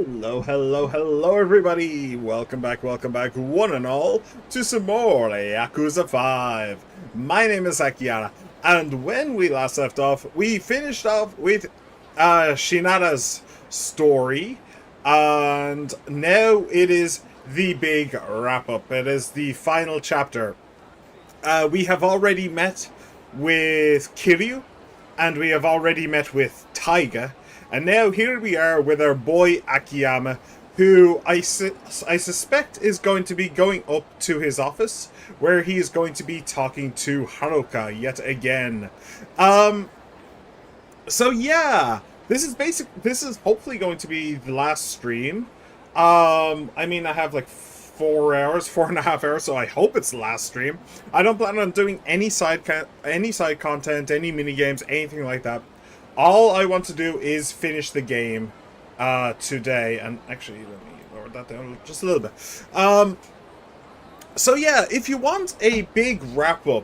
Hello, hello, hello, everybody! Welcome back, one and all, to some more Yakuza 5. My name is Akiara, and when we last left off, we finished off with Shinada's story, and now it is the big wrap-up. It is the final chapter. We have already met with Kiryu, and we have already met with Taiga, and now here we are with our boy Akiyama, who I suspect is going to be going up to his office, where he is going to be talking to Haruka yet again. So yeah, this is hopefully going to be the last stream. I mean, I have like 4 hours, 4.5 hours, so I hope it's the last stream. I don't plan on doing any side content, any mini games, anything like that. All I want to do is finish the game today, and actually let me lower that down just a little bit. So yeah, if you want a big wrap up,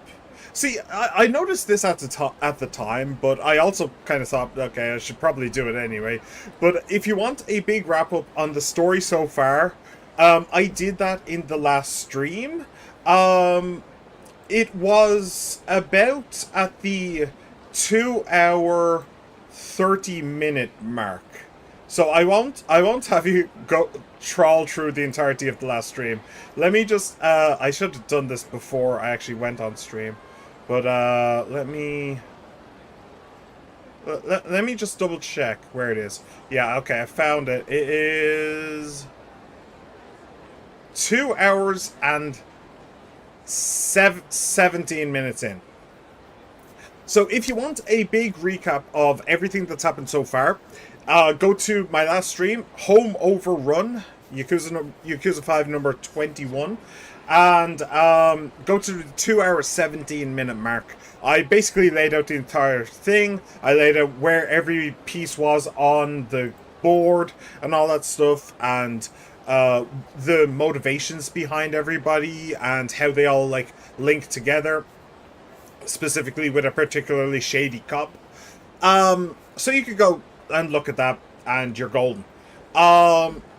see, I noticed this at the time, but I also kind of thought, okay, I should probably do it anyway. But if you want a big wrap up on the story so far, I did that in the last stream. It was about at the 2 hour 30-minute mark. So I won't have you go trawl through the entirety of the last stream. Let me just I should have done this before I actually went on stream. But let me just double check where it is. Yeah, okay, I found it. It is 2 hours and 17 minutes in. So if you want a big recap of everything that's happened so far, go to my last stream, Home Overrun, Yakuza 5 number 21, and go to the 2 hour 17-minute mark. I basically laid out the entire thing. I laid out where every piece was on the board and all that stuff, and the motivations behind everybody and how they all like link together, specifically with a particularly shady cop. So you could go and look at that, and you're golden.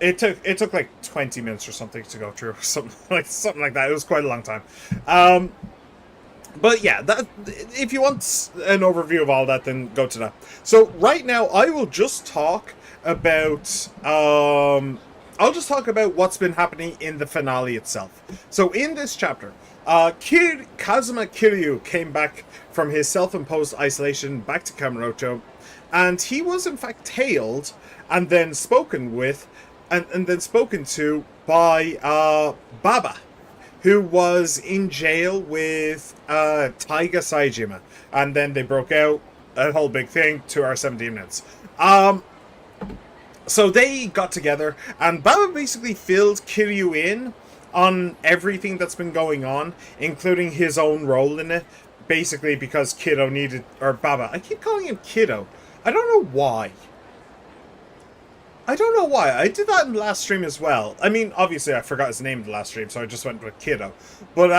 It took like 20 minutes or something to go through, something like that. It was quite a long time. But yeah, that if you want an overview of all that, then go to that. So right now, I will just talk about I'll just talk about what's been happening in the finale itself. So in this chapter, Kazuma Kiryu came back from his self-imposed isolation back to Kamurocho, and he was in fact hailed and then spoken with and then spoken to by Baba, who was in jail with Taiga Saejima, and then they broke out, a whole big thing, 2 hours 17 minutes. So they got together, and Baba basically filled Kiryu in on everything that's been going on, including his own role in it, basically because Kiddo needed, or Baba, I keep calling him Kiddo. I don't know why. I did that in the last stream as well. I mean, obviously I forgot his name in the last stream, so I just went with Kiddo. But,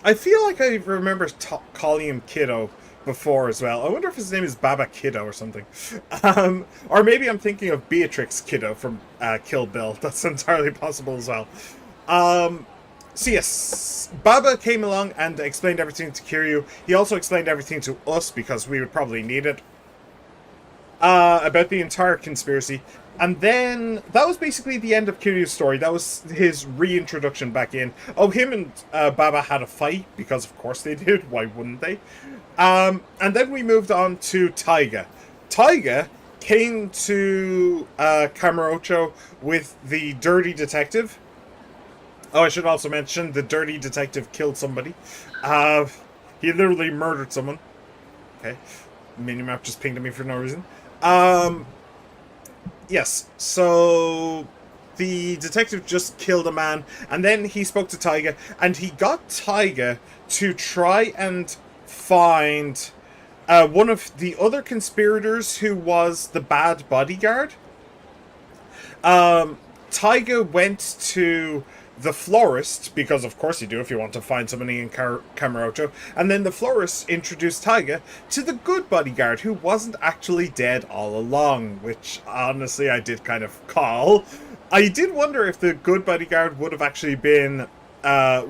I feel like I remember calling him Kiddo before as well. I wonder if his name is Baba Kiddo or something. Or maybe I'm thinking of Beatrix Kiddo from Kill Bill. That's entirely possible as well. So yes, Baba came along and explained everything to Kiryu. He also explained everything to us, because we would probably need it, about the entire conspiracy. And then that was basically the end of Kiryu's story. That was his reintroduction back in. Oh, him and Baba had a fight, because of course they did. Why wouldn't they? And then we moved on to Taiga. Taiga came to Kamurocho with the dirty detective. Oh, I should also mention the dirty detective killed somebody. He literally murdered someone. Okay. Minimap just pinged at me for no reason. Yes, so the detective just killed a man, and then he spoke to Taiga, and he got Taiga to try and find one of the other conspirators who was the bad bodyguard. Taiga went to the florist, because of course you do if you want to find somebody in Kamurocho, and then the florist introduced Taiga to the good bodyguard who wasn't actually dead all along, which honestly I did kind of call. I did wonder if the good bodyguard would have actually been a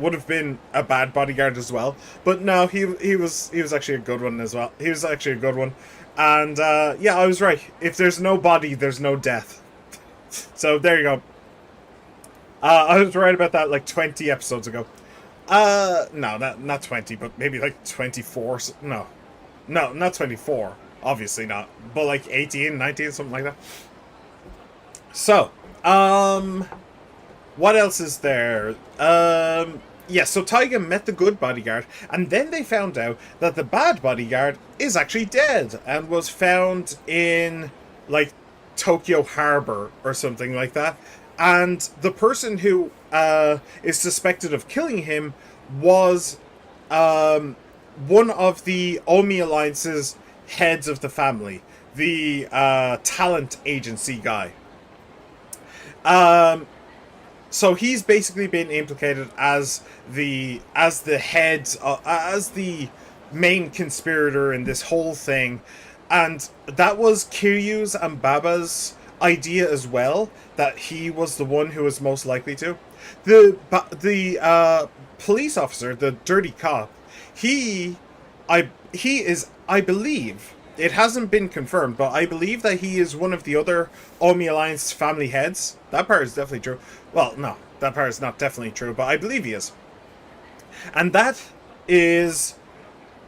bad bodyguard as well, but no, he was actually a good one as well. He was actually a good one, and yeah, I was right. If there's no body, there's no death. So there you go. I was right about that like 20 episodes ago. No, not 20, but maybe like 24. No, not 24. Obviously not. But like 18, 19, something like that. So, what else is there? Yeah, so Taiga met the good bodyguard, and then they found out that the bad bodyguard is actually dead and was found in like Tokyo Harbor or something like that. And the person who is suspected of killing him was one of the Omi Alliance's heads of the family, the talent agency guy. So he's basically been implicated as the head, as the main conspirator in this whole thing, and that was Kiryu's and Baba's idea as well, that he was the one who was most likely to. The police officer, the dirty cop, he is, I believe, it hasn't been confirmed, but I believe that he is one of the other Omi Alliance family heads. That part is definitely true. Well, no, that part is not definitely true, but I believe he is. And that is,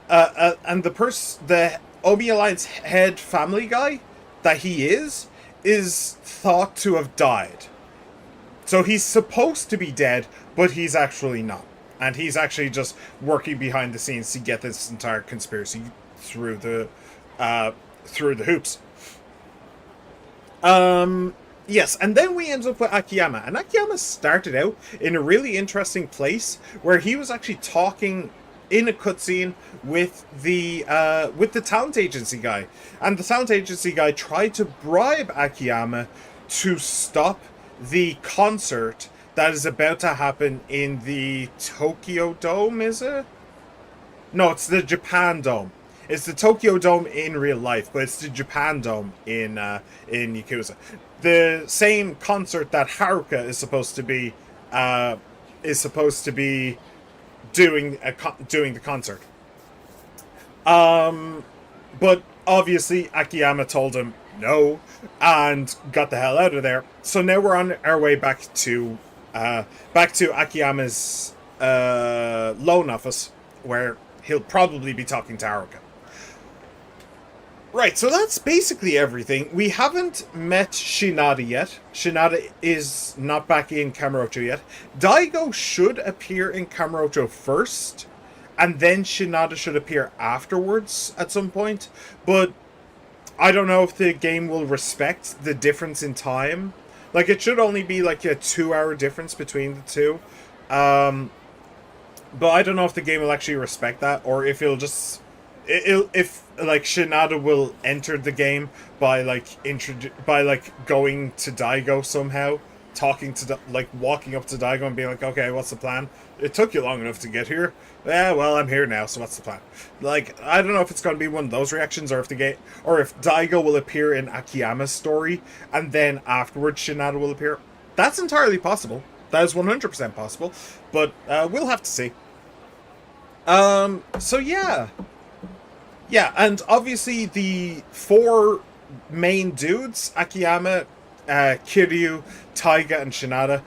and the Omi Alliance head family guy that he is thought to have died. So he's supposed to be dead, but he's actually not. And he's actually just working behind the scenes to get this entire conspiracy through the hoops. Yes, and then we end up with Akiyama. And Akiyama started out in a really interesting place where he was actually talking in a cutscene with the talent agency guy. And the talent agency guy tried to bribe Akiyama to stop the concert that is about to happen in the Tokyo Dome, is it? No, it's the Japan Dome. It's the Tokyo Dome in real life, but it's the Japan Dome in Yakuza. The same concert that Haruka is supposed to be doing the concert. But obviously Akiyama told him no and got the hell out of there. So now we're on our way back to Akiyama's loan office, where he'll probably be talking to Haruka. Right, so that's basically everything. We haven't met Shinada yet. Shinada is not back in Kamurocho yet. Daigo should appear in Kamurocho first, and then Shinada should appear afterwards at some point. But I don't know if the game will respect the difference in time. Like, it should only be like a 2-hour difference between the two. But I don't know if the game will actually respect that, or if it'll just... if like Shinada will enter the game by like going to Daigo somehow, walking up to Daigo and being like, okay, what's the plan? It took you long enough to get here. Yeah, well, I'm here now, so what's the plan? Like, I don't know if it's going to be one of those reactions, or if Daigo will appear in Akiyama's story and then afterwards Shinada will appear. That's entirely possible. That is 100% possible, but we'll have to see. So yeah. Yeah, and obviously the 4 main dudes, Akiyama, Kiryu, Taiga, and Shinada,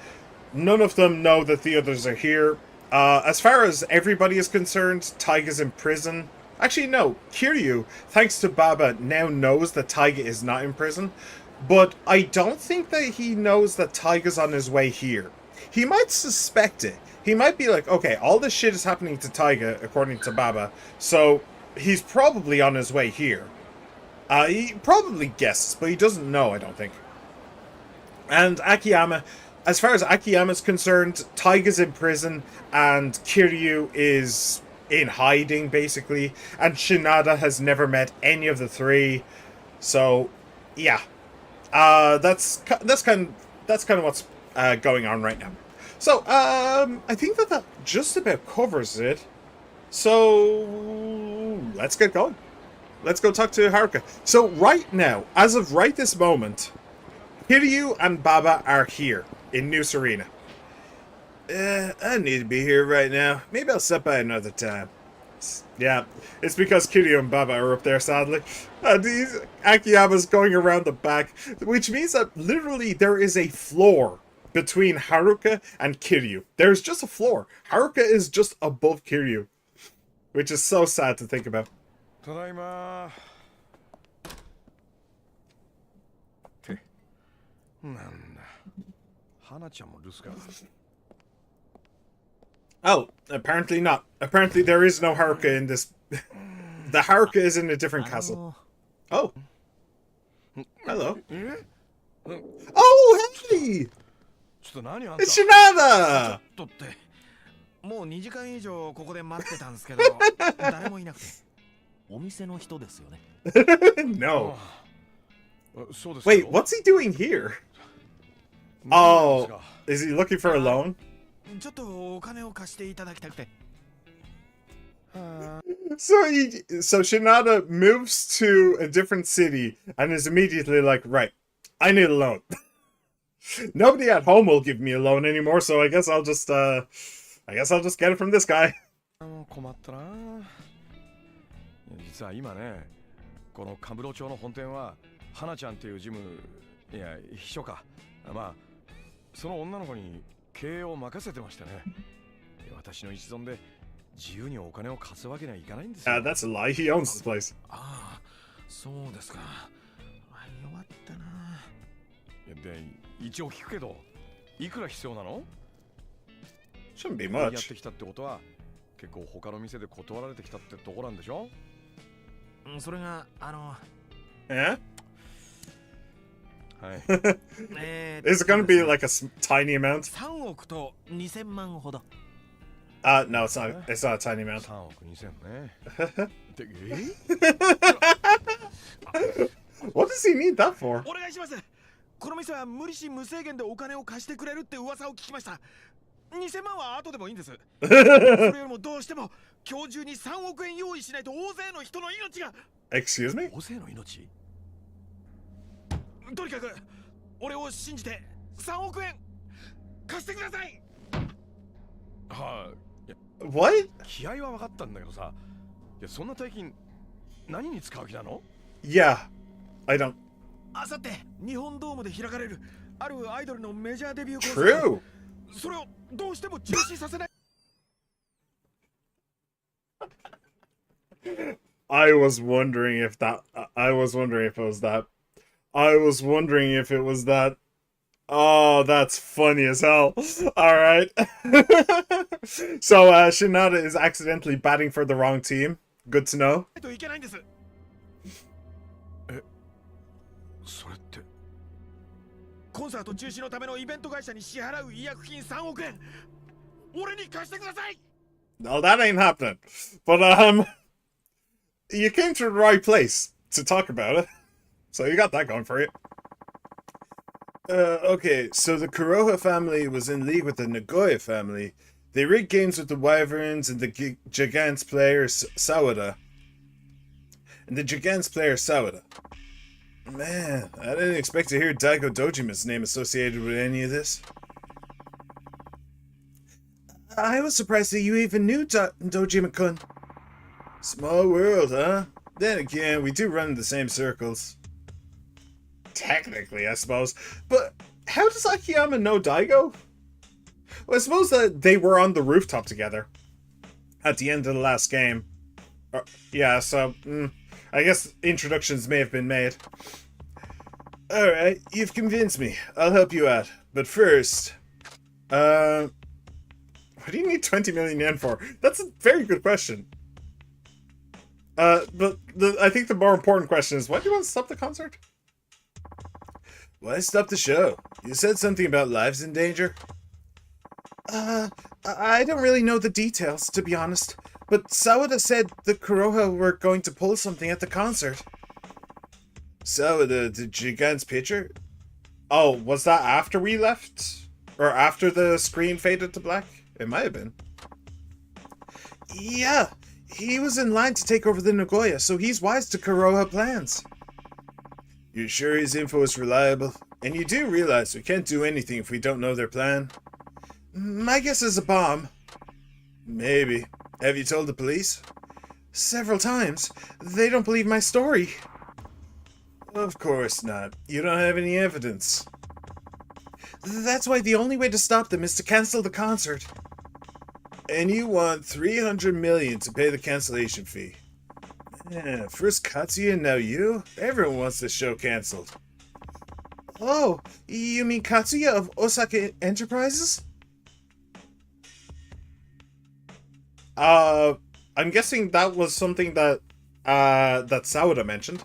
none of them know that the others are here. As far as everybody is concerned, Taiga's in prison. Actually, no, Kiryu, thanks to Baba, now knows that Taiga is not in prison, but I don't think that he knows that Taiga's on his way here. He might suspect it. He might be like, okay, all this shit is happening to Taiga, according to Baba, so he's probably on his way here. He probably guesses, but he doesn't know, I don't think. And Akiyama, as far as Akiyama's concerned, Taiga's in prison, and Kiryu is in hiding, basically, and Shinada has never met any of the 3. So, yeah. That's kind of what's going on right now. So, I think that just about covers it. So, let's get going. Let's go talk to Haruka. So, right now, as of right this moment, Kiryu and Baba are here in New Serena. I need to be here right now. Maybe I'll stop by another time. Yeah, it's because Kiryu and Baba are up there, sadly. These Akiyama's going around the back, which means that literally there is a floor between Haruka and Kiryu. There's just a floor. Haruka is just above Kiryu, which is so sad to think about. Tadaima. Oh, apparently not. Apparently there is no Haruka in this. The Haruka is in a different castle. Oh. Hello. Oh, hey! It's Shinada! もう2時間以上ここで待ってたんですけど、誰もいなくて。お店の人ですよね。No. Wait, what's he doing here? Oh, is he looking for a loan? ちょっとお金を貸していただきたくて。So Shinada moves to a different city and is immediately like, right, I need a loan. Nobody at home will give me a loan anymore, so I guess I'll just get it from this guy. 困ったな。実は今ね、このカムロ町の本店は花ちゃんっていうジム、いや秘書か、まあその女の子に経営を任せてましてね。私の一存で自由にお金を貸すわけにはいかないんですよ。That's a lie. He owns this place. ああ、そうですか。弱ったな。で、一応聞くけど、いくら必要なの？ Shouldn't be やっ much. てきたってことは、結構他の店で断られてきたってとこなんでしょ？それがYeah? はい。Is it gonna be like a tiny amount? 3億と2000万ほど。No, it's not. It's not a tiny amount. 3億2000ね。で、What does he need that for? お願いします。この店は無利子無制限でお金を貸してくれるって噂を聞きました。2000万は後でもいいんです。それよりもどうしても今日中に3億円用意しないと大勢の人の命が。Excuse me? 大勢の命？とにかく俺を信じて3億円貸してください。はい。What? 気合は分かったんだけどさ、いやそんな大金何に使う気なの？ Yeah, I don't. あさって日本ドームで開かれるあるアイドルのメジャーデビューコンサート。 True. それをどうしても中止させない。I was wondering if that. I was wondering if it was that. I was wondering if it was that. Oh, that's funny as hell. All right. So Shinada is accidentally batting for the wrong team. Good to know. いけないんです。それって。コンサート中止のためのイベント会社に支払う違約金3億円。俺に貸してください。 No, that ain't happening. But you came to the right place to talk about it. So you got that going for you. Okay, so the Kuroha family was in league with the Nagoya family. They rigged games with the Wyverns and the Gigants player Sawada. Man, I didn't expect to hear Daigo Dojima's name associated with any of this. I was surprised that you even knew Dojima-kun. Small world, huh? Then again, we do run in the same circles. Technically, I suppose. But how does Akiyama know Daigo? Well, I suppose that they were on the rooftop together at the end of the last game. Yeah, so I guess introductions may have been made. Alright, you've convinced me. I'll help you out. But first, what do you need 20 million yen for? That's a very good question. But I think the more important question is, why do you want to stop the concert? Why stop the show? You said something about lives in danger? I don't really know the details, to be honest. But Sawada said the Kuroha were going to pull something at the concert. Sawada, the Gigant's pitcher? Oh, was that after we left? Or after the screen faded to black? It might have been. Yeah, he was in line to take over the Nagoya, so he's wise to Kuroha plans. You sure his info is reliable? And you do realize we can't do anything if we don't know their plan? My guess is a bomb. Maybe. Have you told the police? Several times. They don't believe my story. Of course not. You don't have any evidence. That's why the only way to stop them is to cancel the concert. And you want 300 million to pay the cancellation fee. Yeah, first Katsuya and now you? Everyone wants this show cancelled. Oh, you mean Katsuya of Osaka Enterprises? I'm guessing that was something that Sawada mentioned.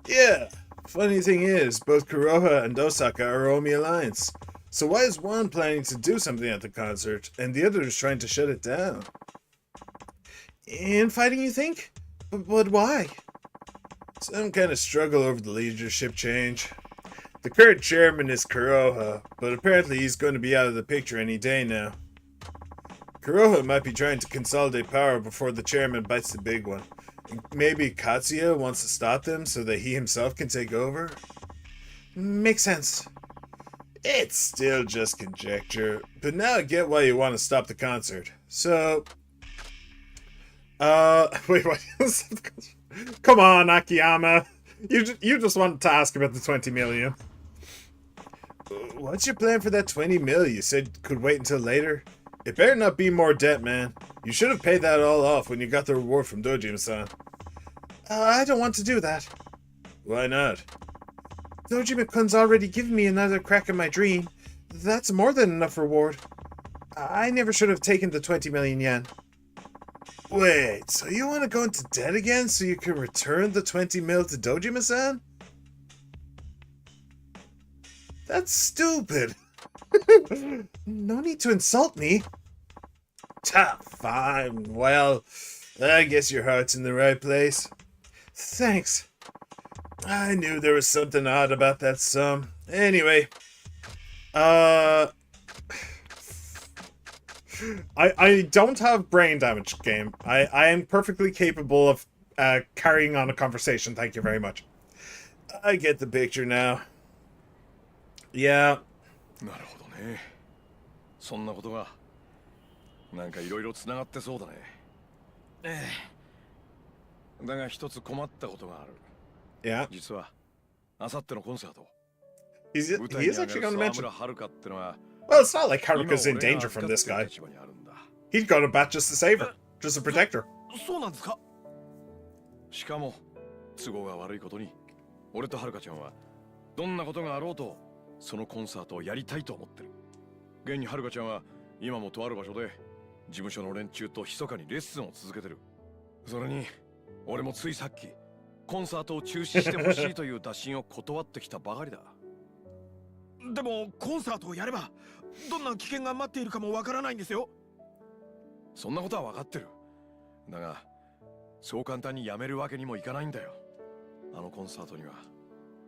Yeah, funny thing is, both Kuroha and Osaka are Omi Alliance. So why is one planning to do something at the concert, and the other is trying to shut it down? Infighting, you think? But why? Some kind of struggle over the leadership change. The current chairman is Kuroha, but apparently he's going to be out of the picture any day now. Kuroha might be trying to consolidate power before the chairman bites the big one. Maybe Katsuya wants to stop them so that he himself can take over? Makes sense. It's still just conjecture, but now I get why you want to stop the concert. So... wait, what? Come on, Akiyama. You just wanted to ask about the 20 million. What's your plan for that 20 mil you said could wait until later? It better not be more debt, man. You should have paid that all off when you got the reward from Dojima-san. I don't want to do that. Why not? Dojima-kun's already given me another crack at my dream. That's more than enough reward. I never should have taken the 20 million yen. Wait, so you want to go into debt again so you can return the 20 mil to Dojima-san? That's stupid. No need to insult me. Fine. Well, I guess your heart's in the right place. Thanks. I knew there was something odd about that sum. Anyway, I don't have brain damage, game. I am perfectly capable of carrying on a conversation. Thank you very much. I get the picture now. Yeah. なるほどね。そんなことがなんかいろいろつながってそうだね。だが一つ困ったことがある。Yeah. 実は明後日のコンサート。He is actually going to mention. はるかってのは Well, it's not like Haruka's in danger from this guy. He'd go to bat just to save her, just to protect her. そうなんですか？しかも都合が悪いことに、俺とはるかちゃんはどんなことがあろうとそのコンサートをやりたいと思ってる。現にはるかちゃんは今もとある場所で事務所の連中と密かにレッスンを続けてる。それに俺もついさっきコンサートを中止してほしいという打診を断ってきたばかりだ。でもコンサートをやればどんな危険が待っているかもわからないんですよ。そんなことは分かってる。だがそう簡単にやめるわけにもいかないんだよ。あのコンサートには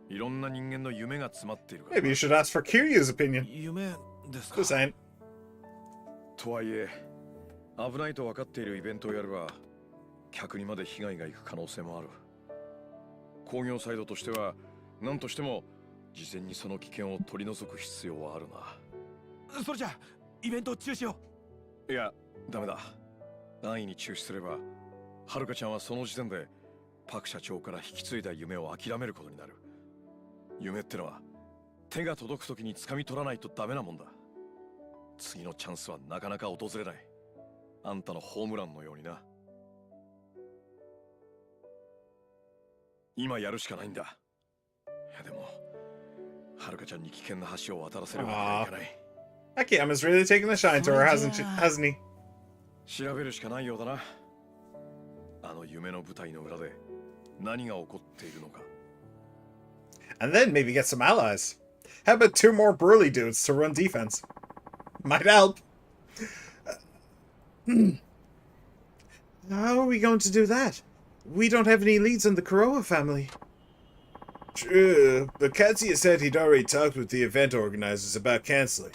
いろんな人間の夢が詰まっているから。Maybe you should ask for Kiryu's opinion. 夢ですか？ Just saying. とはいえ危ないと分かっているイベントをやれば客にまで被害がいく可能性もある。工業サイドとしては何としても事前にその危険を取り除く必要はあるな。それじゃあイベント中止を。いやダメだ。安易に中止すればはるかちゃんはその時点でパク社長から引き継いだ夢を諦めることになる。夢ってのは手が届く時に掴み取らないとダメなもんだ。次のチャンスはなかなか訪れない。あんたのホームランのようにな。今やるしかないんだ。いやでもはるかちゃんに危険な橋を渡らせるわけにはいかない。Akiyama's really taking the shine to her, hasn't he? 調べるしかないようだな。あの夢の舞台の裏で何が起こっているのか。And then maybe get some allies. How about 2 more burly dudes to run defense? Might help. How are we going to do that? We don't have any leads on the Kuroha family. True, but Katsuya said he'd already talked with the event organizers about canceling.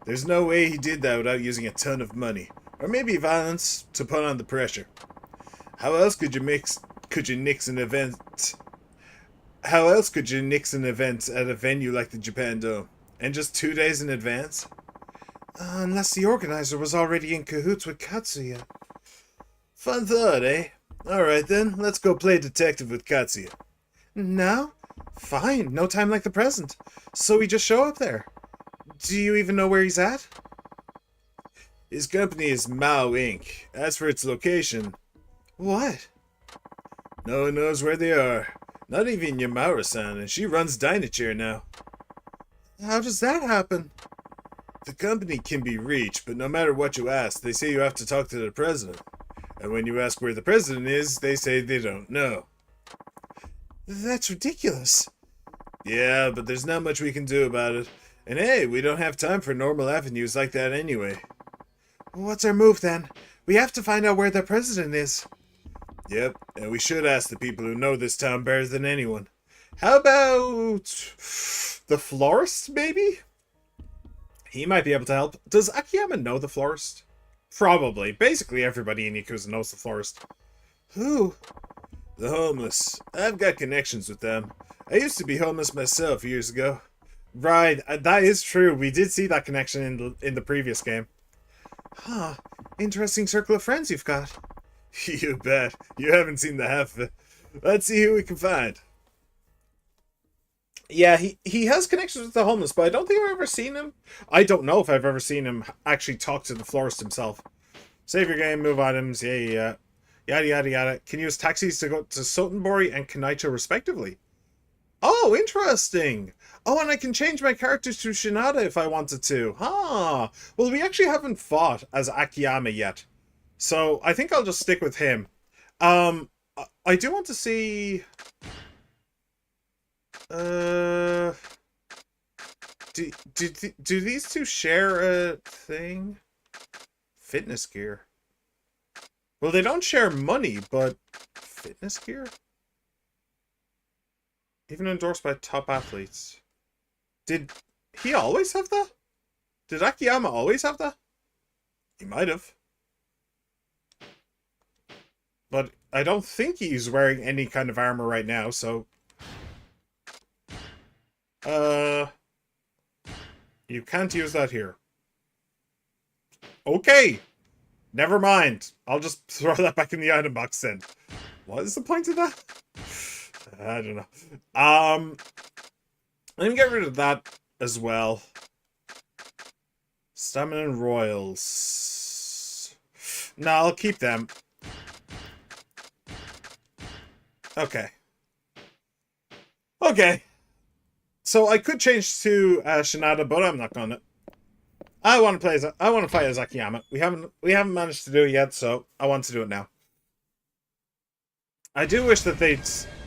There's no way he did that without using a ton of money. Or maybe violence to put on the pressure. How else could you nix an event? How else could you nix an event at a venue like the Japan Dome? And just 2 days in advance? Unless the organizer was already in cahoots with Katsuya. Fun thought, eh? Alright then, let's go play detective with Katsuya. Now? Fine, no time like the present. So we just show up there. Do you even know where he's at? His company is Mao Inc. As for its location... What? No one knows where they are. Not even Yamaura-san, and she runs Dynachair now. How does that happen? The company can be reached, but no matter what you ask, they say you have to talk to the president. And when you ask where the president is, they say they don't know. That's ridiculous. Yeah, but there's not much we can do about it. And hey, we don't have time for normal avenues like that anyway. What's our move then? We have to find out where the president is. Yep, and we should ask the people who know this town better than anyone. How about... the florist, maybe? He might be able to help. Does Akiyama know the florist? Probably. Basically everybody in Yakuza knows the florist. Who? The homeless. I've got connections with them. I used to be homeless myself years ago. Right, that is true. We did see that connection in the previous game. Huh. Interesting circle of friends you've got. You bet. You haven't seen the half of it. Let's see who we can find. Yeah, he has connections with the homeless, but I don't think I've ever seen him. I don't know if I've ever seen him actually talk to the florist himself. Save your game, move items, yeah. Yada yada yada. Can use taxis to go to Sotenbori and Kanicho respectively. Oh, interesting. Oh, and I can change my characters to Shinada if I wanted to. Huh. Well, we actually haven't fought as Akiyama yet. So, I think I'll just stick with him. I do want to see... Do these two share a thing? Fitness gear. Well, they don't share money, but... Fitness gear? Even endorsed by top athletes. Did he always have that? Did Akiyama always have that? He might have. But I don't think he's wearing any kind of armor right now, so... You can't use that here. Okay! Never mind. I'll just throw that back in the item box then. What is the point of that? I don't know. Let me get rid of that as well. Stamina and Royals. No, I'll keep them. Okay. Okay. So I could change to Shinada, but I'm not gonna. I want to fight as Akiyama. We haven't managed to do it yet, so I want to do it now. I do wish that they'd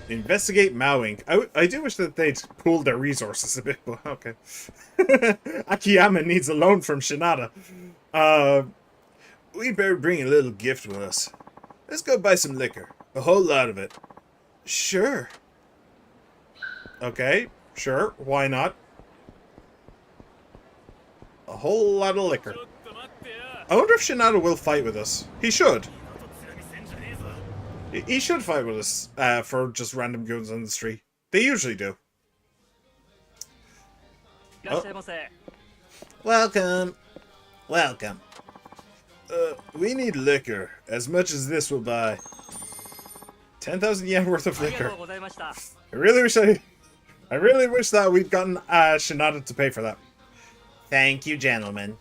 investigate Mao Inc. I do wish that they'd pool their resources a bit, but okay. Akiyama needs a loan from Shinada. We better bring a little gift with us. Let's go buy some liquor. A whole lot of it. Sure. Okay, sure. Why not? A whole lot of liquor. I wonder if Shinada will fight with us. He should. He should fight with us for just random goons on the street. They usually do. Oh. Welcome. Welcome. We need liquor. As much as this will buy. 10,000 yen worth of liquor. I really wish that we'd gotten Shinada to pay for that. Thank you, gentlemen.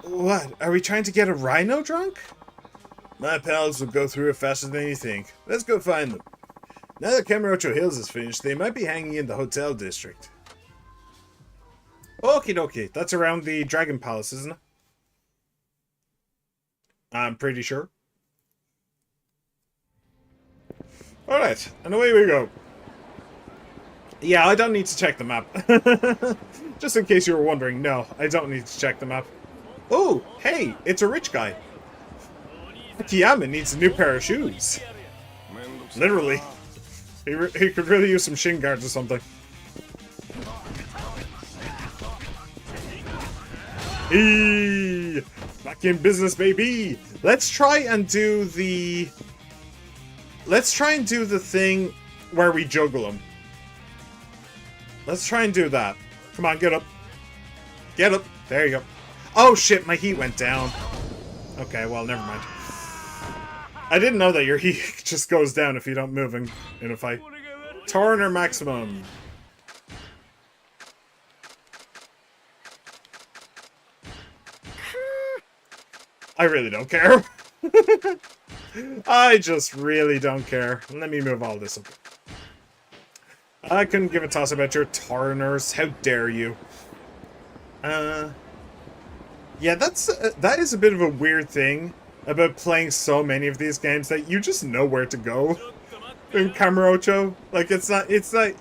What? Are we trying to get a rhino drunk? My pals will go through it faster than you think. Let's go find them. Now that Kamurocho Hills is finished, they might be hanging in the hotel district. Okie dokie. That's around the Dragon Palace, isn't it? I'm pretty sure. Alright, and away we go. Yeah, I don't need to check the map. Just in case you were wondering, no, I don't need to check the map. Oh, hey, it's a rich guy. Akiyama needs a new pair of shoes. Literally. He could really use some shin guards or something. Hey, back in business, baby. Let's try and do the thing where we juggle them. Let's try and do that. Come on, get up. Get up. There you go. Oh shit, my heat went down. Okay, well, never mind. I didn't know that your heat just goes down if you don't move in a fight. Turner maximum. I really don't care. I just really don't care. Let me move all this up. I couldn't give a toss about your Turners. How dare you? Yeah, that is a bit of a weird thing about playing so many of these games, that you just know where to go in Kamurocho. Like, it's not,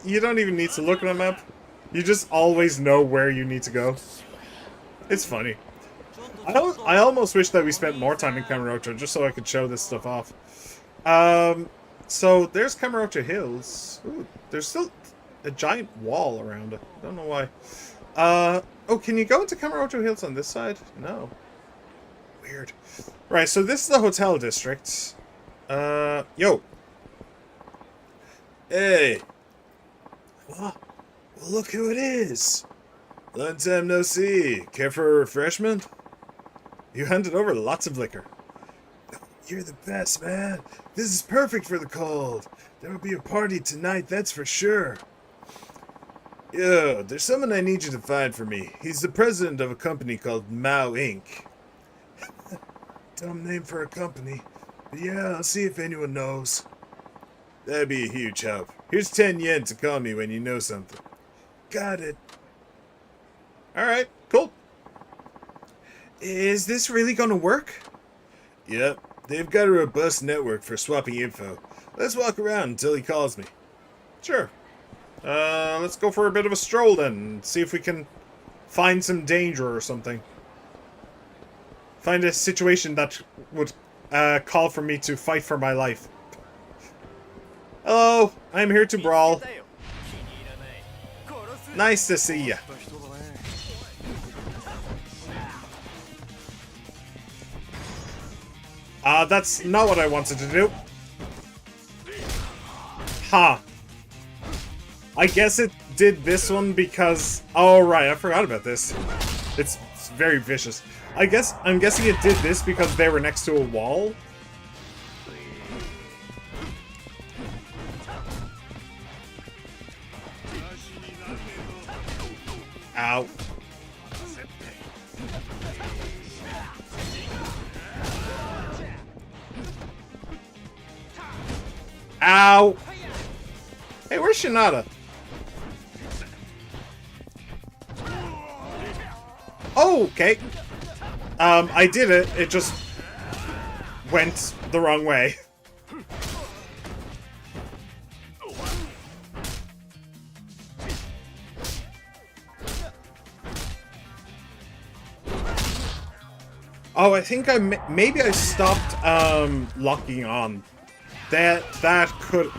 you don't even need to look at a map. You just always know where you need to go. It's funny. I almost wish that we spent more time in Kamurocho just so I could show this stuff off. So there's Kamurocho Hills. Ooh, there's still a giant wall around it. I don't know why. Oh, can you go into Kamurocho Hills on this side? No. Weird. Right, so this is the hotel district. Yo. Hey. Oh, well, look who it is. Long time no see. Care for a refreshment? You handed over lots of liquor. You're the best, man. This is perfect for the cold. There will be a party tonight, that's for sure. Yo, there's someone I need you to find for me. He's the president of a company called Mao Inc. Dumb name for a company. But yeah, I'll see if anyone knows. That'd be a huge help. Here's 10 yen to call me when you know something. Got it. Alright, cool. Is this really gonna work? Yep, they've got a robust network for swapping info. Let's walk around until he calls me. Sure. Let's go for a bit of a stroll then, and see if we can find some danger or something. Find a situation that would call for me to fight for my life. Hello, I'm here to brawl. Nice to see ya. That's not what I wanted to do. Ha. I guess it did this one because... Oh, right, I forgot about this. It's very vicious. I'm guessing it did this because they were next to a wall. Ow. Ow! Hey, where's Shinada? Oh, okay. I did it. It just went the wrong way. Oh, I think maybe I stopped locking on. That could...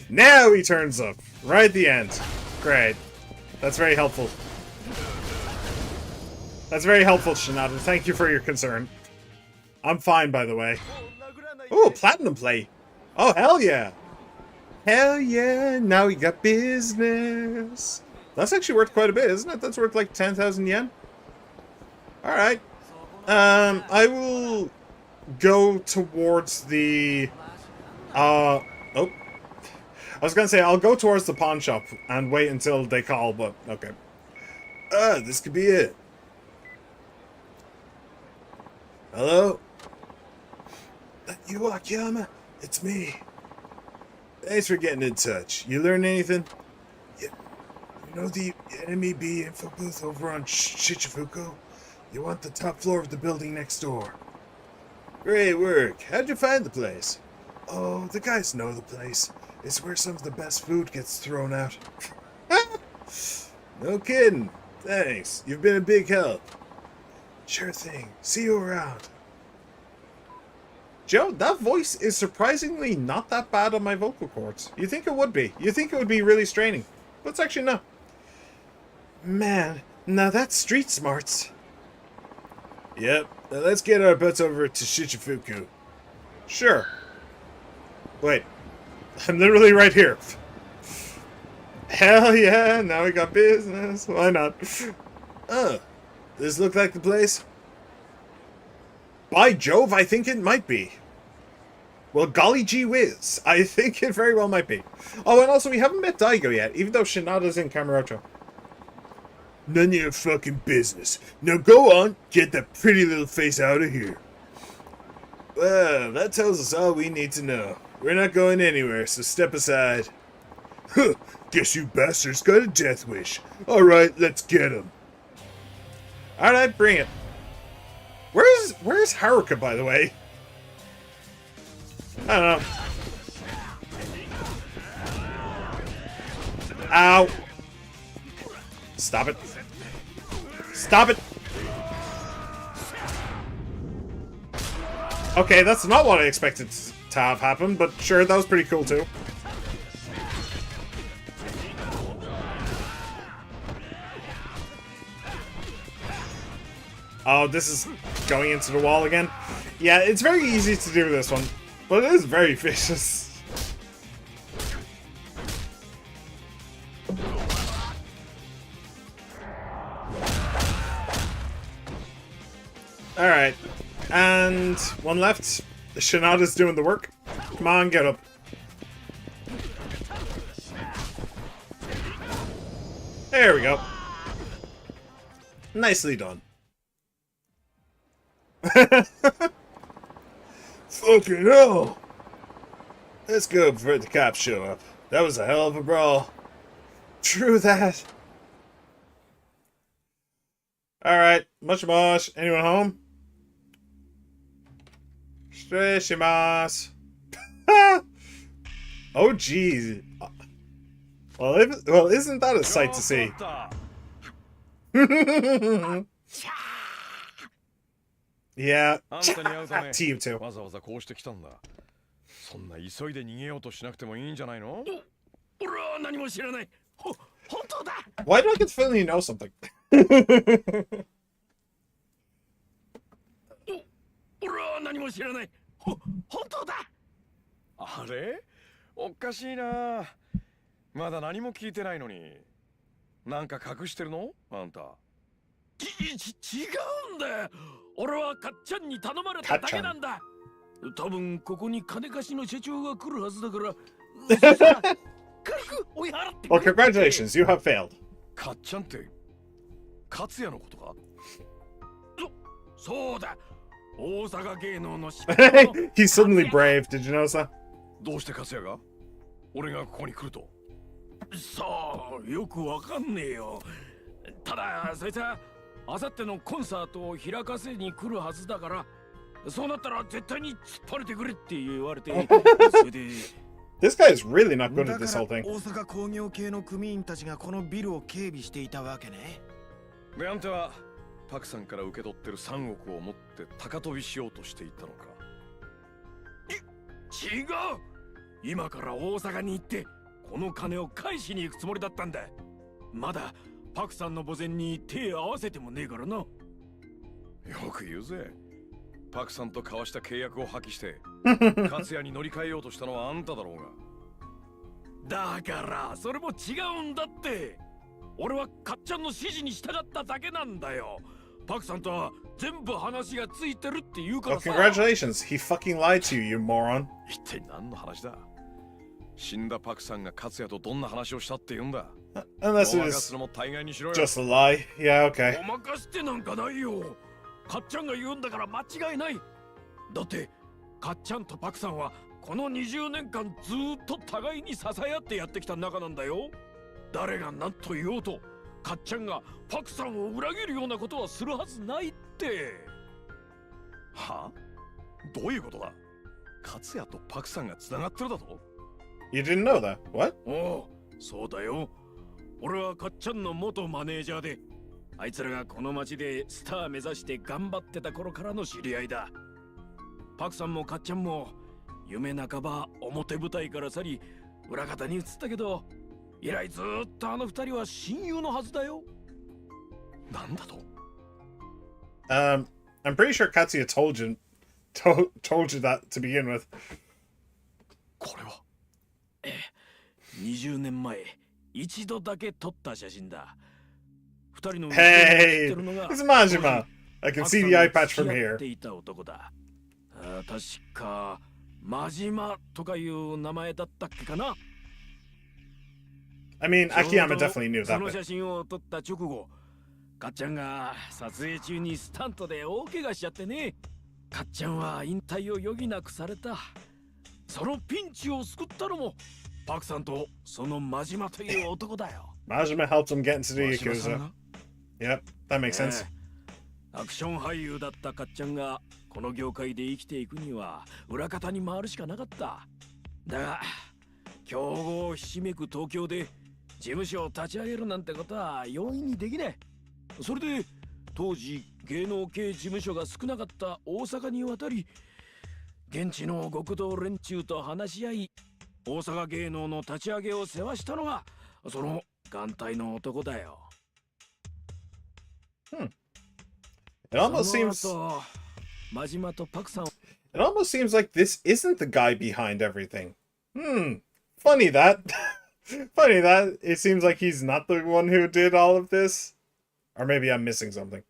Now he turns up. Right at the end. Great. That's very helpful. That's very helpful, Shinada. Thank you for your concern. I'm fine, by the way. Oh, platinum plate. Oh, hell yeah. Hell yeah. Now we got business. That's actually worth quite a bit, isn't it? That's worth like 10,000 yen. Alright. I will go towards the... Oh. I was gonna say, I'll go towards the pawn shop and wait until they call, but okay. This could be it. Hello? You, Akiyama? It's me. Thanks for getting in touch. You learn anything? Yeah. You know the enemy B info booth over on Shichifuku? You want the top floor of the building next door. Great work. How'd you find the place? Oh, the guys know the place. It's where some of the best food gets thrown out. No kidding. Thanks. You've been a big help. Sure thing. See you around. Joe, that voice is surprisingly not that bad on my vocal cords. You think it would be. You think it would be really straining. But it's actually not. Man, Now that's street smarts. Yep, now let's get our butts over to Shichifuku. Sure. Wait, I'm literally right here. Hell yeah, now we got business. Why not? This look like the place? By Jove, I think it might be. Well, golly gee whiz, I think it very well might be. Oh, and also we haven't met Daigo yet, even though Shinada's in Kamurocho. None of your fucking business. Now go on, get that pretty little face out of here. Well, that tells us all we need to know. We're not going anywhere, so step aside. Huh, guess you bastards got a death wish. Alright, let's get him. Alright, bring it. Where's Haruka, by the way? I don't know. Ow. Stop it. Stop it. Okay, that's not what I expected to have happen, but sure, that was pretty cool too. Oh, this is going into the wall again. Yeah, it's very easy to do this one, but it is very vicious. Alright, and one left. Shinada's doing the work. Come on, get up. There we go. Nicely done. Fucking hell! Let's go before the cops show up. That was a hell of a brawl. True that. Alright, much. Anyone home? Streshimasu. Oh, jeez. Well, isn't that a sight to see? Yeah, to you too. わざわざこうしてきたんだ。そんな急いで逃げようとしなくてもいいんじゃないの？俺は何も知らない。本当だ。Why do I get the feeling you know something? 俺は何も知らない。本当だ。あれ？おかしいな。まだ何も聞いてないのに。なんか隠してるの？あんた。違うんだよ。俺はかっちゃんに頼まれただけなんだ。多分ここに金貸しの社長が来るはずだから。軽く追い払って。Well, congratulations, you have failed. かっちゃんって勝也のことか？そうだ。大阪芸能の仕事。He's suddenly brave. Did you notice that? どうして勝也が？俺がここに来ると。さあ、よくわかんねえよ。ただそいつはあさってのコンサートを開かせに来るはずだから、そうなったら絶対に突っ張れてくれって言われて、それで。This guy is really not good at this whole thing. 大阪工業系の組員たちがこのビルを警備していたわけね。で、あんたはパクさんから受け取ってる3億を持って高飛びしようとしていたのか？違う。今から大阪に行ってこの金を返しに行くつもりだったんだ。まだパクさんの墓前に手合わせてもねえからな。よく言うぜ。パクさんと交わした契約を破棄して勝也に乗り換えようとしたのはあんただろうが。だからそれも違うんだって。俺はかっちゃんの指示に従っただけなんだよ。パクさんとは全部話がついてるって言うからさ。Well, congratulations. He fucking lied to you, you moron. 一体何の話だ？死んだパクさんが勝也とどんな話をしたって言うんだ。Unless it is just a lie. Yeah, okay. ごまかしてなんかないよ。かっちゃんが言うんだから間違いない。だってかっちゃんとパクさんはこの20年間ずっと互いに支え合ってやってきた仲なんだよ。誰が何と言おうとかっちゃんがパクさんを裏切るようなことはするはずないって。は？どういうことだ？勝也とパクさんが繋がってるだと？ You didn't know that? What? おう、そうだよ。俺はかっちゃんの元マネージャーで、あいつらがこの町でスター目指して頑張ってた頃からの知り合いだ。パクさんもかっちゃんも夢半ば表舞台から去り裏方に移ったけど、以来ずっとあの二人は親友のはずだよ。なんだと I'm pretty sure Katsuya told you that to begin with. これは20年前一度だけ撮った写真だ。二人の Hey, it's Majima. I can see the eye patch from 付き here. 合っていた男だ。確か真島とかいう名前だったっけかな。 I mean, Akiyama definitely knew そ that の bit. 写真を撮った直後、かっちゃんが撮影中にスタントで大怪我しちゃってね。かっちゃんは引退を余儀なくされた。そのピンチを救ったのもパクさんとその真島という男だよ。 Majima helped him get into the 真島さん Yakuza. が Yep, that makes sense. アクション俳優だったかっちゃんがこの業界で生きていくには裏方に回るしかなかった。だが強豪ひしめく東京で事務所を立ち上げるなんてことは容易にできない。それで当時芸能系事務所が少なかった大阪に渡り、現地の極道連中と話し合い、大阪芸能の立ち上げを世話したのがその眼帯の男だよ。 It almost その seems 後真島とパクさん it almost seems like this isn't the guy behind everything. Funny that. Funny that it seems like he's not the one who did all of this. Or maybe I'm missing something.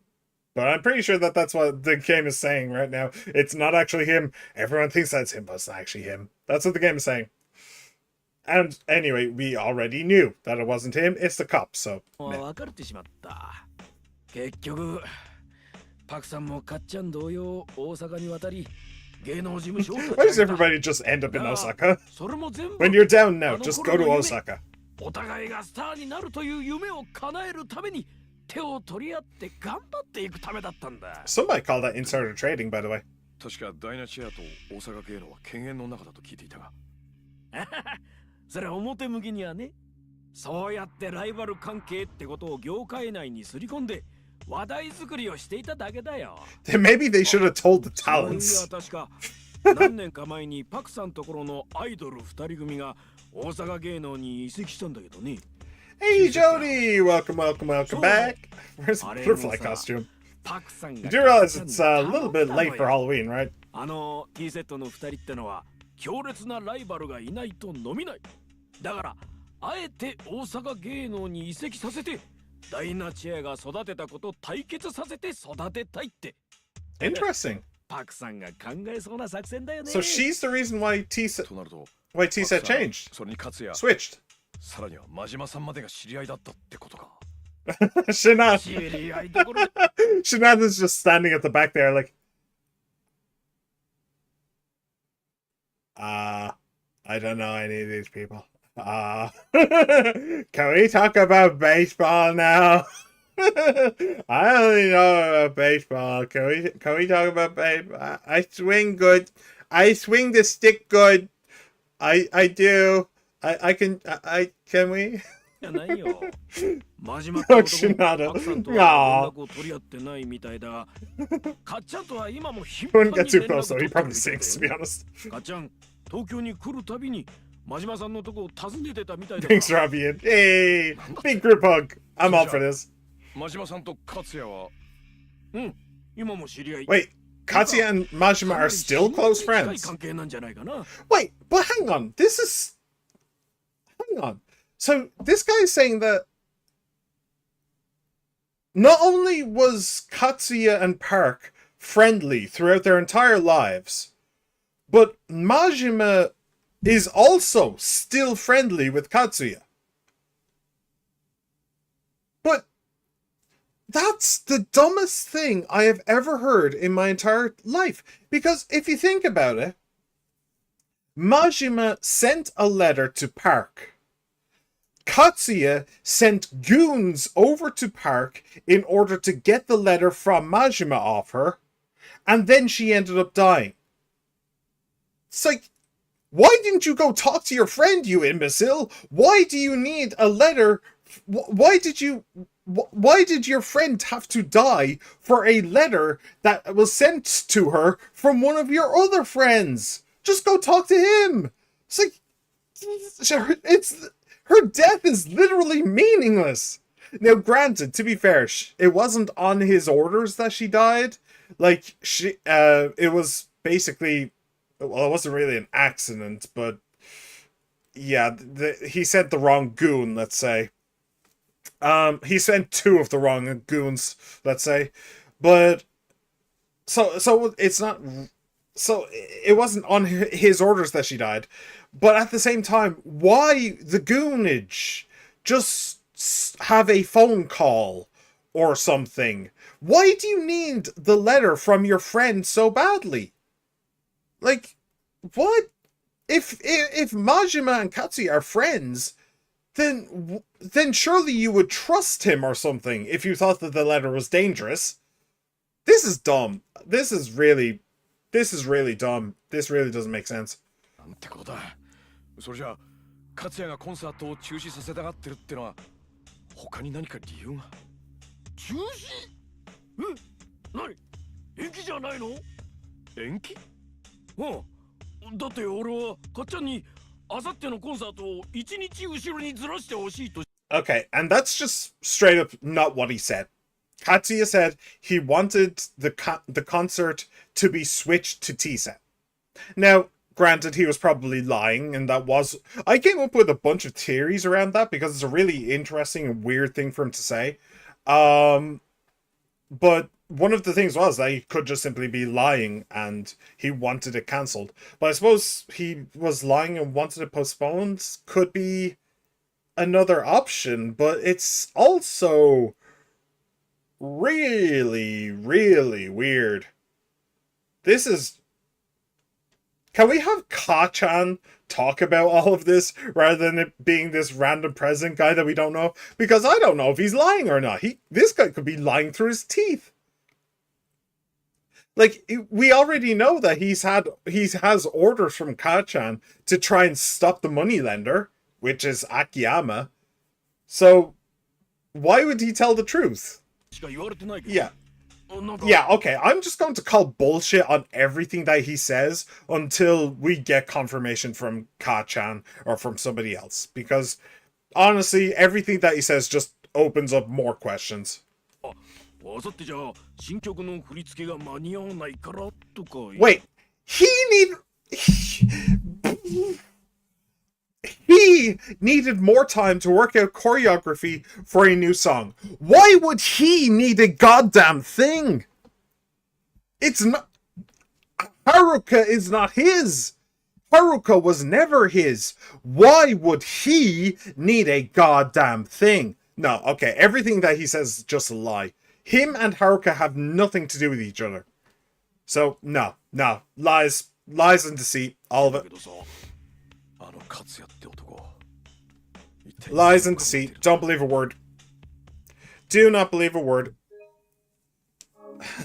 But I'm pretty sure that that's what the game is saying right now. It's not actually him. Everyone thinks that's him, but it's not actually him. That's what the game is saying. And anyway, we already knew that it wasn't him. It's the cop, so... meh. 別れてしまった。結局パクさんもかっちゃん同様大阪に渡り芸能事務所を立ち Why 上 does げた。 everybody just end up in Osaka? それも全部 When you're down now, just go to Osaka. お互いがスターになるという夢を叶えるために手を取り合って頑張っていくためだったんだ。 Some might call that insider trading, by the way. 確かダイナチェアと大阪芸能は犬猿の仲だと聞いていたがそれは表向きにはね、そうやってライバル関係ってことを業界内にすり込んで話題作りをしていただけだよ。 Then maybe they should have told the その意味 talents. は確か何年か前にパクさんところのアイドル2人組が大阪芸能に移籍したんだけどね。 Hey, Jody! Welcome, welcome, welcome back. Where's the butterfly costume? パクさん You が do realize it's a little bit late for Halloween, right? あの T セットの2人ってのは強烈なライバルがいないと飲みない。だからあえて大阪芸能に移籍させてダイナチェアが育てたことを対決させて育てたいって。 Interesting. パクさんが考えそうな作戦だよね。 So she's the reason why T-set となると T-set changed. それに勝也 Switched. さらには真島さんまでが知り合いだったってことか Shinad. 知り合いどころ Shinad is just standing at the back there like... I don't know any of these people. Can we talk about baseball now? I only know about baseball. Can we talk about baseball? I swing good. I swing the stick good. I do. Can we? じゃないよ。真島とシナだパクさんとは連絡を取り合ってないみたいだ。かっちゃんとは今も頻 He 繁に wouldn't 連 get too 絡 close を though. 取 He ってる probably みたい sinks, to だ be よ。 honest. かっちゃん、東京に来るたびに真島さんのとこを訪ねてたみたいだ。 Thanks, Robbie. Hey, big group hug. I'm all for this. 真島さんと勝也はうん、今も知り合い。 Wait, Katsuya and Majima are still close 近い friends. 関係なんじゃないかな。 Wait, but hang on. Hang on. So this guy is saying that not only was Katsuya and Park friendly throughout their entire lives, but Majima is also still friendly with Katsuya. But that's the dumbest thing I have ever heard in my entire life. Because if you think about it, Majima sent a letter to Park. Katsuya sent goons over to Park in order to get the letter from Majima off her, and then she ended up dying. It's like, why didn't you go talk to your friend, you imbecile? Why do you need a letter? Why did your friend have to die for a letter that was sent to her from one of your other friends? Just go talk to him. It's like, her death is literally meaningless. Now, granted, to be fair, it wasn't on his orders that she died. Like, it was basically, well, it wasn't really an accident, but yeah, he sent the wrong goon, let's say. He sent two of the wrong goons, let's say. But, so it's not, so it wasn't on his orders that she died. But at the same time, why the goonage? Just have a phone call or something. Why do you need the letter from your friend so badly? Like, what? If Majima and Katsuya are friends, then surely you would trust him or something if you thought that the letter was dangerous. This is dumb. This is really dumb. This really doesn't make sense. なんてことだ。それじゃあ、勝也がコンサートを中止させたがってるってのは他に何か理由が？中止？え、何？延期じゃないの？延期？うん。だって俺はかっちゃんにあさってのコンサートを1日後ろにずらしてほしいと。Okay, and that's just straight up not what he said. Katsuya said he wanted the concert to be switched to T-set. Now, granted, he was probably lying, and that was... I came up with a bunch of theories around that, because it's a really interesting and weird thing for him to say. But one of the things was that he could just simply be lying, and he wanted it cancelled. But I suppose he was lying and wanted it postponed could be another option, but it's also really, really weird. This is... Can we have Ka-chan talk about all of this rather than it being this random president guy that we don't know? Because I don't know if he's lying or not. This guy could be lying through his teeth. Like, we already know that he has orders from Ka-chan to try and stop the moneylender, which is Akiyama. So, why would he tell the truth? Yeah. Yeah, okay, I'm just going to call bullshit on everything that he says until we get confirmation from Ka-chan or from somebody else. Because, honestly, everything that he says just opens up more questions. Wait, he needed more time to work out choreography for a new song. Why would he need a goddamn thing? It's not... Haruka is not his. Haruka was never his. Why would he need a goddamn thing? No, okay, everything that he says is just a lie. Him and Haruka have nothing to do with each other. So, no. Lies and deceit, all of it. Lies and deceit. Don't believe a word. Do not believe a word.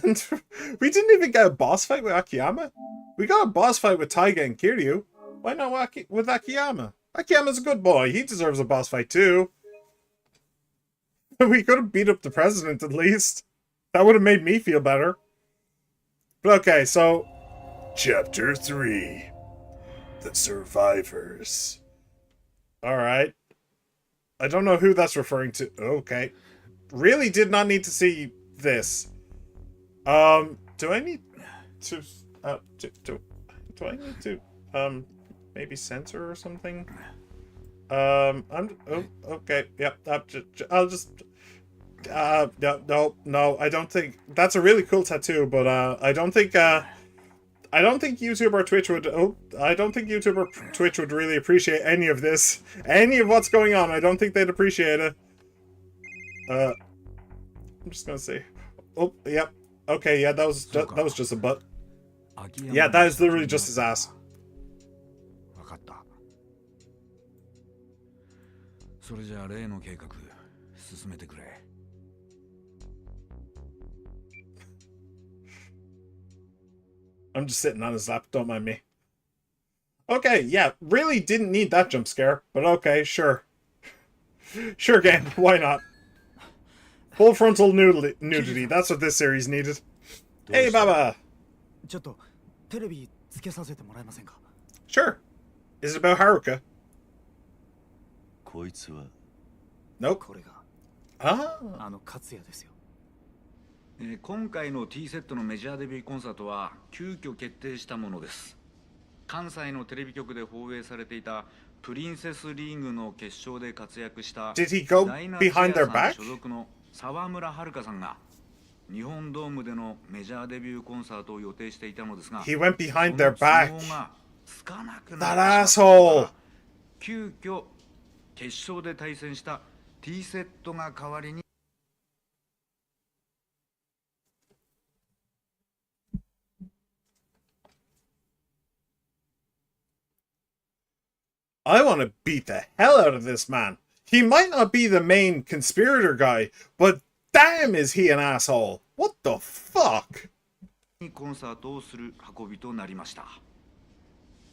We didn't even get a boss fight with Akiyama. We got a boss fight with Taiga and Kiryu. Why not with Akiyama? Akiyama's a good boy. He deserves a boss fight too. We could have beat up the president at least. That would have made me feel better. But okay, so... Chapter 3. The Survivors. Alright. I don't know who that's referring to. Okay. Really did not need to see this. Do I need to... do I need to, maybe censor or something? Okay, yep, I'll just... No, I don't think... That's a really cool tattoo, but, I don't think YouTube or Twitch would... I don't think YouTube or Twitch would really appreciate any of this. Any of what's going on, I don't think they'd appreciate it. I'm just gonna say... Oh, yep. Okay, yeah, that was just a butt. Yeah, that is literally just his ass. I'm just sitting on his lap, don't mind me. Okay, yeah, really didn't need that jump scare, but okay, sure. Sure, game, why not? Full frontal nudity, that's what this series needed. Hey, Baba! Sure. Is it about Haruka? Nope. Ah. 勝也ですよ。今回の T セットのメジャーデビューコンサートは急遽決定したものです。関西のテレビ局で放映されていたプリンセスリーグの決勝で活躍した Did he go ダイナ behind ツヤ their さん back? 所属の沢村遥さんが日本ドームでのメジャーデビューコンサートを予定していたのですが、 He went behind そ their の back. 都合がつかなく That なってしまったことか asshole. ら急遽決勝で対戦した T セットが代わりに I want to beat the hell out of this man. He might not be the main conspirator guy, but damn is he an asshole. What the fuck? コンサートをする運びとなりました。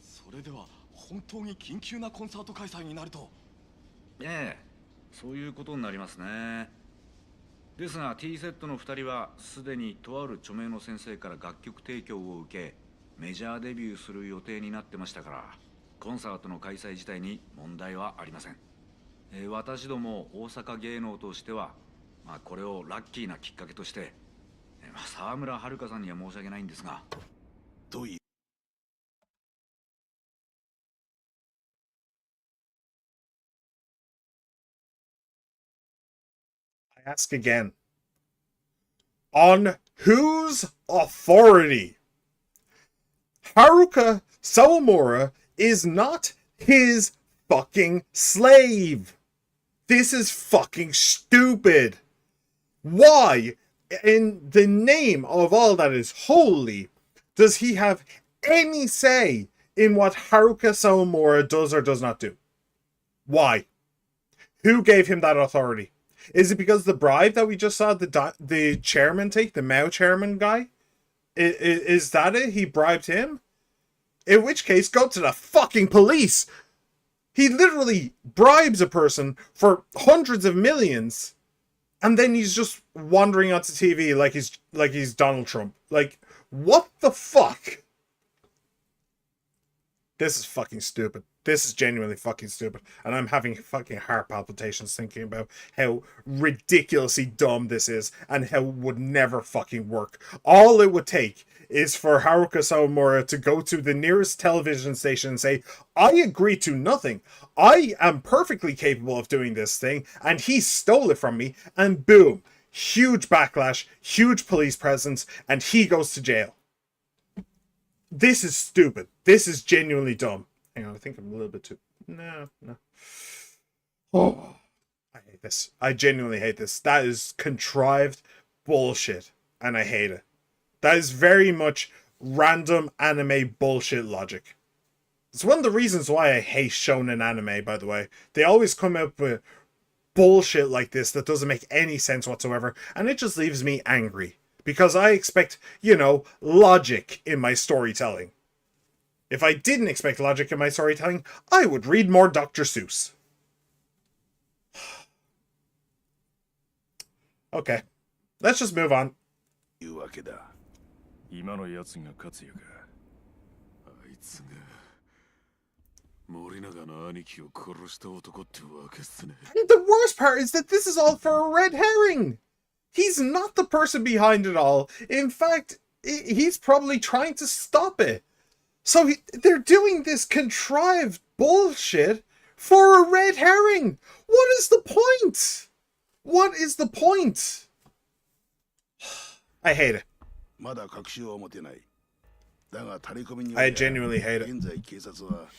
それでは本当に緊急なコンサート開催になると。ええ、そういうことになりますね。ですが T セットの2人はすでにとある著名の先生から楽曲提供を受けメジャーデビューする予定になってましたから、コンサートの開催自体に問題はありません。私ども大阪芸能としては、これをラッキーなきっかけとして、沢村遥さんには申し訳ないんですが、という I ask again. On whose authority? Haruka Sawamura is not his fucking slave. This is fucking stupid. Why, in the name of all that is holy, does he have any say in what Haruka Sawamura does or does not do? Why? Who gave him that authority? Is it because the bribe that we just saw the chairman take, the Mao chairman guy? Is that it? He bribed him? In which case, go to the fucking police. He literally bribes a person for hundreds of millions, and then he's just wandering onto TV like he's Donald Trump. Like, what the fuck? This is fucking stupid. This is genuinely fucking stupid. And I'm having fucking heart palpitations thinking about how ridiculously dumb this is and how it would never fucking work. All it would take is for Haruka Sawamura to go to the nearest television station and say, I agree to nothing. I am perfectly capable of doing this thing, and he stole it from me, and boom. Huge backlash, huge police presence, and he goes to jail. This is stupid. This is genuinely dumb. Hang on, I think I'm a little bit too... No. Oh, I hate this. I genuinely hate this. That is contrived bullshit, and I hate it. That is very much random anime bullshit logic. It's one of the reasons why I hate shonen anime, by the way. They always come up with bullshit like this that doesn't make any sense whatsoever, and it just leaves me angry. Because I expect, logic in my storytelling. If I didn't expect logic in my storytelling, I would read more Dr. Seuss. Okay, let's just move on. いうわけだ。今のやつが勝也か。あいつが森永の兄貴を殺した男ってわけっすね。 And the worst part is that this is all for a red herring. He's not the person behind it all. In fact, he's probably trying to stop it. So they're doing this contrived bullshit for a red herring. What is the point? What is the point? I hate it. まだ確証は持てない。だがタレコミに I genuinely hate it. 現在警察は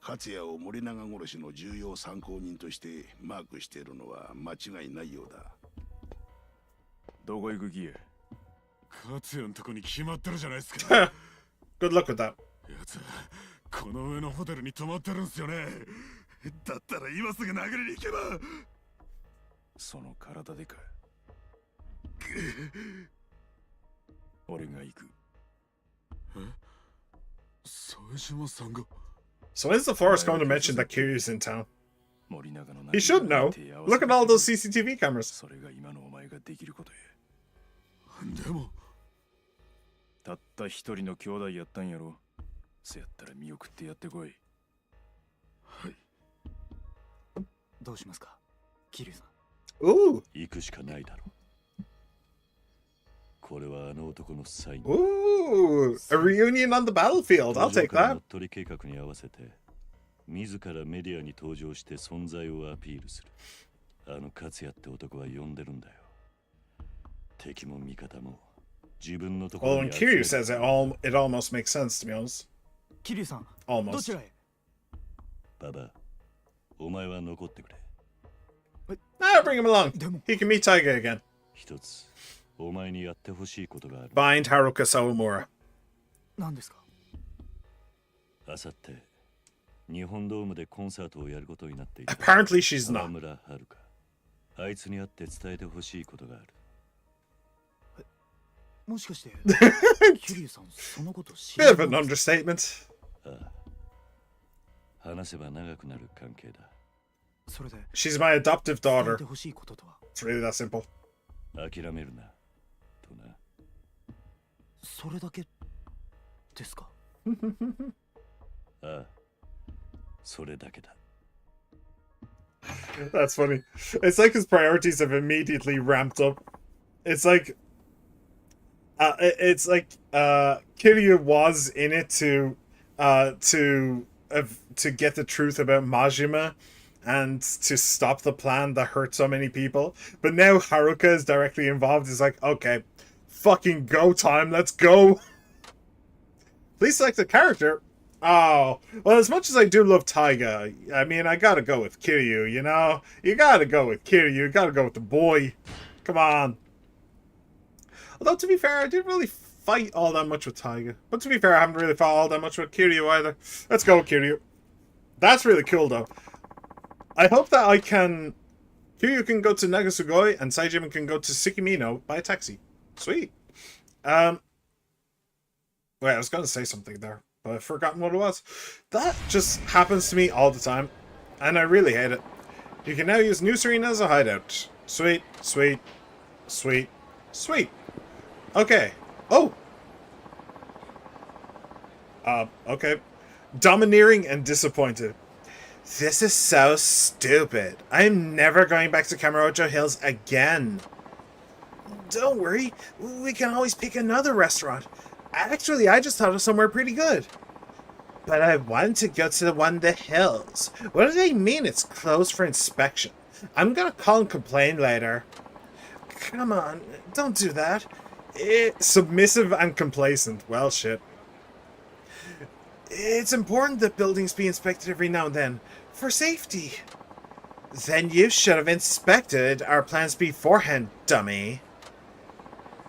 勝也を森永殺しの重要参考人としてマークしているのは間違いないようだ。どこ行く気や。勝也のとこに決まってるじゃないですか。Good luck with that. やつこの上のホテルに泊まってるんすよね。だったら今すぐ殴りに行けば。その体でか。俺が行く。副島さんが。 So is the forest going to mention that Kiryu's in town? 森永の He should know. Look at all those CCTV cameras. それが今のお前ができることや。でもたった一人の兄弟やったんやろ。せやったら見送ってやってこい。どうしますか、桐生さん。Ooh. 行くしかないだろう。これはあの男のサイン。 Ooh. A reunion on the battlefield. I'll take から that. 乗っ取り計画に合わせて自らメディアに登場して存在をアピールする。あの勝也って男は呼んでるんだよ。敵も味方も自分のとこ Well, ろ when に集め Kiryu る。 says it almost makes sense, to be honest. 桐生さん、ど Almost. ちらへ？ババ、お前は残ってくれ。 Ah, bring him along. でも He can meet Taiga again. 一つお前にやってほしいことがある。 Bind Haruka Sawamura. 何ですか？あさって日本ドームでコンサートをやることになっていた。 Apparently she's 河 not. 村遥。あいつに会って伝えてほしいことがある。もしかして桐生さんそのこと知 Bit ら of ない an understatement. ああ、話せば長くなる関係だ。それで She's my adoptive 伝え daughter. てほしいこととは？ It's really that simple. 諦めるなとな。それだけですか？ああ、それだけだ。 That's funny. It's like his priorities have immediately ramped up. It's like Kiryu was in it to get the truth about Majima and to stop the plan that hurt so many people. But now Haruka is directly involved. It's like, okay, fucking go time, let's go. Please select a character. Oh, well, as much as I do love Taiga, I mean, I gotta go with Kiryu, you know? You gotta go with Kiryu, you gotta go with the boy. Come on. Although, to be fair, I didn't really fight all that much with Taiga. But to be fair, I haven't really fought all that much with Kiryu either. Let's go with Kiryu. That's really cool, though. I hope that I can... Kiryu can go to Nagasugoi, and Saejima can go to Tsukimino by taxi. Sweet. Wait, I was gonna say something there, but I've forgotten what it was. That just happens to me all the time, and I really hate it. You can now use New Serena as a hideout. Sweet, sweet, sweet, sweet. Okay. Oh! Okay. Domineering and disappointed. This is so stupid. I'm never going back to Kamurocho Hills again. Don't worry, we can always pick another restaurant. Actually, I just thought of somewhere pretty good. But I want to go to the one in the hills. What do they mean it's closed for inspection? I'm gonna call and complain later. Come on, don't do that. Submissive and complacent. Well, shit. It's important that buildings be inspected every now and then, for safety. Then you should have inspected our plans beforehand, dummy.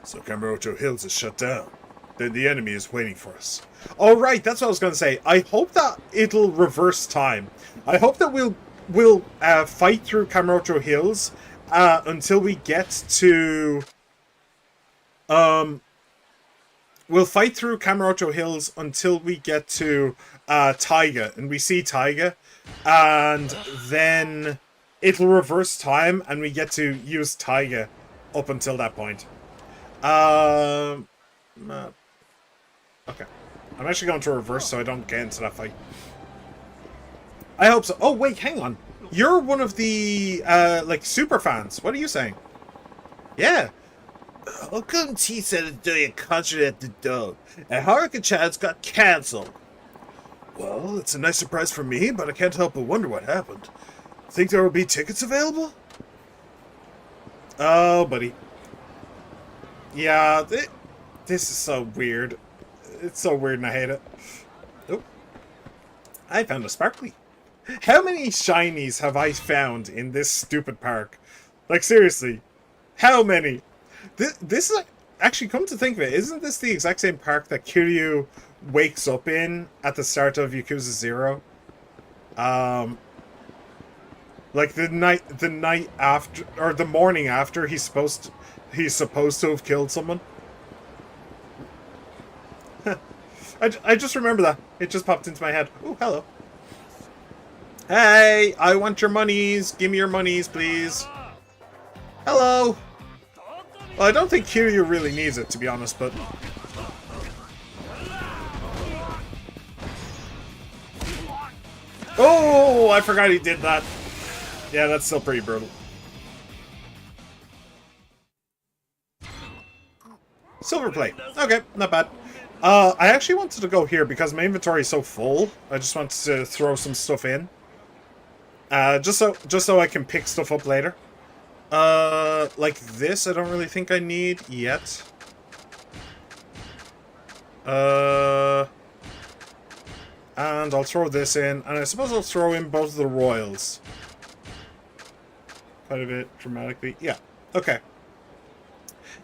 So Kamurocho Hills is shut down. Then the enemy is waiting for us. Oh, right, that's what I was going to say. I hope that it'll reverse time. I hope that we'll fight through Kamurocho Hills until we get to... We'll fight through Kamurocho Hills until we get to Taiga, and we see Taiga, and then it'll reverse time, and we get to use Taiga up until that point. Okay. I'm actually going to reverse so I don't get into that fight. I hope so. Oh, wait, hang on. You're one of the, like, super fans. What are you saying? Yeah. How come T said it's doing a concert at the Dome, and Haruka-chan's got cancelled? Well, it's a nice surprise for me, but I can't help but wonder what happened. Think there will be tickets available? Oh, buddy. Yeah, this is so weird. It's so weird and I hate it. Oh. I found a sparkly. How many shinies have I found in this stupid park? Like, seriously. How many? This is... Actually, come to think of it, isn't this the exact same park that Kiryu wakes up in at the start of Yakuza 0? Like, the night after... Or the morning after he's supposed to have killed someone. I just remember that. It just popped into my head. Oh, hello. Hey, I want your monies. Give me your monies, please. Hello. Well, I don't think Kiryu really needs it, to be honest, but... Oh, I forgot he did that. Yeah, that's still pretty brutal. Silver plate. Okay, not bad. I actually wanted to go here because my inventory is so full. I just wanted to throw some stuff in. Just so I can pick stuff up later. Like this, I don't really think I need yet. And I'll throw this in, and I suppose I'll throw in both of the royals. Quite a bit dramatically. Yeah. Okay.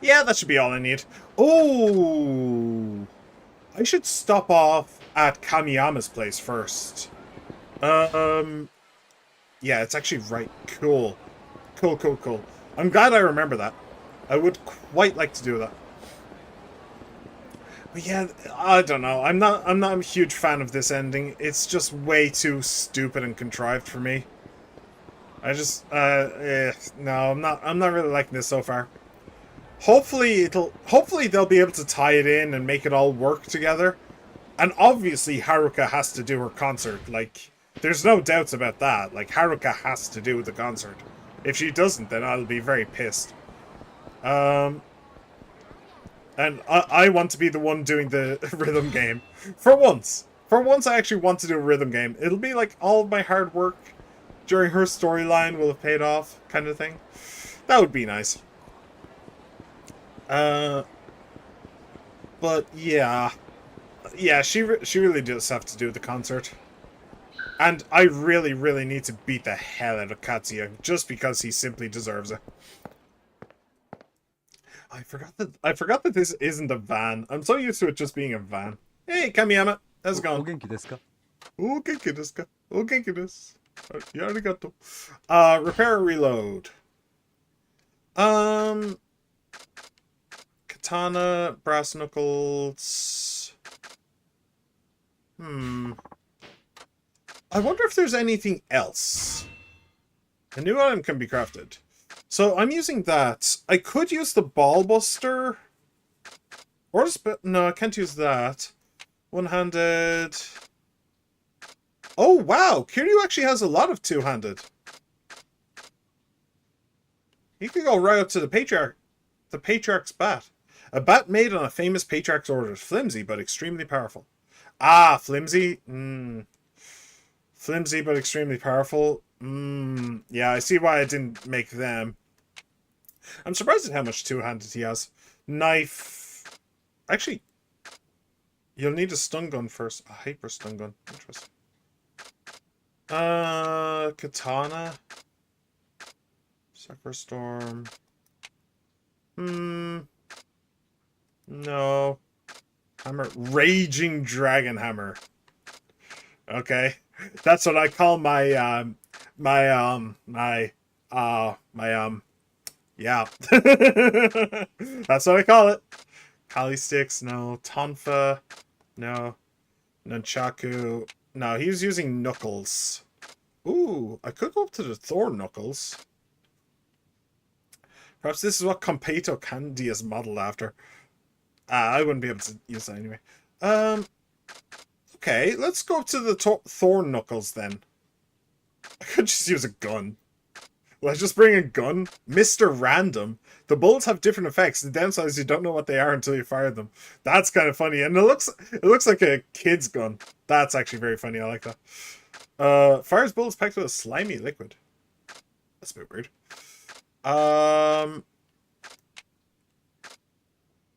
Yeah, that should be all I need. Oh, I should stop off at Kamiyama's place first. Yeah, it's actually right. Cool. Cool. I'm glad I remember that. I would quite like to do that. But yeah, I don't know. I'm not a huge fan of this ending. It's just way too stupid and contrived for me. I just no, I'm not really liking this so far. Hopefully they'll be able to tie it in and make it all work together. And obviously Haruka has to do her concert. Like, there's no doubts about that. Like, Haruka has to do the concert. If she doesn't, then I'll be very pissed. And I want to be the one doing the rhythm game. For once. For once I actually want to do a rhythm game. It'll be like all of my hard work during her storyline will have paid off, kind of thing. That would be nice. But yeah. Yeah, she really does have to do the concert. And I really need to beat the hell out of Katsuya, just because he simply deserves it. I forgot that this isn't a van. I'm so used to it just being a van. Hey, Kamiyama, how's it going? Genki desu ka? Genki desu ka? Genki desu. Arigato. Repair or reload? Katana, brass knuckles. I wonder if there's anything else. A new item can be crafted. So I'm using that. I could use the ball buster. Or no, I can't use that. One-handed. Oh wow, Kiryu actually has a lot of two-handed. He could go right up to the Patriarch's bat. A bat made on a famous Patriarch's orders. Flimsy, but extremely powerful. Ah, flimsy? Flimsy, but extremely powerful. Yeah, I see why I didn't make them. I'm surprised at how much two-handed he has. Knife. Actually, you'll need a stun gun first. A hyper stun gun. Interesting. Katana. Sakura Storm. No. Hammer. Raging Dragon Hammer. Okay. That's what I call my, yeah. That's what I call it. Kali sticks, no. Tonfa, no. Nunchaku, no. He was using knuckles. Ooh, I could go up to the Thor knuckles. Perhaps this is what Completo Candy is modeled after. I wouldn't be able to use that anyway. Okay, let's go up to the Thor knuckles then. I could just use a gun. Will I just bring a gun? Mr. Random. The bullets have different effects. The downside is you don't know what they are until you fire them. That's kind of funny. And it looks like a kid's gun. That's actually very funny. I like that. Fires bullets packed with a slimy liquid. That's a bit weird.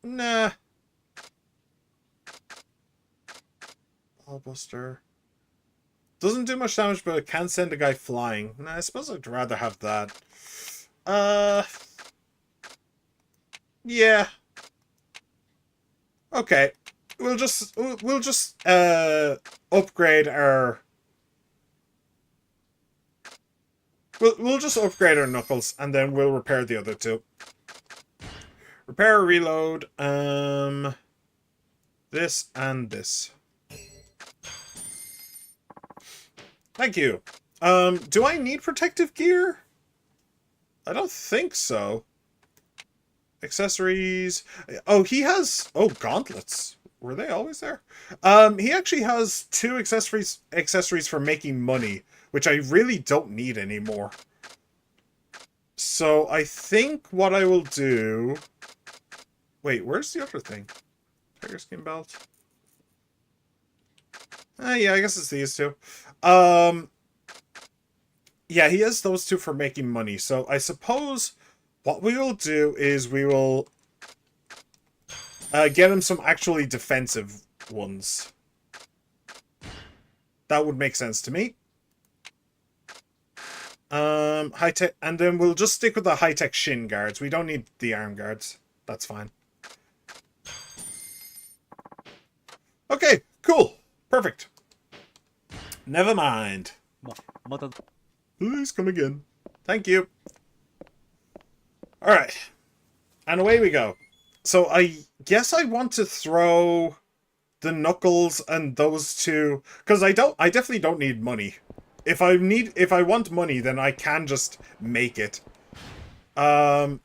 Nah. Ballbuster. Doesn't do much damage, but it can send a guy flying. Nah, I suppose I'd rather have that. Yeah. Okay. We'll just upgrade our We'll just upgrade our knuckles and then we'll repair the other two. Repair or reload. This and this. Thank you. Do I need protective gear? I don't think so. Accessories. Oh, he has... Oh, gauntlets. Were they always there? He actually has 2 accessories for making money, which I really don't need anymore. So I think what I will do Wait, where's the other thing? Tiger skin belt. Yeah, I guess it's these two. Yeah, he has those two for making money. So I suppose what we will do is we will get him some actually defensive ones. That would make sense to me. High tech, and then we'll just stick with the high tech shin guards. We don't need the arm guards. That's fine. Okay, cool, perfect. Never mind. Please come again. Thank you. All right, and away we go. So I guess I want to throw the Knuckles and those two, because I definitely don't need money. If I want money, then I can just make it. There's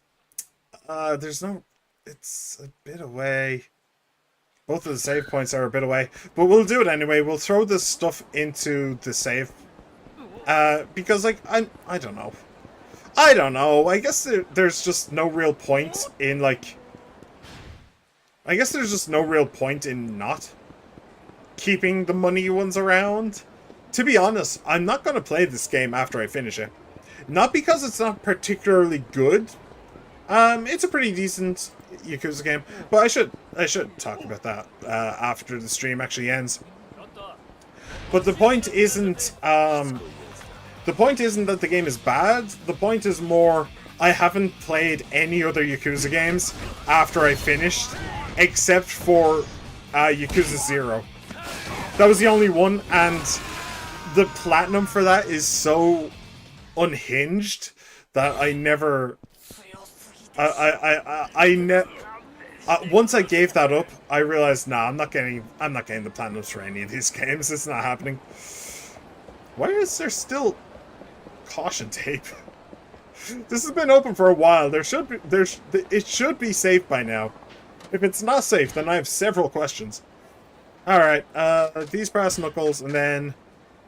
no, it's a bit away. Both of the save points are a bit away, but we'll do it anyway. We'll throw this stuff into the save. Because like I don't know. I don't know. I guess there's just no real point in like. I guess there's just no real point in not keeping the money ones around. To be honest, I'm not going to play this game after I finish it. Not because it's not particularly good. It's a pretty decent Yakuza game, but I should talk about that after the stream actually ends. But the point isn't that the game is bad. The point is more I haven't played any other Yakuza games after I finished, except for Yakuza 0. That was the only one, and the platinum for that is so unhinged that I never. Once I gave that up, I realized, nah, I'm not getting the platinums for any of these games. It's not happening. Why is there still caution tape? This has been open for a while. It should be safe by now. If it's not safe, then I have several questions. Alright, these brass knuckles, and then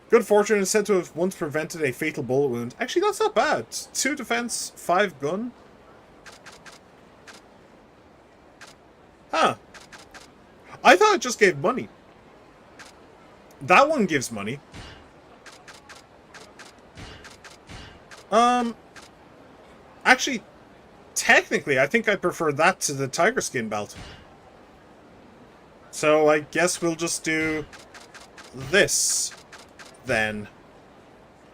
good fortune is said to have once prevented a fatal bullet wound. Actually, that's not bad. 2 defense, 5 gun. Huh. I thought it just gave money. That one gives money. Actually, technically, I think I prefer that to the tiger skin belt. So I guess we'll just do this then.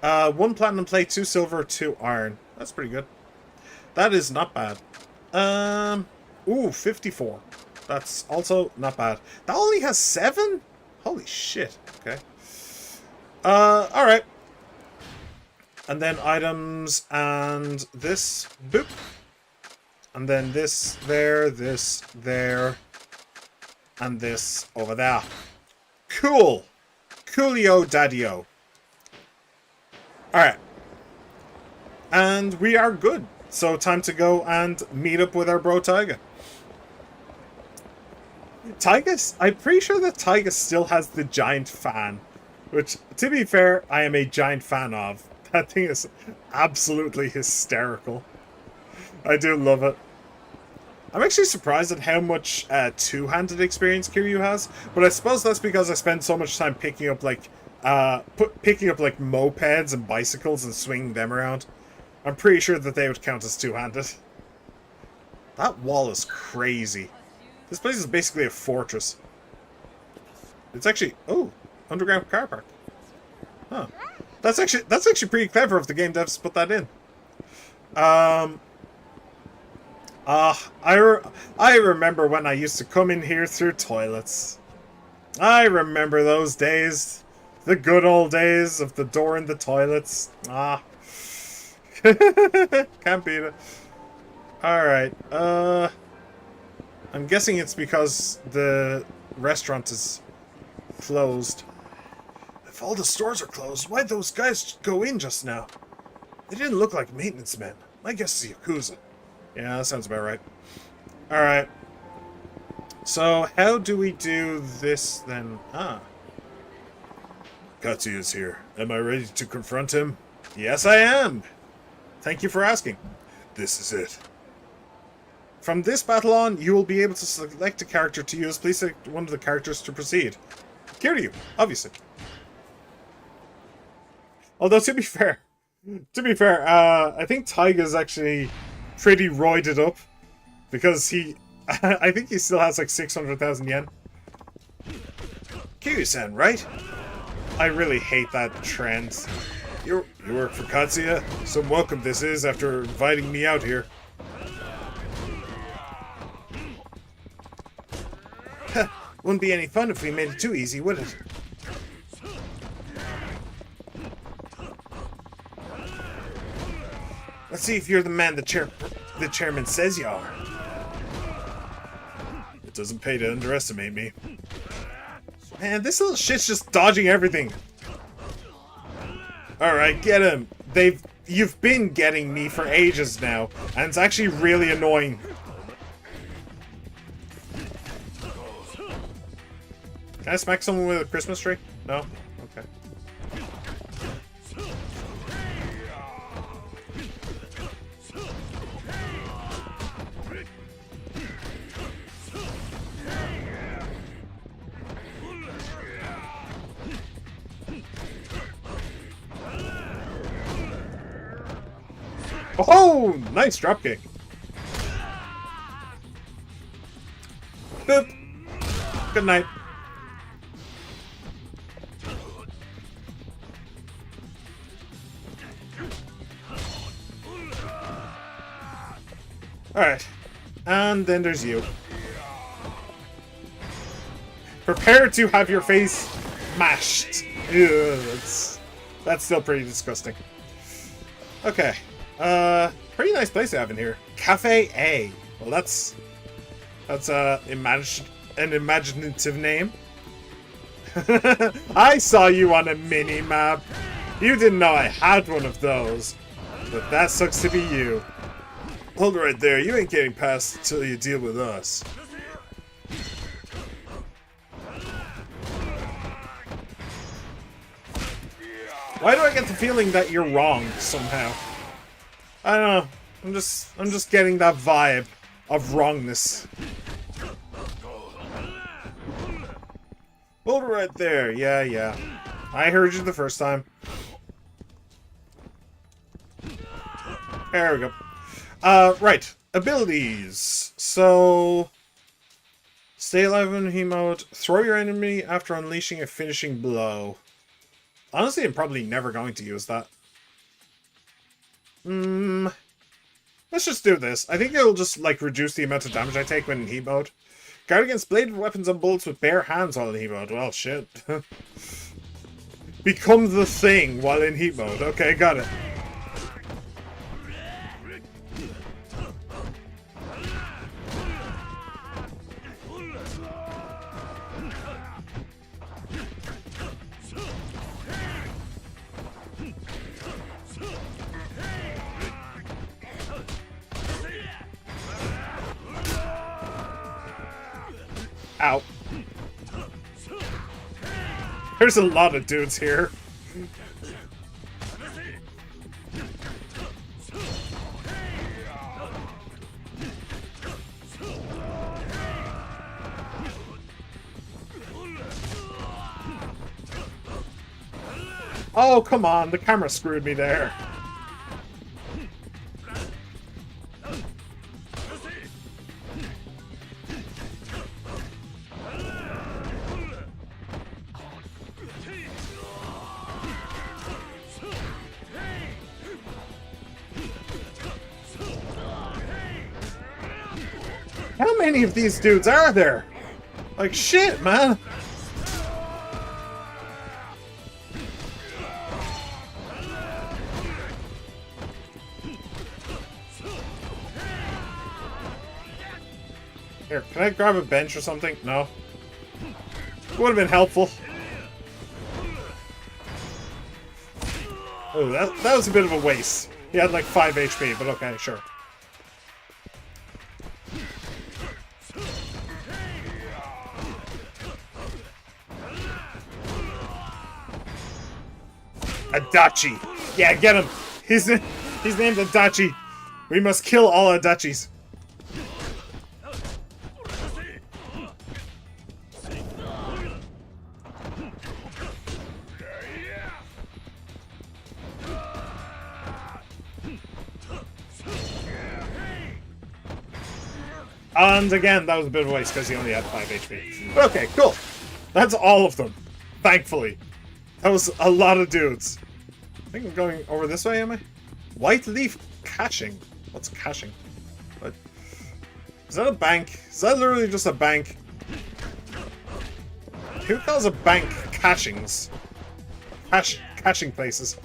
1 platinum plate, 2 silver, 2 iron. That's pretty good. That is not bad. Ooh, 54. That's also not bad. That only has 7? Holy shit. Okay. Alright. And then items and this. Boop. And then this there, and this over there. Cool. Coolio daddio. Alright. And we are good. So time to go and meet up with our bro Taiga. I'm pretty sure that Taiga still has the giant fan. Which, to be fair, I am a giant fan of. That thing is absolutely hysterical. I do love it. I'm actually surprised at how much two-handed experience Kiryu has, but I suppose that's because I spend so much time picking up like mopeds and bicycles and swinging them around. I'm pretty sure that they would count as two-handed. That wall is crazy. This place is basically a fortress. It's actually underground car park. Huh. That's actually pretty clever of the game devs to put that in. I remember when I used to come in here through toilets. I remember those days. The good old days of the door in the toilets. Can't beat it. Alright, I'm guessing it's because the restaurant is closed. If all the stores are closed, why'd those guys go in just now? They didn't look like maintenance men. My guess is Yakuza. Yeah, that sounds about right. Alright. So, how do we do this then? Katsuya's here. Am I ready to confront him? Yes, I am! Thank you for asking. This is it. From this battle on, you will be able to select a character to use. Please select one of the characters to proceed. Kiryu, obviously. Although, to be fair, I think Taiga's actually pretty roided up. Because he, I think he still has like 600,000 yen. Kiryu-san, right? I really hate that trend. You work for Katsuya? Some welcome this is after inviting me out here. Wouldn't be any fun if we made it too easy, would it? Let's see if you're the man the chairman says you are. It doesn't pay to underestimate me. Man, this little shit's just dodging everything. Alright, get him. You've been getting me for ages now, and it's actually really annoying. Can I smack someone with a Christmas tree? No? Okay. Oh, nice dropkick. Boop. Good night. Alright. And then there's you. Prepare to have your face mashed. Ew, that's still pretty disgusting. Okay. Pretty nice place to have in here. Cafe A. Well, that's an imaginative name. I saw you on a mini-map. You didn't know I had one of those. But that sucks to be you. Hold right there. You ain't getting past until you deal with us. Why do I get the feeling that you're wrong somehow? I don't know. I'm just getting that vibe of wrongness. Hold it right there. Yeah. I heard you the first time. There we go. Right. Abilities. So, stay alive in he mode. Throw your enemy after unleashing a finishing blow. Honestly, I'm probably never going to use that. Let's just do this. I think it'll just, like, reduce the amount of damage I take when in heat mode. Guard against bladed weapons and bullets with bare hands while in heat mode. Well, shit. Become the thing while in heat mode. Okay, got it. Ow. There's a lot of dudes here. Oh, come on. The camera screwed me there. How many of these dudes are there? Like, shit, man. Here, can I grab a bench or something? No. Would have been helpful. Oh, that was a bit of a waste. He had like 5 HP, but okay, sure. Adachi. Yeah, get him. He's named Adachi. We must kill all Adachis. And again, that was a bit of a waste because he only had 5 HP. But okay, cool. That's all of them. Thankfully. That was a lot of dudes. I think I'm going over this way, am I? White leaf caching. What's caching? What? Is that a bank? Is that literally just a bank? Who calls a bank cachings? Caching places.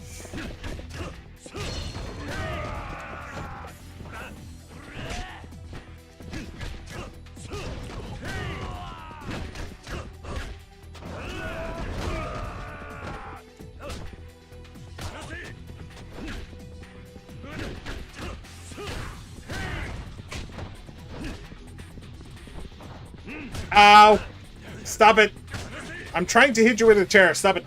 Ow! Stop it! I'm trying to hit you with a chair. Stop it.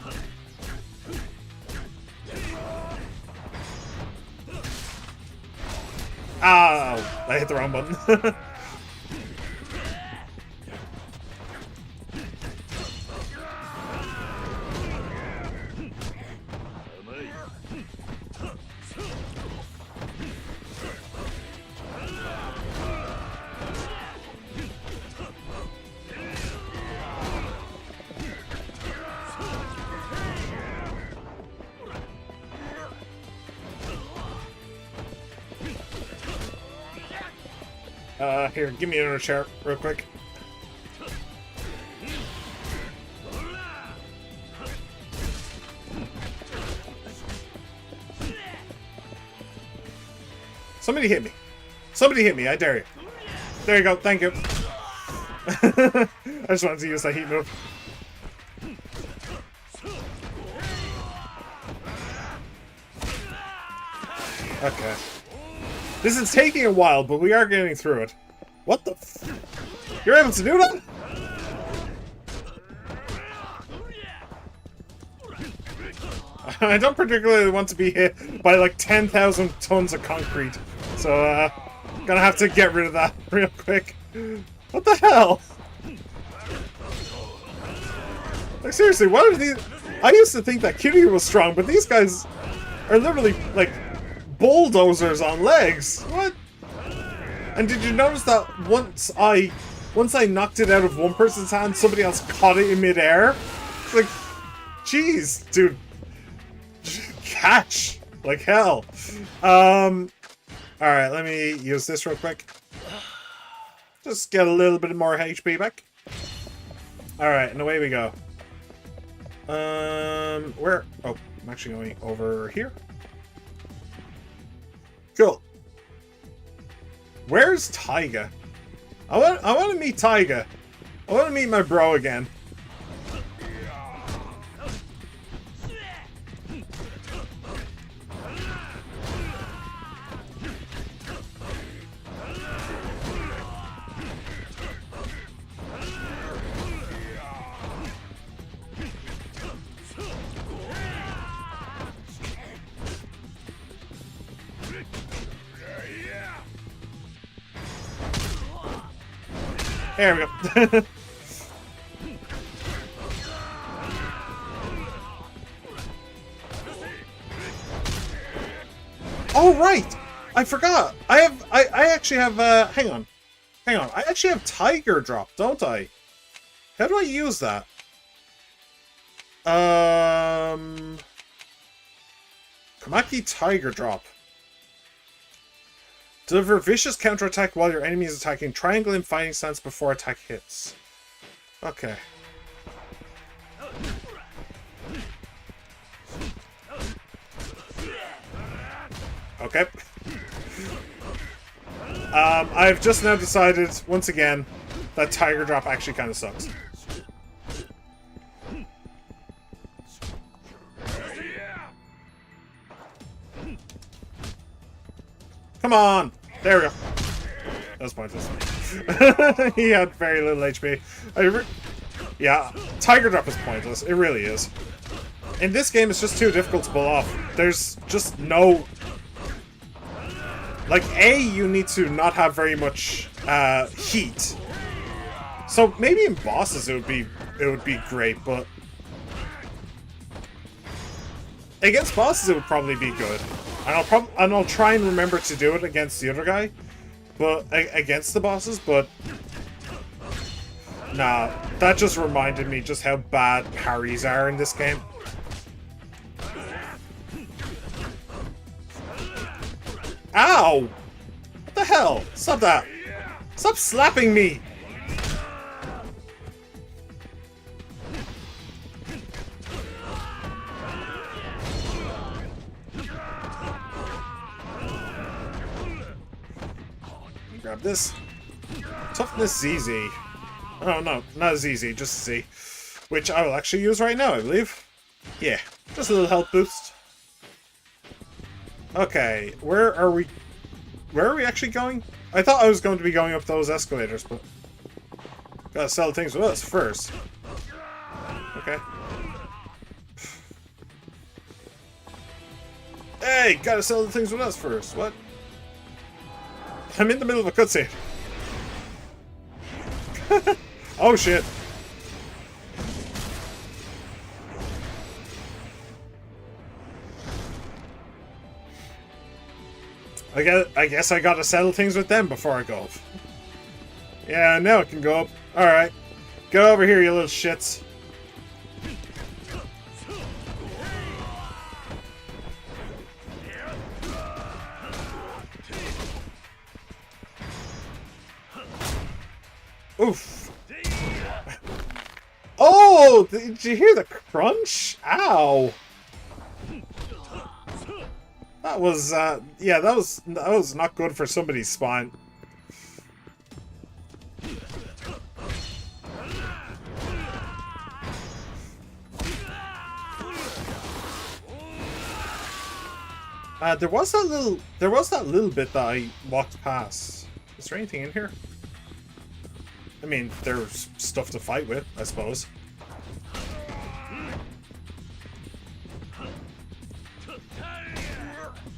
Ow! I hit the wrong button. Here, give me another chair real quick. Somebody hit me. Somebody hit me, I dare you. There you go, thank you. I just wanted to use that heat move. Okay. This is taking a while, but we are getting through it. What the f- You're able to do that? I don't particularly want to be hit by like 10,000 tons of concrete. So, gonna have to get rid of that real quick. What the hell? Like, seriously, what are these? I used to think that Kiryu was strong, but these guys are literally, like, bulldozers on legs. What? And did you notice that once I knocked it out of one person's hand, somebody else caught it in midair? It's like, jeez, dude. Catch! Like hell. Alright, let me use this real quick. Just get a little bit more HP back. Alright, and away we go. Where? Oh, I'm actually going over here. Cool. Where's Taiga? I want to meet Taiga. I want to meet my bro again. There we go. Oh right! I forgot. I actually have hang on. I actually have Tiger Drop, don't I? How do I use that? Kamaki Tiger Drop. Deliver vicious counterattack while your enemy is attacking. Triangle in fighting stance before attack hits. Okay. Okay. I've just now decided, once again, that Tiger Drop actually kind of sucks. Come on! There we go. That was pointless. He had very little HP. Yeah, Tiger Drop is pointless. It really is. In this game, it's just too difficult to pull off. There's just no... Like, A, you need to not have very much heat. So maybe in bosses it would be great, but... Against bosses it would probably be good. And I'll try and remember to do it against the other guy. but against the bosses, but nah, that just reminded me just how bad parries are in this game. Ow! What the hell? Stop that! Stop slapping me! Grab this. Toughness ZZ. Oh no, not ZZ, just Z. Which I will actually use right now, I believe. Yeah, just a little health boost. Okay, where are we actually going? I thought I was going to be going up those escalators, but gotta sell things with us first. Okay. Hey, gotta sell the things with us first. What? I'm in the middle of a cutscene. Oh shit. I guess I gotta settle things with them before I go up. Yeah, now it can go up. Alright. Get over here, you little shits. Oof. Oh! Did you hear the crunch? Ow! That was, yeah, that was not good for somebody's spine. There was that little bit that I walked past. Is there anything in here? I mean, there's stuff to fight with, I suppose.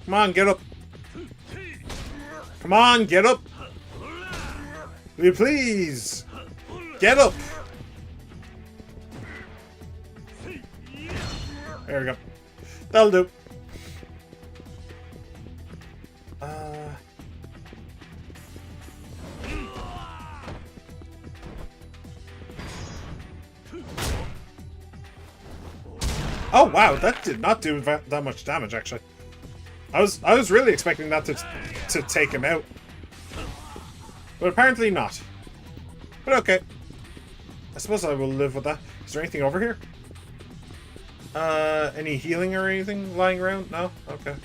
Come on, get up. Come on, get up. Will you please? Get up. There we go. That'll do. Oh wow, that did not do that much damage actually. I was really expecting that to take him out, but apparently not. But okay, I suppose I will live with that. Is there anything over here? Any healing or anything lying around? No? Okay.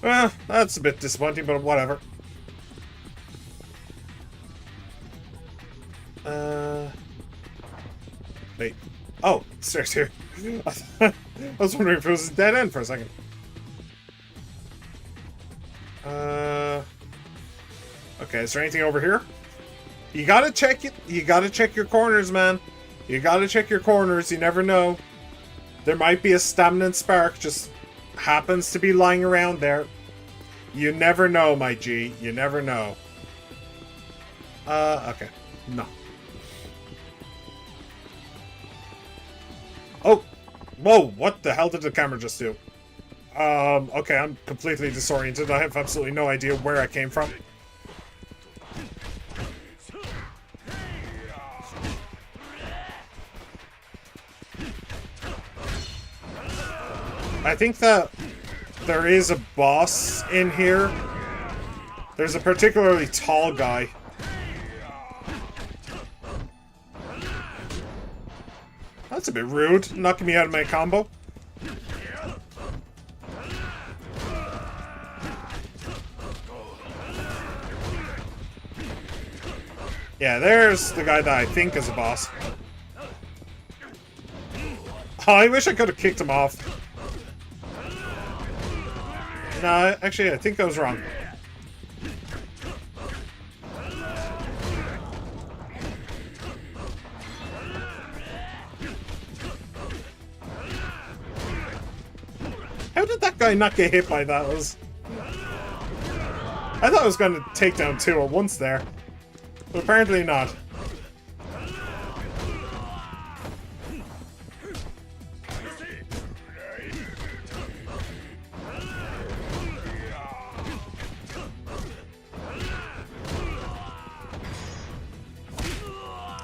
Well, that's a bit disappointing, but whatever. Wait. Oh, stairs here. I was wondering if it was a dead end for a second. Okay, is there anything over here? You gotta check it. You gotta check your corners, man. You gotta check your corners. You never know. There might be a stamina spark just happens to be lying around there. You never know, my G. You never know. Okay. No. Oh! Whoa, what the hell did the camera just do? Okay, I'm completely disoriented. I have absolutely no idea where I came from. I think that there is a boss in here. There's a particularly tall guy. That's a bit rude, knocking me out of my combo. Yeah, there's the guy that I think is a boss. Oh, I wish I could have kicked him off. No, actually, I think I was wrong. How did that guy not get hit by that? I thought I was going to take down two at once there. But apparently not.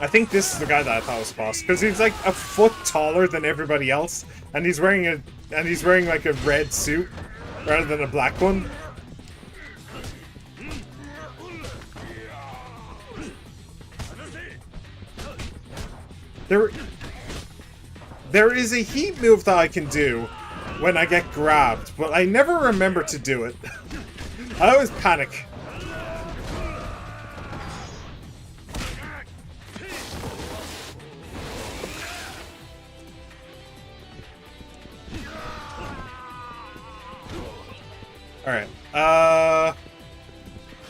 I think this is the guy that I thought was the boss because he's like a foot taller than everybody else, and he's wearing like a red suit rather than a black one. There is a heat move that I can do when I get grabbed, but I never remember to do it. I always panic. Alright,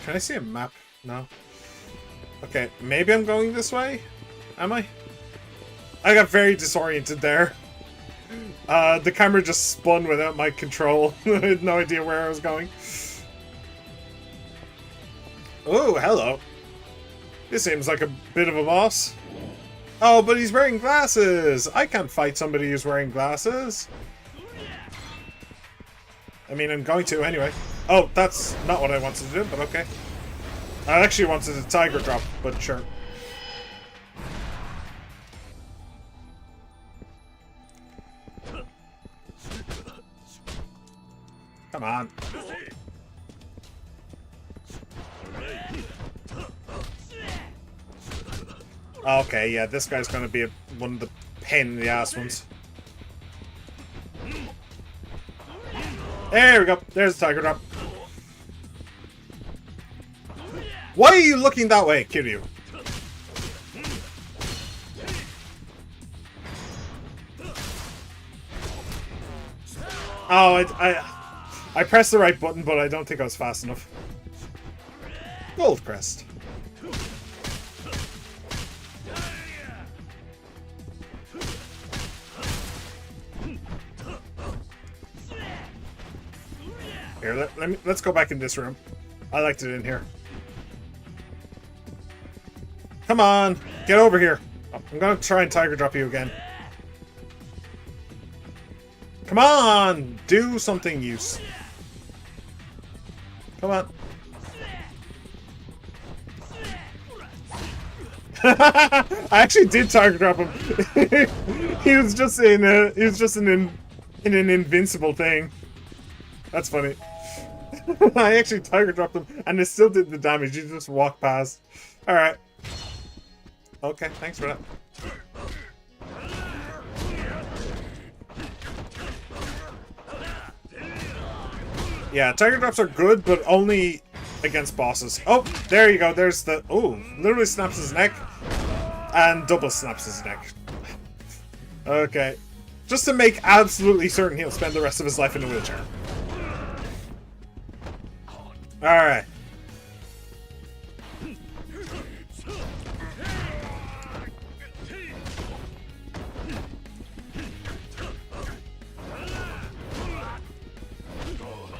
can I see a map? No. Okay, maybe I'm going this way? Am I? I got very disoriented there. The camera just spun without my control. I had no idea where I was going. Oh, hello. This seems like a bit of a boss. Oh, but he's wearing glasses! I can't fight somebody who's wearing glasses. I mean, I'm going to anyway. Oh, that's not what I wanted to do, but okay. I actually wanted a tiger drop, but sure. Come on. Okay, yeah, this guy's gonna be one of the pain in the ass ones. There we go. There's the tiger drop. Why are you looking that way, Kiryu? Oh, I pressed the right button, but I don't think I was fast enough. Gold crest. Here, let's go back in this room. I liked it in here. Come on, get over here. I'm gonna try and tiger drop you again. Come on, do something use. Come on. I actually did tiger drop him. He was just in an invincible thing. That's funny. I actually tiger dropped him, and it still did the damage. You just walked past. All right. Okay, thanks for that. Yeah, tiger drops are good, but only against bosses. Oh, there you go. There's the... Oh, literally snaps his neck. And double snaps his neck. Okay. Just to make absolutely certain he'll spend the rest of his life in a wheelchair. Alright.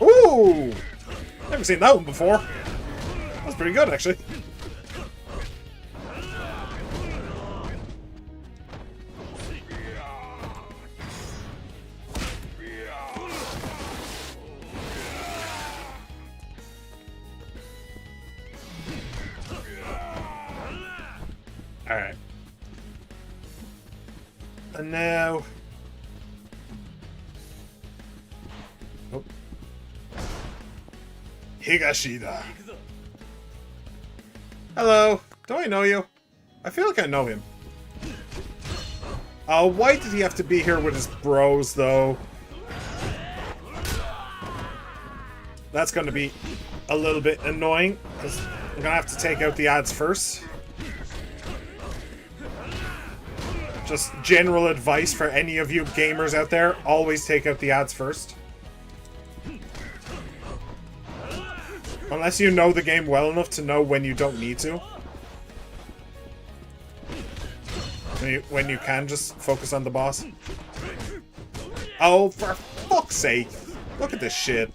Ooh! Never seen that one before. That's pretty good, actually. Alright. And now... Oh. Higashida. Hello. Do I know you? I feel like I know him. Oh, why did he have to be here with his bros, though? That's going to be a little bit annoying, because I'm going to have to take out the ads first. Just general advice for any of you gamers out there, always take out the ads first. Unless you know the game well enough to know when you don't need to. When you can just focus on the boss. Oh, for fuck's sake. Look at this shit.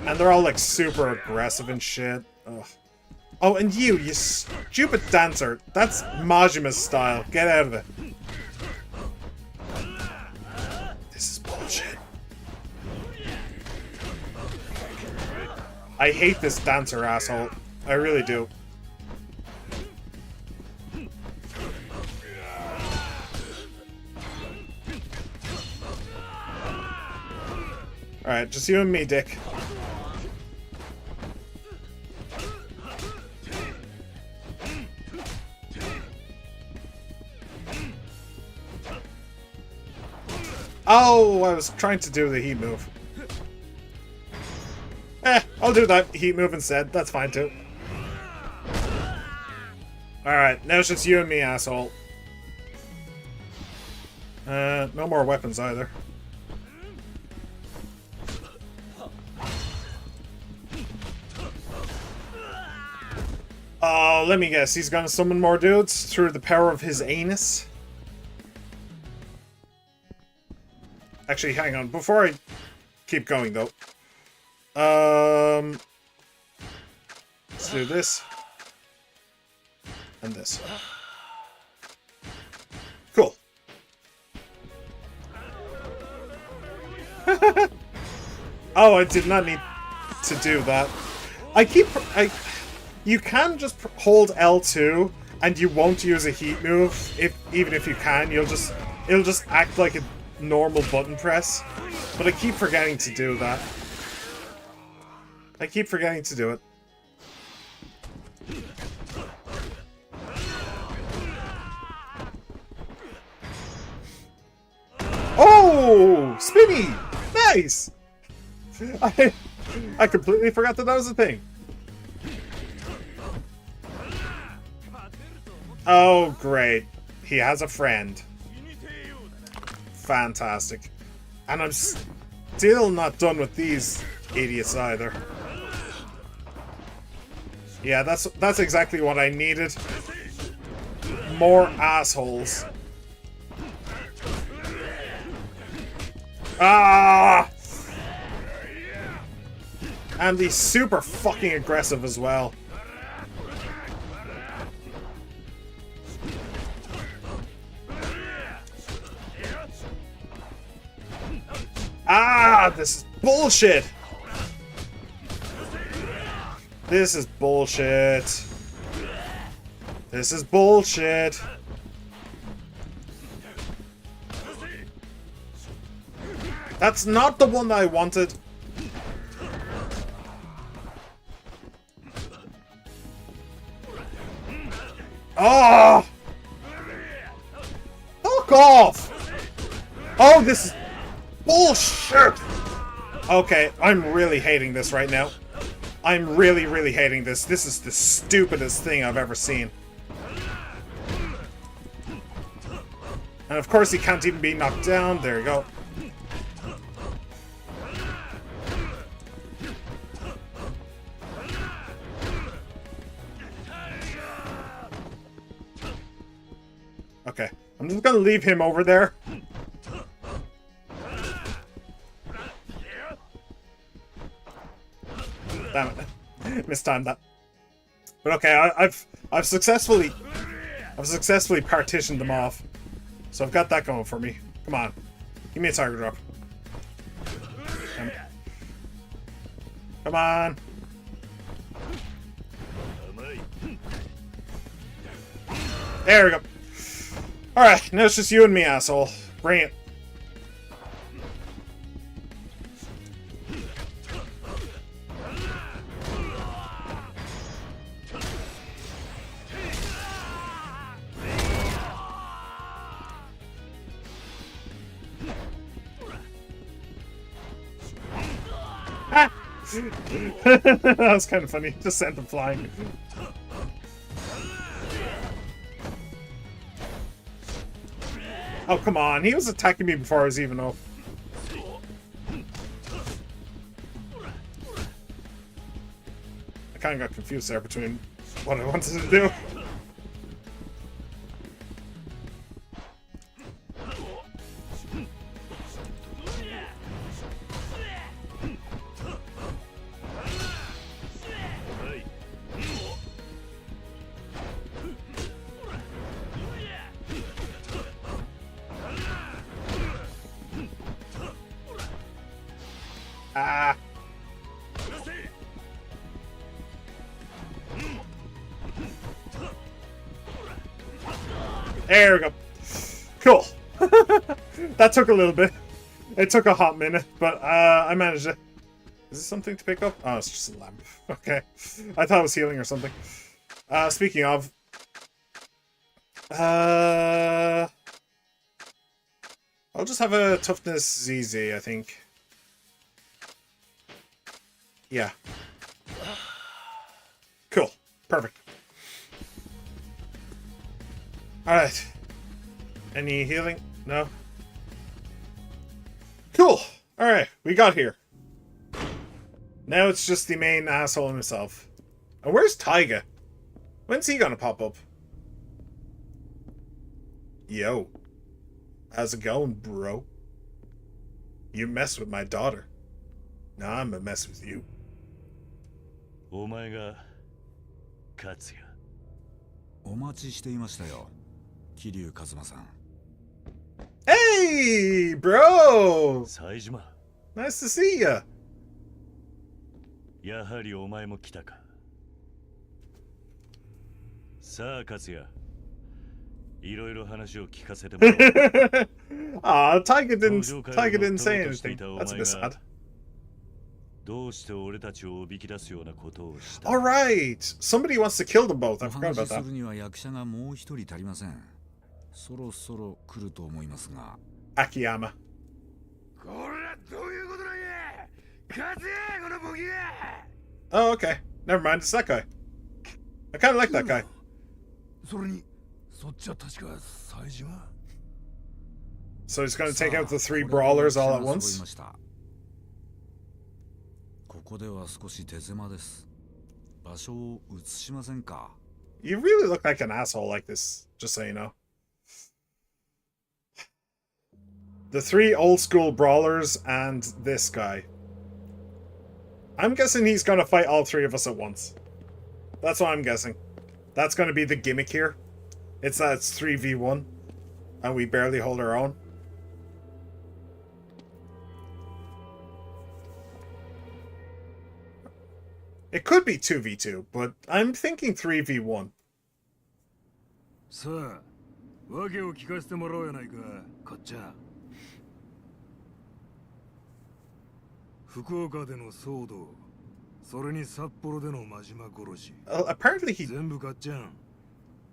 And they're all like super aggressive and shit. Ugh. Oh, and you stupid dancer. That's Majima's style. Get out of it. This is bullshit. I hate this dancer asshole. I really do. Alright, just you and me, Dick. Oh, I was trying to do the heat move. I'll do that heat move instead. That's fine too. Alright, now it's just you and me, asshole. No more weapons either. Oh, let me guess. He's gonna summon more dudes through the power of his anus? Actually, hang on. Before I keep going, though. Let's do this. And this. Cool. Oh, I did not need to do that. You can just hold L2 and you won't use a heat move. Even if you can, it'll just act like a normal button press. But I keep forgetting to do that. I keep forgetting to do it. Oh! Spinny! Nice! I completely forgot that was a thing. Oh, great. He has a friend. Fantastic. And I'm still not done with these idiots either. Yeah, that's exactly what I needed. More assholes. Ah! And he's super fucking aggressive as well. Ah! This is bullshit! This is bullshit. This is bullshit. That's not the one that I wanted. Oh! Fuck off! Oh, this is bullshit! Okay, I'm really hating this right now. I'm really, really hating this. This is the stupidest thing I've ever seen. And of course he can't even be knocked down. There you go. Okay, I'm just gonna leave him over there. Damn it. Mistimed that. But okay, I've successfully partitioned them off. So I've got that going for me. Come on. Give me a target drop. Come on. There we go. Alright, now it's just you and me, asshole. Bring it. That was kind of funny. Just sent them flying. Oh, come on. He was attacking me before I was even up. I kind of got confused there between what I wanted to do. Ah. There we go. Cool. That took a little bit. It took a hot minute, but I managed it. Is this something to pick up? Oh, it's just a lamp. Okay. I thought it was healing or something. Speaking of... I'll just have a toughness ZZ, I think. Yeah. Cool. Perfect. Alright. Any healing? No? Cool. Alright, we got here. Now it's just the main asshole himself. And where's Taiga? When's he gonna pop up? Yo. How's it going, bro? You mess with my daughter. Now I'm gonna mess with you. お前が勝也。お待ちしていましたよ、桐生一馬さん。Hey, bro! 冴島。Nice to see ya. やはりお前も来たか。さあ勝也。いろいろ話を聞かせてもらおう。Aw, Tiger didn't say anything. That's a bit sad. どうして俺たちをおびき出すようなことをした。Alright! Somebody wants to kill them both. I forgot about す that. るには役者がもう一人足りません。そろそろ来ると思いますが。Akiyama. これどういうことなんや。勝也このボケが。 Oh, okay. Never mind. It's that guy. I kind of like that guy. それにそっちは確か冴島。 So he's gonna take out the 3 brawlers all at once? ここでは少し手狭です。場所を移しませんか? You really look like an asshole like this, just so you know. The 3 old school brawlers and this guy. I'm guessing he's gonna fight all 3 of us at once. That's what I'm guessing. That's gonna be the gimmick here. It's that it's 3v1 and we barely hold our own. It could be 2v2, but I'm thinking 3v1. さあ、わけを聞かせてもらおうやないか、こっちゃ。福岡での騒動、それに札幌での真島殺し。Apparently he... 全部かっちゃん。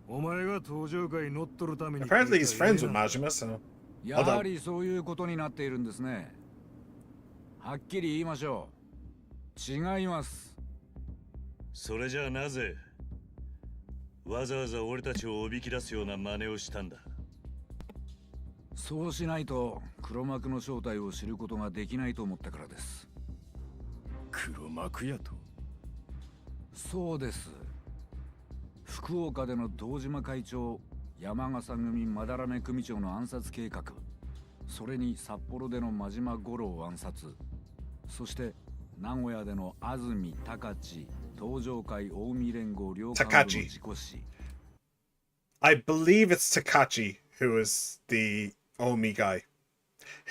お前が登場会に乗っ取るために。Apparently he's friends with Majima, so... やはりそういうことになっているんですね。はっきり言いましょう。違います。それじゃあなぜわざわざ俺たちをおびき出すような真似をしたんだ。そうしないと黒幕の正体を知ることができないと思ったからです。黒幕やと。そうです。福岡での堂島会長、山笠組斑目組長の暗殺計画、それに札幌での真島五郎暗殺、そして名古屋での安住高知東上会近江連合両幹部の事故死。I believe it's Takachi who is the Omi guy,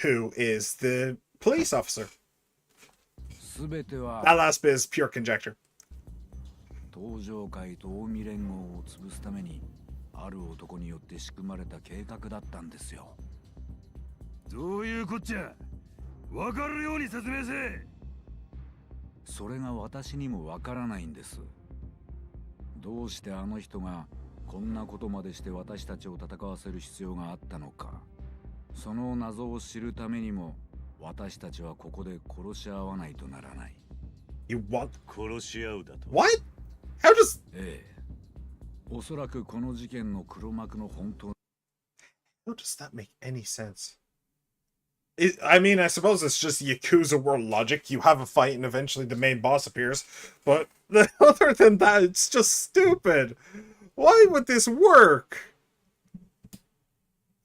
who is the police officer. すべては That last bit is pure conjecture. 東上会と近江連合を潰すためにある男によって仕組まれた計画だったんですよ。どういうこっちゃ。わかるように説明せ。それが私にもわからないんです。どうしてあの人がこんなことまでして私たちを戦わせる必要があったのか。その謎を知るためにも私たちはここで殺し合わないとならない。You want 殺し合うだと。What? How does... ええ。おそらくこの事件の黒幕の本当。How does that make any sense? I mean, I suppose it's just Yakuza world logic. You have a fight and eventually the main boss appears. But other than that, it's just stupid. Why would this work?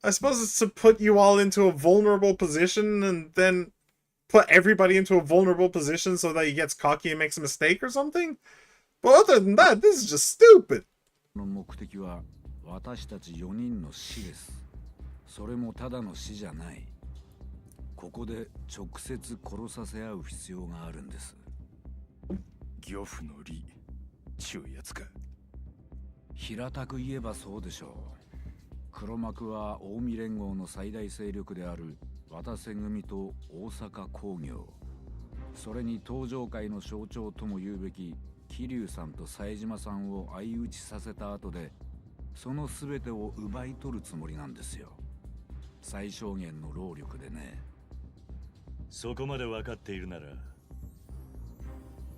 I suppose it's to put you all into a vulnerable position and then put everybody into a vulnerable position so that he gets cocky and makes a mistake or something? But other than that, this is just stupid. の目的は私たち4人の死です。それもただの死じゃない。ここで直接殺させ合う必要があるんです。漁夫の利、ちゅうやつか。平たく言えばそうでしょう。黒幕は近江連合の最大勢力である渡瀬組と大阪工業、それに東上界の象徴とも言うべき桐生さんと冴島さんを相打ちさせた後で、その全てを奪い取るつもりなんですよ。最小限の労力でね。そこまで分かっているなら、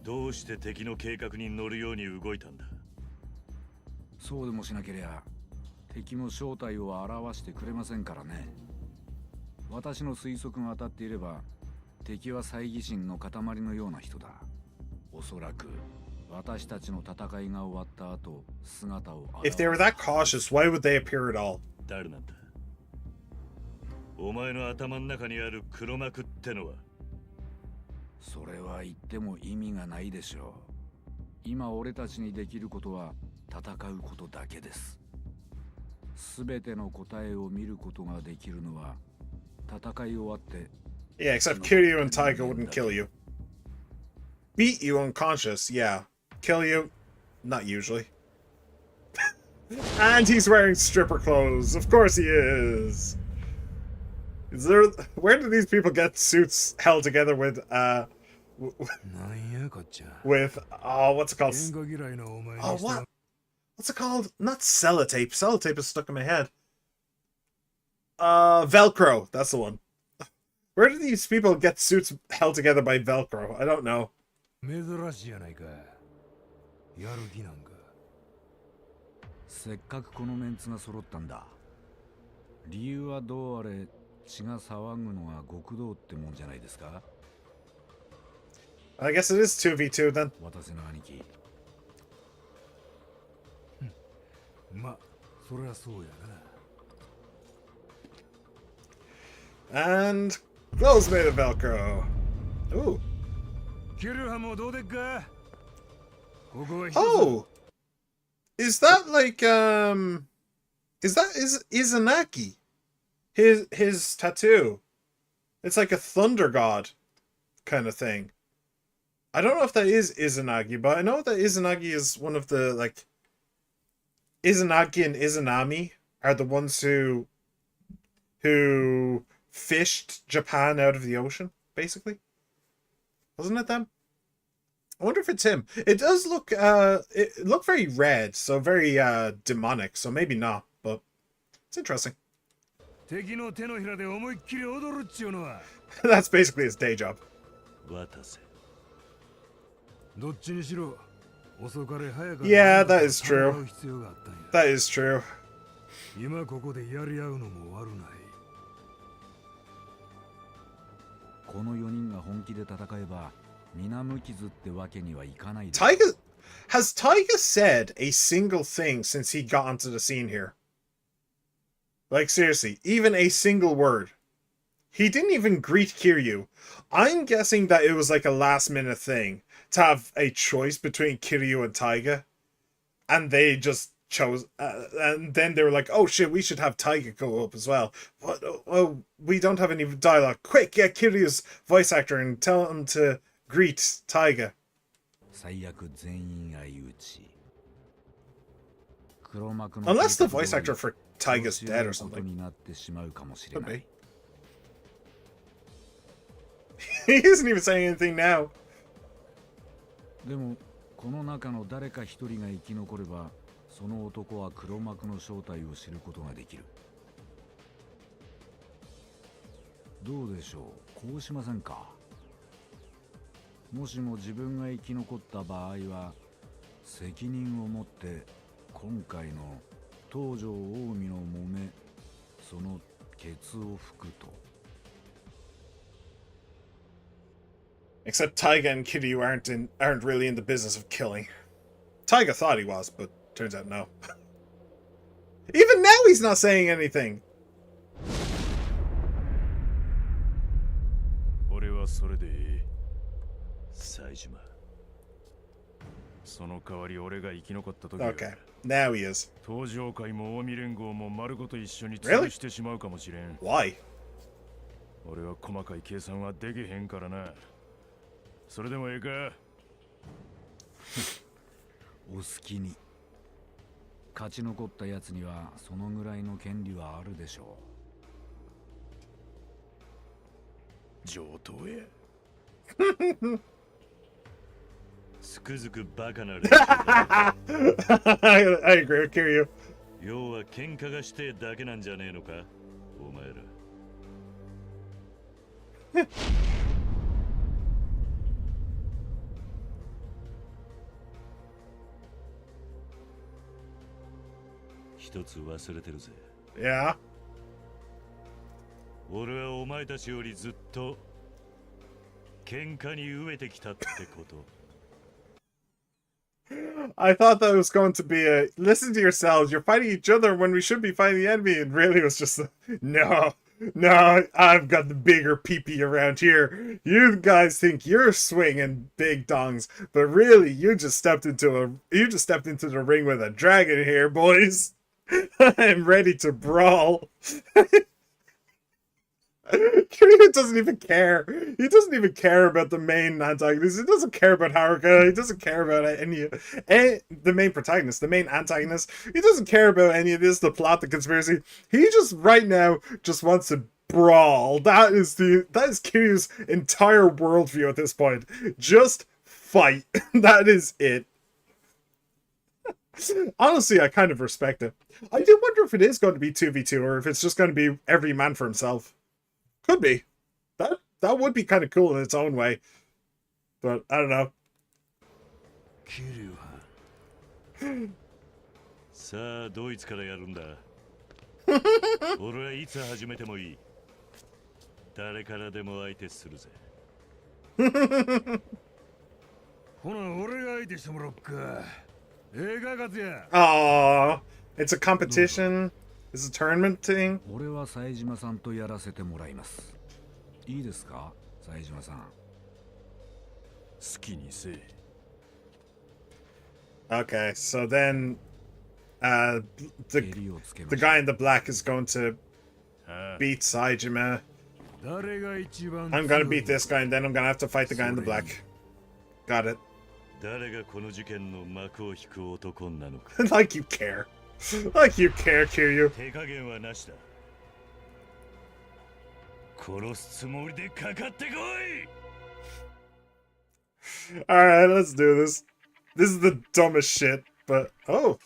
どうして敵の計画に乗るように動いたんだ？そうでもしなけりゃ敵も正体を表してくれませんからね。私の推測が当たっていれば、敵は猜疑心の塊のような人だ。おそらく私たちの戦いが終わった後、姿を現 If they were that cautious, why would they appear at all? 誰なんだ？お前の頭の中にある黒幕ってのは？それは言っても意味がないでしょう。今俺たちにできることは戦うことだけです。すべての答えを見ることができるのは戦い終わって。 Yeah, except Kiryu and Taiga wouldn't kill you. Beat you unconscious, yeah. Kill you, not usually. And he's wearing stripper clothes. Of course he is. Is there? Where do these people get suits held together with with what's it called? Oh, what? What's it called? Not sellotape. Sellotape is stuck in my head. Velcro. That's the one. Where do these people get suits held together by Velcro? I don't know. せっかくこのメンツが揃ったんだ。理由はどうあれ血が騒ぐのが極道ってもんじゃないですか。 I guess it is 2v2 then. 私の兄貴。ま、そりゃそうやな。And clothes made of Velcro. Ooh. キルハもどうでっか？ここは一つ。 Oh, is that like is that Izanagi? His tattoo. It's like a thunder god kind of thing. I don't know if that is Izanagi, but I know that Izanagi is one of the like Izanagi and Izanami are the ones who fished Japan out of the ocean, basically. Wasn't it them? I wonder if it's him. It does look it looked very red, so very demonic, so maybe not, but it's interesting. 敵の手のひらで思いっきり踊るっちゅうのは。That's basically his day job. 渡せ。どっちにしろ遅かれ早かれ。Yeah, that is true. That is true. 今ここでやり合うのも悪ない。この4人が本気で戦えば皆無傷ってわけにはいかない。 Taiga has Taiga said a single thing since he got onto the scene here? Like seriously, even a single word. He didn't even greet Kiryu. I'm guessing that it was like a last minute thing to have a choice between Kiryu and Taiga, and they just chose and then they were like, oh shit, we should have Taiga go up as well. But oh, we don't have any dialogue. Quick, get Kiryu's voice actor and tell him to greet Taiga. 最悪全員相打ち。黒幕の Unless the voice actor for Taiga's dead or こと something. になってしまうかもしれ Could ない。 be. He isn't even saying anything now. でもこの中の誰か一人が生き残れば、その男は黒幕の正体を知ることができる。どうでしょう、こうしませんか。もしも自分が生き残った場合は、責任を持って今回の東条近江の揉め、そのケツを拭くと。 Except Taiga and Kiryu aren't really in the business of killing. Taiga thought he was, but turns out no. Even now he's not saying anything. 俺はそれでいい。冴島。その代わり俺が生き残った時は、 Okay, now he is. 東上界も近江連合も丸ごと一緒に潰してしまうかもしれん。 Why? 俺は細かい計算はできへんからな。それでもええか。お好きに。勝ち残ったやつにはそのぐらいの権利はあるでしょう。上等や。つくづくバカな練習だ。I agree with Kiryu. 要は喧嘩がしてえだけなんじゃねえのか、お前ら。一つ忘れてるぜ。Yeah. 俺はお前たちよりずっと喧嘩に飢えてきたってこと。I thought that was going to be a listen to yourselves. You're fighting each other when we should be fighting the enemy, and really it was just no, I've got the bigger peepee around here. You guys think you're swinging big dongs, but really you just stepped into the ring with a dragon here, boys. I'm ready to brawl. Kiryu doesn't even care. He doesn't even care about the main antagonist. He doesn't care about Haruka. He doesn't care about the main protagonist, the main antagonist. He doesn't care about any of this, the plot, the conspiracy. He just right now just wants to brawl. That is Kiryu's entire worldview at this point. Just fight. That is it. Honestly, I kind of respect it. I do wonder if it is going to be 2v2 or if it's just going to be every man for himself. Could be. That would be kind of cool in its own way. But I don't know. キリュウさあドイツからやるんだ。俺はいつ始めてもいい。誰からでも相手するぜ。ほな俺が相手してもらおっか。映画勝や。Aww. It's a competition. It's a tournament thing. 俺は冴島さんとやらせてもらいます。いいですか、冴島さん。好きにせえ。Okay, so then the guy in the black is going to beat Saejima. I'm gonna beat this guy and then I'm gonna have to fight the guy in the black. Got it. 誰がこの事件の幕を引く男なのか。Like you care. Like you care, Kiryu. 手加減はなしだ。殺すつもりでかかってこい。Alright, let's do this. This is the dumbest shit, but oh,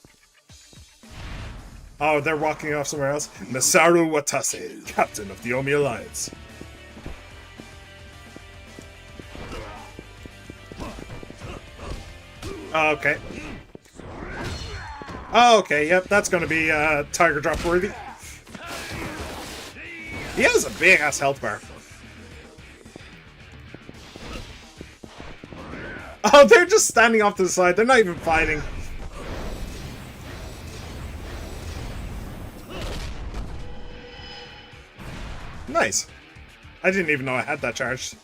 they're walking off somewhere else. Masaru Watase, captain of the Omi Alliance. Okay. Oh, okay, yep, that's gonna be Tiger Drop worthy. He has a big ass health bar. Oh, they're just standing off to the side. They're not even fighting. Nice. I didn't even know I had that charged.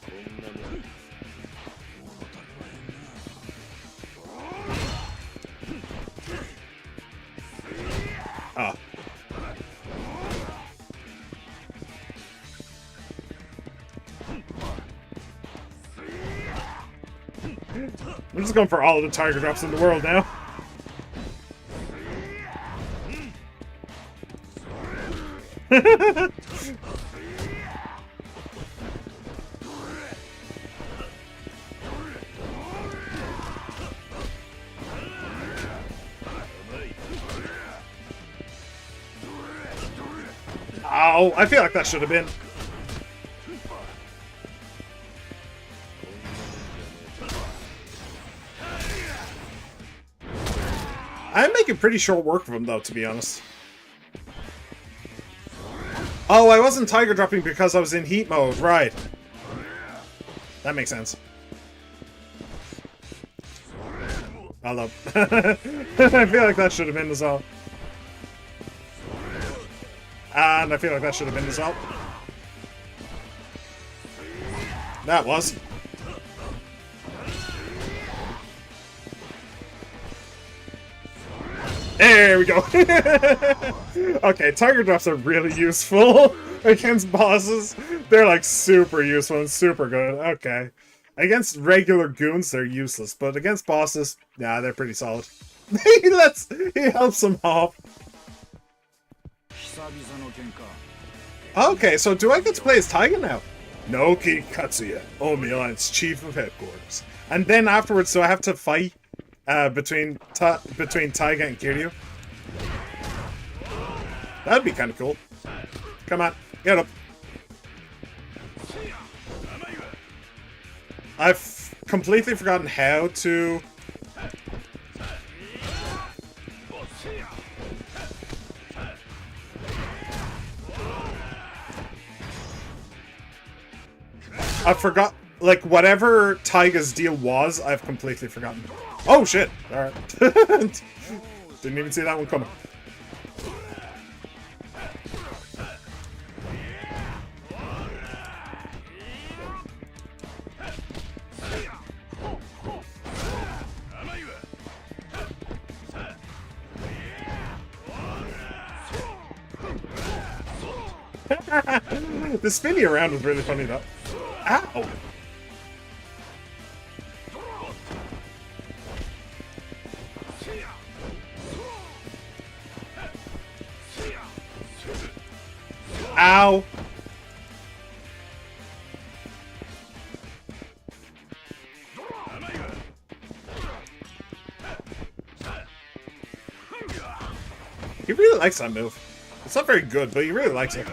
Oh. I'm just going for all of the Tiger Drops in the world now. Oh, I feel like that should have been. I'm making pretty short work of him, though, to be honest. Oh, I wasn't Tiger Dropping because I was in heat mode, right. That makes sense. Although, I feel like that should have been as well. And I feel like that should have been as well. That was. There we go. Okay, Tiger Drops are really useful against bosses. They're like super useful and super good. Okay. Against regular goons, they're useless, but against bosses, yeah, they're pretty solid. He helps them off. Okay, so do I get to play as Taiga now? Naoki Katsuya, Omi Alliance Chief of Headquarters. And then afterwards, so I have to fight between Taiga and Kiryu. That'd be kind of cool. Come on, get up. I've completely forgotten how to... I forgot, like, whatever Taiga's deal was, I've completely forgotten. Oh, shit. Alright. Didn't even see that one coming. The spinny around was really funny, though. Ow! Ow! He really likes that move. It's not very good, but he really likes it.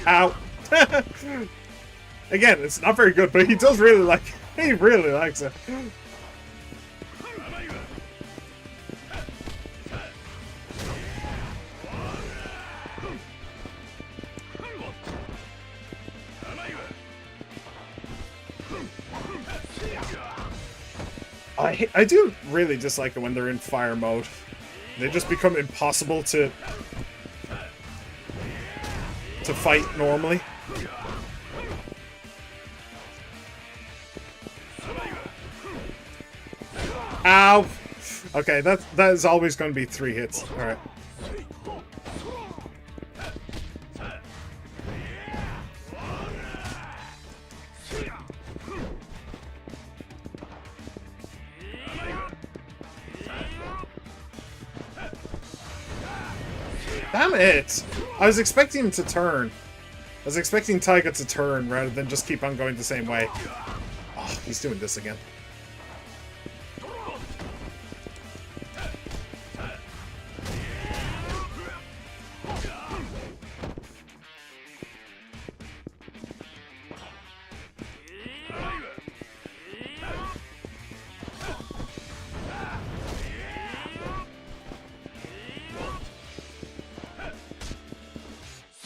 Ow. Again, it's not very good, but he does really like it. He really likes it. I do really dislike it when they're in fire mode. They just become impossible to fight normally. Ow! Okay, that is always going to be 3 hits. All right. Damn it! I was expecting him to turn. I was expecting Taiga to turn rather than just keep on going the same way. Oh, he's doing this again.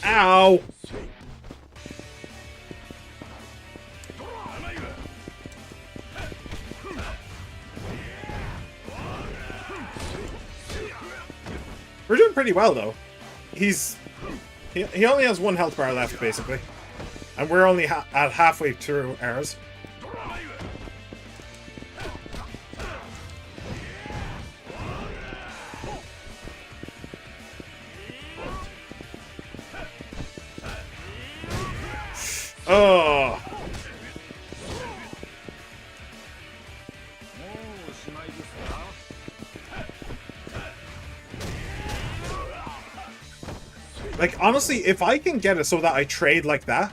Ow! We're doing pretty well, though. He only has 1 health bar left, basically. And we're only at halfway through ours. Oh! Like, honestly, if I can get it so that I trade like that,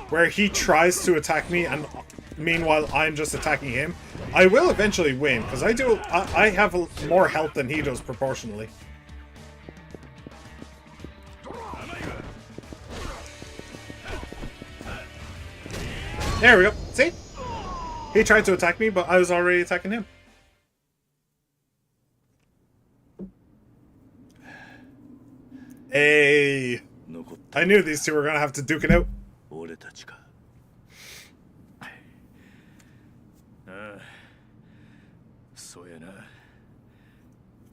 where he tries to attack me and meanwhile I'm just attacking him, I will eventually win, because I have more health than he does proportionally. There we go. See? He tried to attack me, but I was already attacking him. Hey! I knew these two were gonna have to duke it out.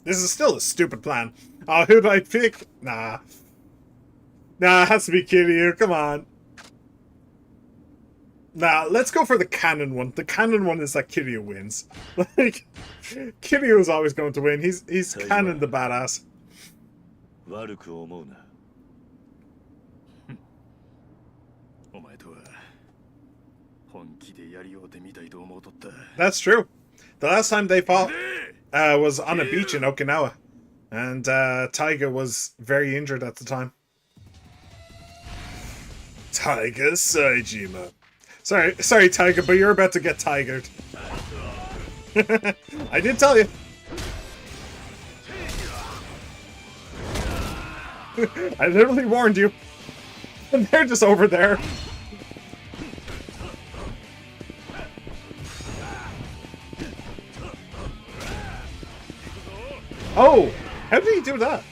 This is still a stupid plan. Oh, who do I pick? Nah. Nah, it has to be Kiryu. Come on. Nah, let's go for the canon one. The canon one is that Kiryu wins. Like, Kiryu is always going to win. He's canon the badass. That's true. The last time they fought, was on a beach in Okinawa, and Taiga was very injured at the time. Taiga Saejima. Sorry, Taiga, but you're about to get tigered. I did tell you. I literally warned you. And they're just over there. Oh! How did he do that?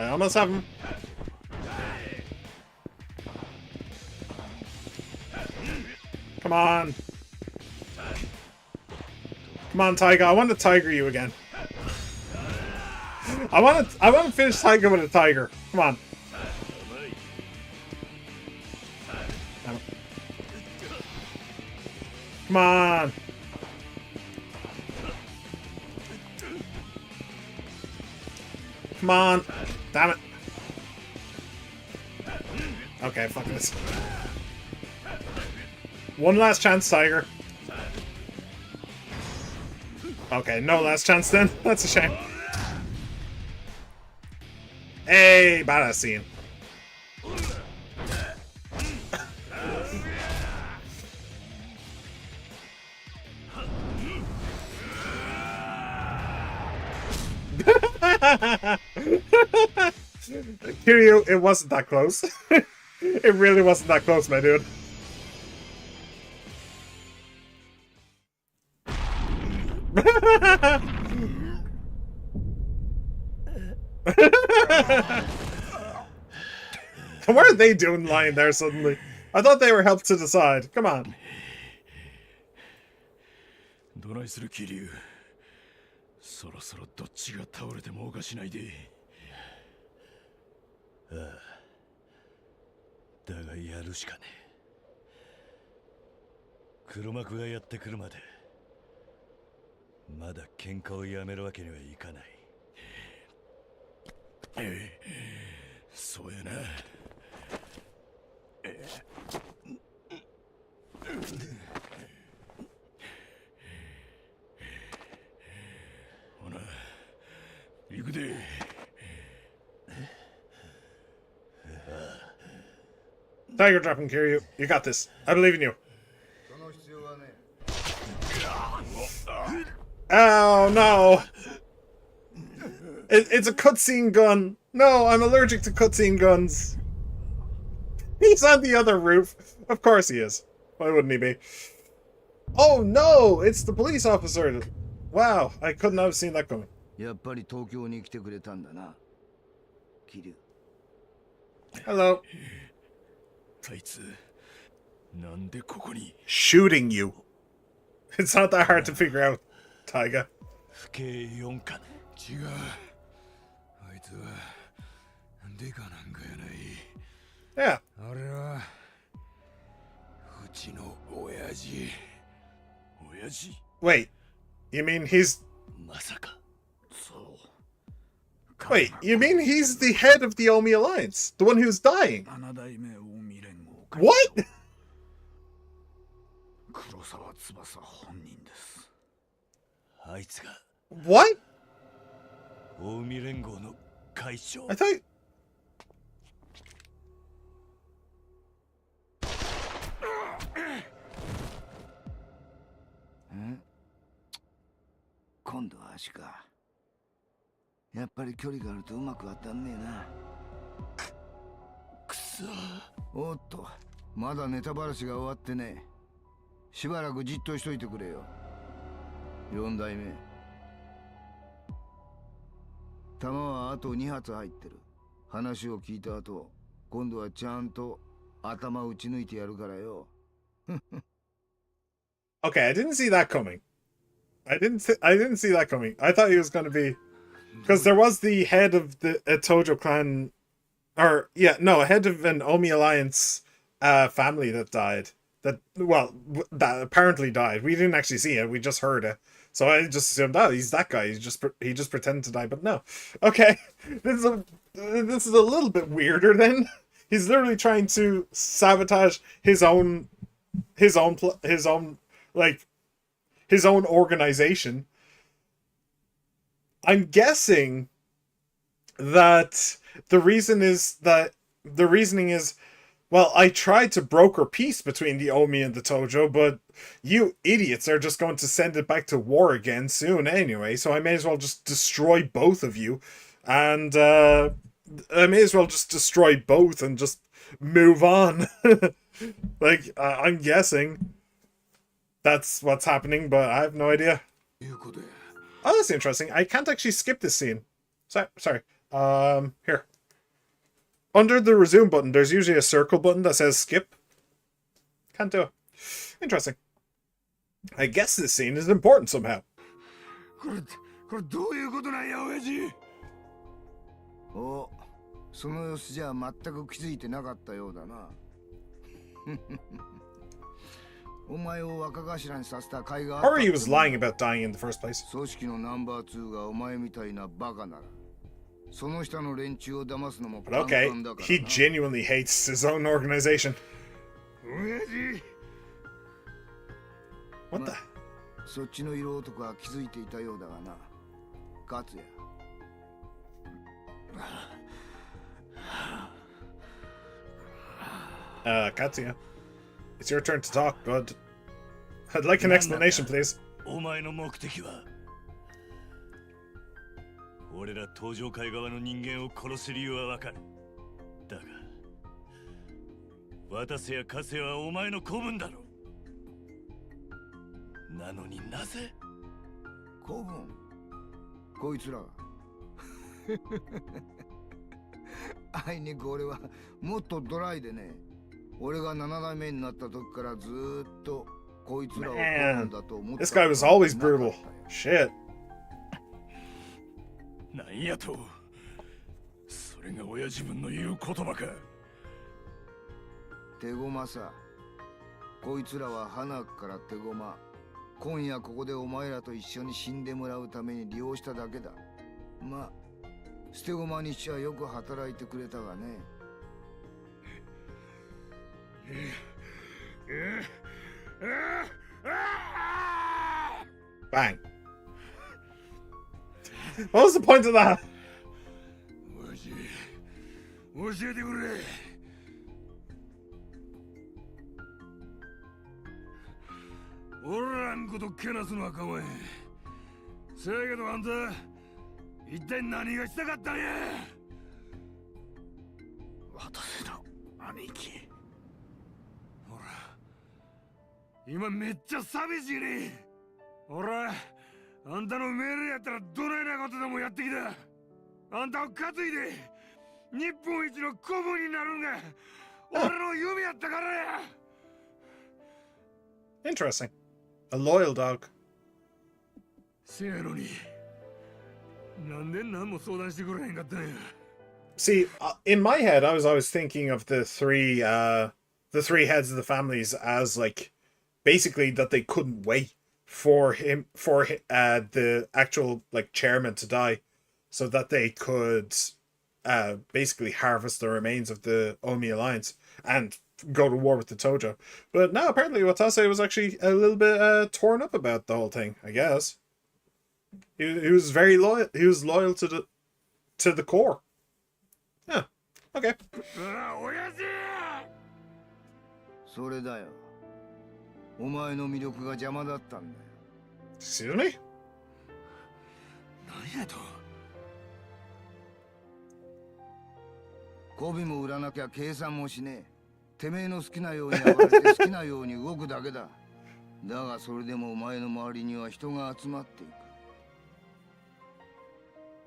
I almost have him. Come on. Come on, Taiga. I want to tiger you again. I want to finish Taiga with a tiger. Come on. Come on. Come on. Damn it. Okay, fuck this. One last chance, Tiger. Okay, no last chance then. That's a shame. Hey, badass scene. Kiryu, it wasn't that close. It really wasn't that close, my dude. What are they doing lying there suddenly? I thought they were helped to the side. Come on. どないする桐生。そろそろどっちが倒れてもおかしないで。ああ。だがやるしかねえ。黒幕がやってくるまでまだ喧嘩をやめるわけにはいかない。そうやな。ほな、行くで。Tiger dropping, Kiryu. You got this. I believe in you. Oh no! It's a cutscene gun. No, I'm allergic to cutscene guns. He's on the other roof. Of course he is. Why wouldn't he be? Oh no! It's the police officer. Wow, I couldn't have seen that coming. やっぱり東京に来てくれたんだな。桐生。 Hello. あいつ、なんでここに Shooting you. It's not that hard to figure out, Taiga. 不敬4巻。違う。あいつはデカなんかやない。Yeah. あれはうちの親父。親父 Wait, you mean he's... まさか。そう。Wait, you mean he's the head of the Omi Alliance? The one who's dying? What? 黒沢翼本人です。あいつが What? 近江連合の会長。I thought...ん？今度は足か。やっぱり距離があるとうまく当たんねえな。くそ。おっと、まだネタバラシが終わってね。しばらくじっとしといてくれよ。4代目。弾はあと2発入ってる。話を聞いた後、今度はちゃんと頭打ち抜いてやるからよ。Okay, I didn't see that coming. I didn't see that coming. I thought he was going to be Because there was the head of the Tojo clan, or yeah, no, a head of an Omi Alliance family that died. That apparently died. We didn't actually see it. We just heard it. So I just assumed, oh, he's that guy. He just pretended to die. But no. Okay, this is a little bit weirder. Then he's literally trying to sabotage his own organization. I'm guessing that the reasoning is, well, I tried to broker peace between the Omi and the Tojo, but you idiots are just going to send it back to war again soon anyway, so I may as well just destroy both of you, and I may as well just destroy both and just move on. Like, I'm guessing that's what's happening, but I have no idea. Oh, that's interesting. I can't actually skip this scene. Sorry. Here. Under the resume button, there's usually a circle button that says skip. Can't do it. Interesting. I guess this scene is important somehow. これどういうことなんや、親父。お、その様子じゃ全く気づいてなかったようだな。お前を若頭にさせた甲斐があった。Or he was lying about dying in the first place. 組織のナンバー2がお前みたいなバカなら。その下の連中を騙すのも But okay, he genuinely hates his own organization. What the? そっちの色男は気づいていたようだがな。勝也。Katsuya, it's your turn to talk, bud. I'd like an explanation, please. お前の目的は俺ら東上界側の人間を殺す理由はわかる。だが渡瀬や加瀬はお前の子分だろ。なのになぜ子分こいつらがあいにく俺はもっとドライでね。俺が7代目になった時からずーっとこいつらを子分だと思って。 This guy was always brutal. Shit. なんやと、それが親自分の言う言葉か。手駒さ。こいつらは花から手駒。今夜ここでお前らと一緒に死んでもらうために利用しただけだ。まあ捨て駒にしちゃよく働いてくれたがね。Bang. What was the point of that? 教えてくれ。俺らんことけなすのは構えん。せやけどあんた、一体何がしたかったんや。私の兄貴。ほら、今めっちゃ寂しいね。ほら、あんたの命令やったらどないなことでもやってきた。あんたを担いで日本一の子分になるんが俺の夢やったからや。Interesting. A loyal dog. せやのに、なんで何も相談してくれへんかったんや。See, in my head, I was always thinking of the three heads of the families as like basically that they couldn't wait for the actual like chairman to die, so that they could basically harvest the remains of the Omi Alliance and go to war with the Tojo. But now apparently Watase was actually a little bit torn up about the whole thing. I guess he was very loyal. He was loyal to the core. Yeah. Okay. それだよ。お前の魅力が邪魔だったんだよ。Excuse me? 何やと。媚びも売らなきゃ計算もしねえ。てめえの好きなように暴れて好きなように動くだけだ。だがそれでもお前の周りには人が集まっていく。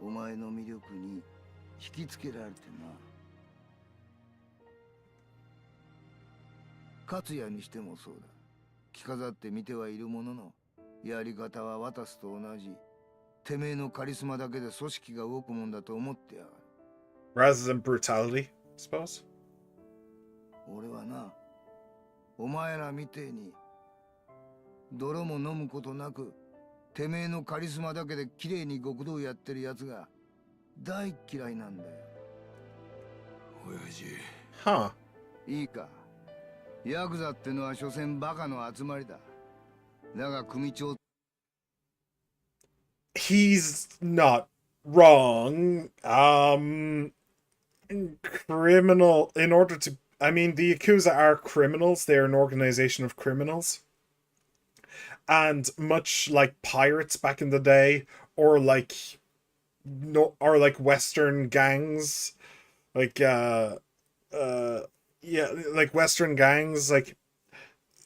お前の魅力に引きつけられてな。勝也にしてもそうだ。着飾って見てはいるものの、やり方は渡すと同じ。てめえのカリスマだけで組織が動くもんだと思ってやがる。 Rather than brutality, I suppose. 俺はな、お前らみてえに泥も飲むことなくてめえのカリスマだけで綺麗に極道やってるやつが大嫌いなんだよ。親父。Huh. いいか、ヤクザってのは所詮バカの集まりだ。だが組長 He's not wrong. Criminal, in order to, I mean, the Yakuza are criminals. They're an organization of criminals. And much like pirates back in the day, or like Western gangs, like yeah, like Western gangs, like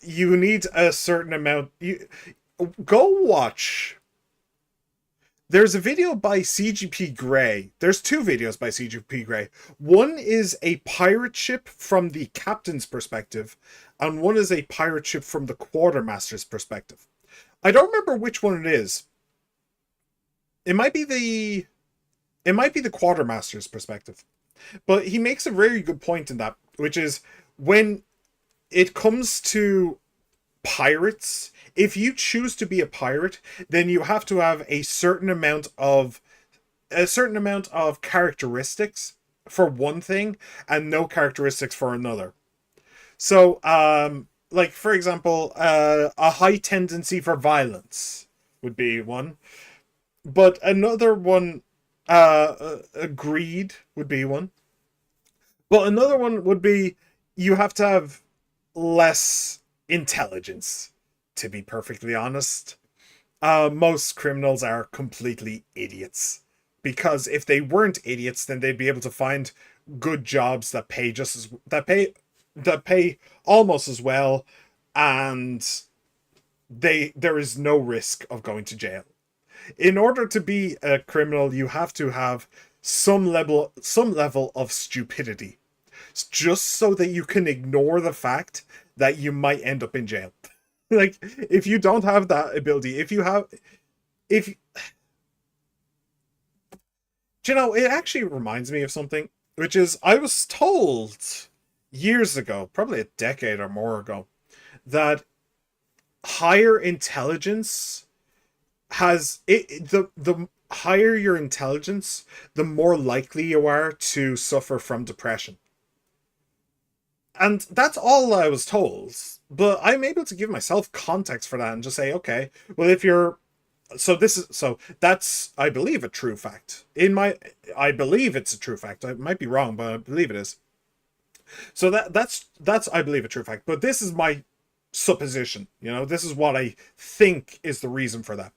you need a certain amount. You go watch. There's a video by CGP Grey. There's two videos by CGP Grey. One is a pirate ship from the captain's perspective, and one is a pirate ship from the quartermaster's perspective. I don't remember which one it is. It might be the quartermaster's perspective. But he makes a very good point in that, which is when it comes to pirates, if you choose to be a pirate, then you have to have a certain amount of characteristics for one thing and no characteristics for another. So like for example, a high tendency for violence would be one, but another one, greed would be one, but another one would be you have to have less intelligence. To be perfectly honest, most criminals are completely idiots, because if they weren't idiots, then they'd be able to find good jobs that pay almost as well, and there is no risk of going to jail. In order to be a criminal, you have to have some level of stupidity, just so that you can ignore the fact that you might end up in jail. Like, if you don't have that ability, it actually reminds me of something, which is, I was told years ago, probably a decade or more ago, that higher intelligence the higher your intelligence, the more likely you are to suffer from depression. And that's all I was told. But I'm able to give myself context for that and just say, okay, well, if you're... that's, I believe, a true fact. I believe it's a true fact. I might be wrong, but I believe it is. So that's I believe, a true fact. But this is my supposition. This is what I think is the reason for that.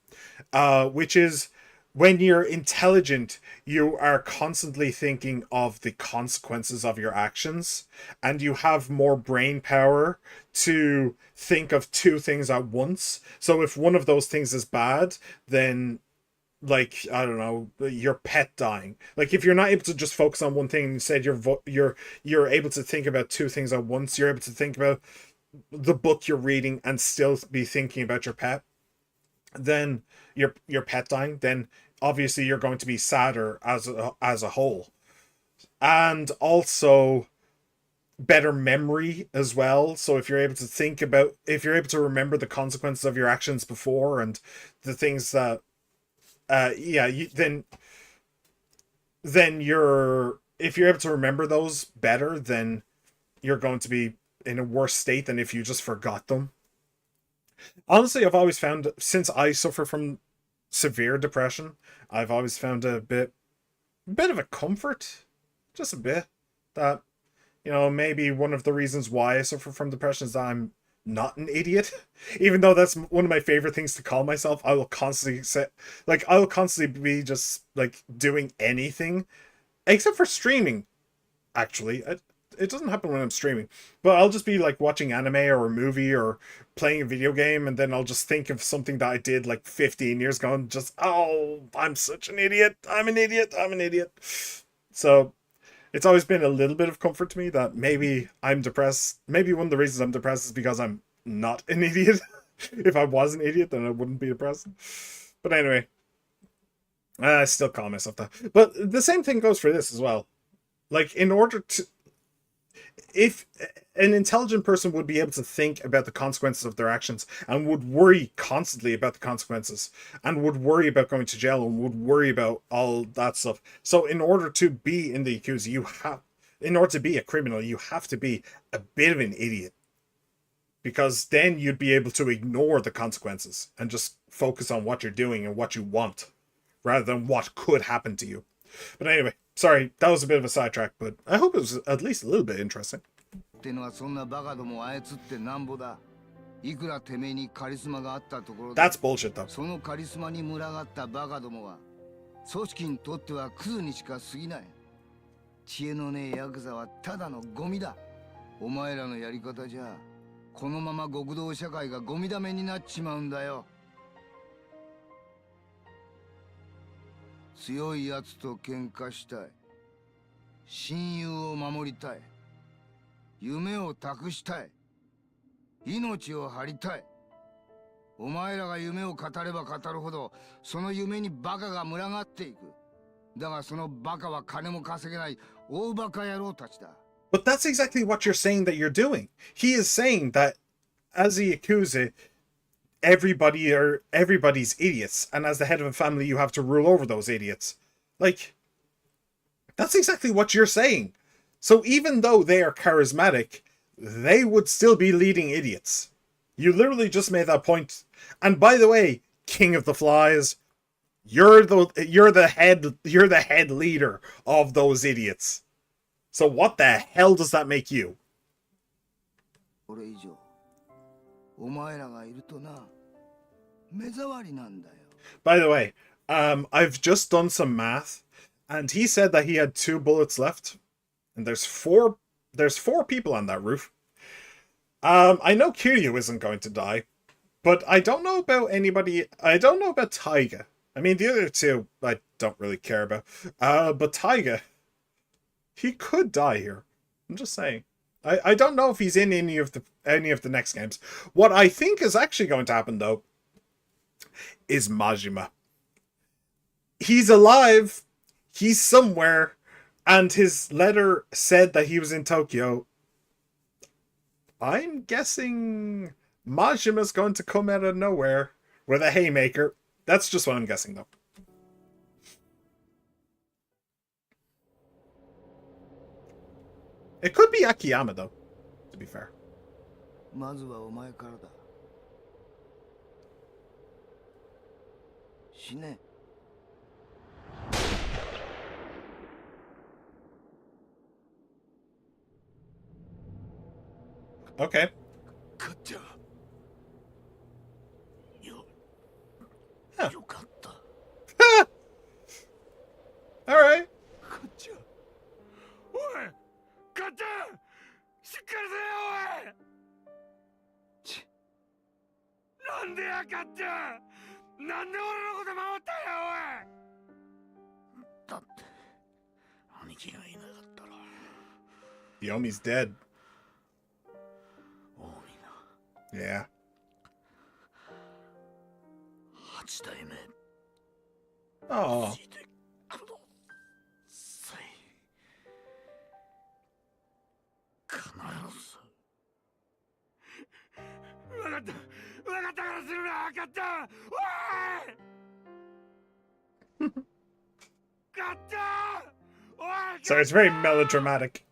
Which is, when you're intelligent, you are constantly thinking of the consequences of your actions, and you have more brain power to think of two things at once. So if one of those things is bad, then, like, I don't know, your pet dying. Like, if you're not able to just focus on one thing, and instead you're able to think about two things at once, you're able to think about the book you're reading and still be thinking about your pet, then your pet dying, then obviously you're going to be sadder as a whole. And also better memory as well. So if you're able to remember the consequences of your actions before, and the things that if you're able to remember those better, then you're going to be in a worse state than if you just forgot them. Honestly, I've always found, since I suffer from severe depression, I've always found a bit of a comfort, just a bit, that, maybe one of the reasons why I suffer from depression is that I'm not an idiot. Even though that's one of my favorite things to call myself, I will constantly be just, like, doing anything, except for streaming, actually. It doesn't happen when I'm streaming, but I'll just be like watching anime or a movie or playing a video game, and then I'll just think of something that I did like 15 years ago, and just, oh, I'm such an idiot. I'm an idiot. So it's always been a little bit of comfort to me that maybe I'm depressed. Maybe one of the reasons I'm depressed is because I'm not an idiot. If I was an idiot, then I wouldn't be depressed. But anyway, I still call myself that. But the same thing goes for this as well. Like, in order to... If an intelligent person would be able to think about the consequences of their actions and would worry constantly about the consequences and would worry about going to jail and would worry about all that stuff. So in order to be in the Yakuza, in order to be a criminal, you have to be a bit of an idiot. Because then you'd be able to ignore the consequences and just focus on what you're doing and what you want, rather than what could happen to you. But anyway, sorry, that was a bit of a sidetrack, but I hope it was at least a little bit interesting. ってのはそんなバカどもを操ってなんぼだ。いくらてめえにカリスマがあったところで、 That's bullshit though. そのカリスマに群がったバカどもは組織にとってはクズにしか過ぎない。知恵のねえヤクザはただのゴミだ。お前らのやり方じゃこのまま極道社会がゴミだめになっちまうんだよ。強いやつと喧嘩したい。親友を守りたい。夢を託したい。命を張りたい。お前らが夢を語れば語るほど、その夢にバカが群がっていく。だがそのバカは金も稼げない大バカ野郎たちだ。But that's exactly what you're saying that you're doing. He is saying that as a Yakuza, everybody's idiots, and as the head of a family, you have to rule over those idiots. Like, that's exactly what you're saying. So even though they are charismatic, they would still be leading idiots. You literally just made that point. And by the way, King of the Flies, you're the head leader of those idiots. So what the hell does that make you? By the way, I've just done some math, and he said that he had 2 bullets left, and there's four people on that roof. I know Kiryu isn't going to die, but I don't know about anybody. I don't know about Taiga. I mean, the other two I don't really care about. But Taiga, he could die here. I'm just saying. I don't know if he's in any of the next games. What I think is actually going to happen though is Majima. He's alive. He's somewhere, and his letter said that he was in Tokyo. I'm guessing Majima's going to come out of nowhere with a haymaker. That's just what I'm guessing, though. It could be Akiyama, though, to be fair. Okay. Huh. All right. Yomi's dead. Yeah. Oh. So it's very melodramatic.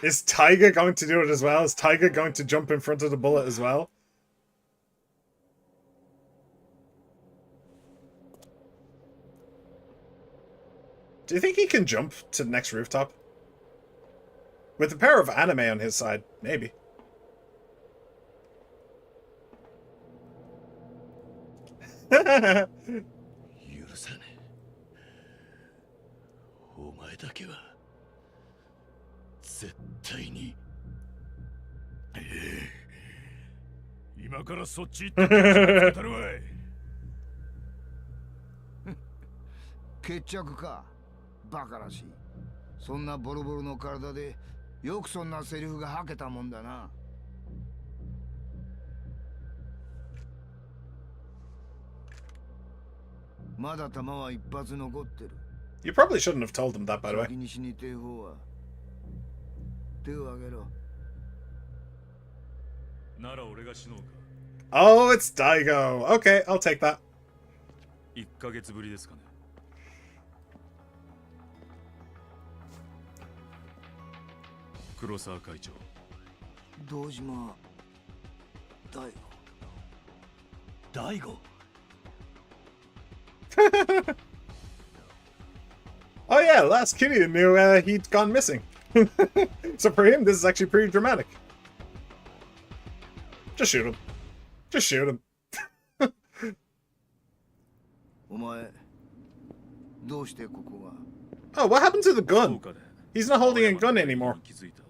Is Taiga going to do it as well? Is Taiga going to jump in front of the bullet as well? Do you think he can jump to the next rooftop? With the power of anime on his side, maybe. Bakarashi. そんなボロボロの体でよくそんなセリフが吐けたもんだな。まだ弾は一発残ってる。 You probably shouldn't have told him that, by the way. 先に死にてえ方は手を挙げろ。なら俺が死のうか。Oh, it's Daigo. Okay, I'll take that. 1ヶ月ぶりですかね。黒沢会長。堂島大吾。大悟。Oh yeah, last Kitty knew he'd gone missing. So for him, this is actually pretty dramatic. Just shoot him. Just shoot him. お前どうしてここが。 Oh, what happened to the 福 gun? 岡で He's not holding a gun anymore. 気づいた後、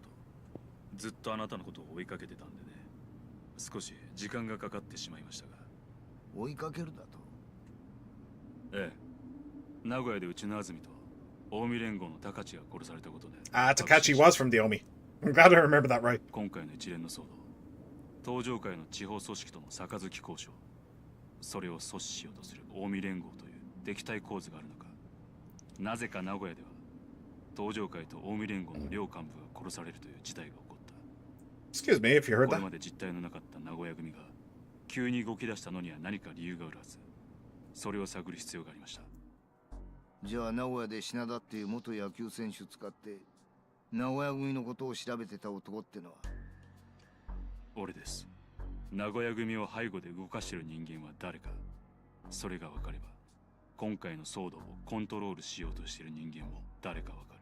ずっとあなたのことを追いかけてたんでね。少し時間がかかってしまいましたが。追いかけるだと。ええ。名古屋でうちの安住と近江連合の高知が殺されたことで。Ah, Takachi was from the Omi. I'm glad I remember that right. 今回の一連の騒動、東上会の地方組織との杯交渉、それを阻止しようとする近江連合という敵対構図があるのか。なぜか名古屋では東上会と近江連合の両幹部が殺されるという事態が起こった。 Excuse me if you heard これ that. まで実態のなかった名古屋組が急に動き出したのには何か理由があるはず。それを探る必要がありました。じゃあ名古屋で品田っていう元野球選手使って名古屋組のことを調べてた男ってのは。俺です。名古屋組を背後で動かしている人間は誰か、それが分かれば今回の騒動をコントロールしようとしている人間も誰か分かる。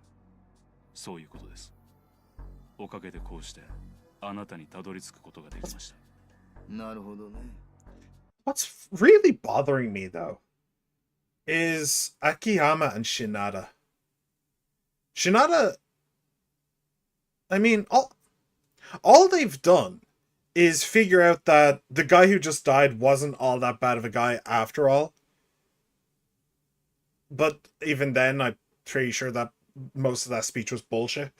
そういうことです。おかげでこうしてあなたにたどり着くことができました。なるほどね。 What's really bothering me, though, is Akiyama and Shinada. Shinada, I mean, all they've done is figure out that the guy who just died wasn't all that bad of a guy after all. But even then, I'm pretty sure that most of that speech was bullshit.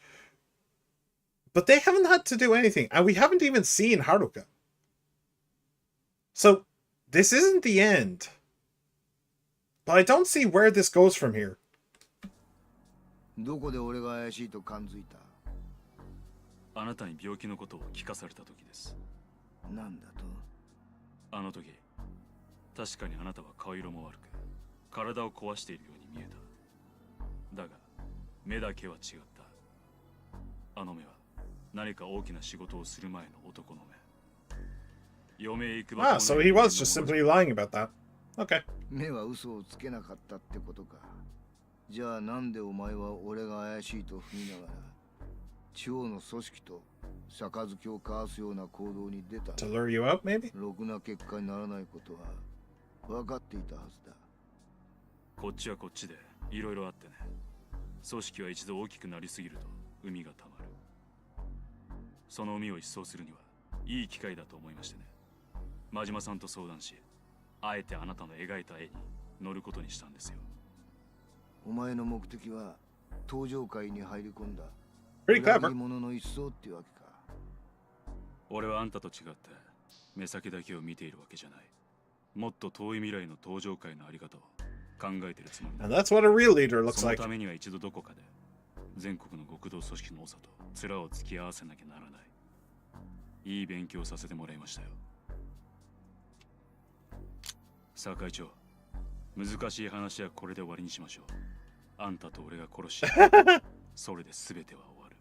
But they haven't had to do anything, and we haven't even seen Haruka. So, this isn't the end. But I don't see where this goes from here. どこで俺が怪しいと感づいた。あなたに病気のことを聞かされた時です。なんだと。あの時、確かにあなたは顔色も悪く、体を壊しているように見えた。だが、目だけは違った。あの目は何か大きな仕事をする前の男の目。余命いくば Ah, so he was just simply lying about that. Okay. 目は嘘をつけなかったってことか。じゃあなんでお前は俺が怪しいと踏みながら地方の組織と杯を交わすような行動に出た。 To lure you out, maybe? ろくな結果にならないことは分かっていたはずだ。こっちはこっちでいろいろあってね。組織は一度大きくなりすぎると海がたまる。その海を一掃するにはいい機会だと思いましてね。真島さんと相談し、あえてあなたの描いた絵に乗ることにしたんですよ。お前の目的は登場会に入り込んだ Pretty 裏 clever. 切り者の一掃ってわけか。俺はあんたと違って目先だけを見ているわけじゃない。もっと遠い未来の登場会のあり方を考えてるつもりだ。 And that's what a real leader looks その like. ためには一度どこかで全国の極道組織の長と面を突き合わせなきゃならない。いい勉強させてもらいましたよ。さあ会長、難しい話はこれで終わりにしましょう。あんたと俺が殺し、それで全ては終わる。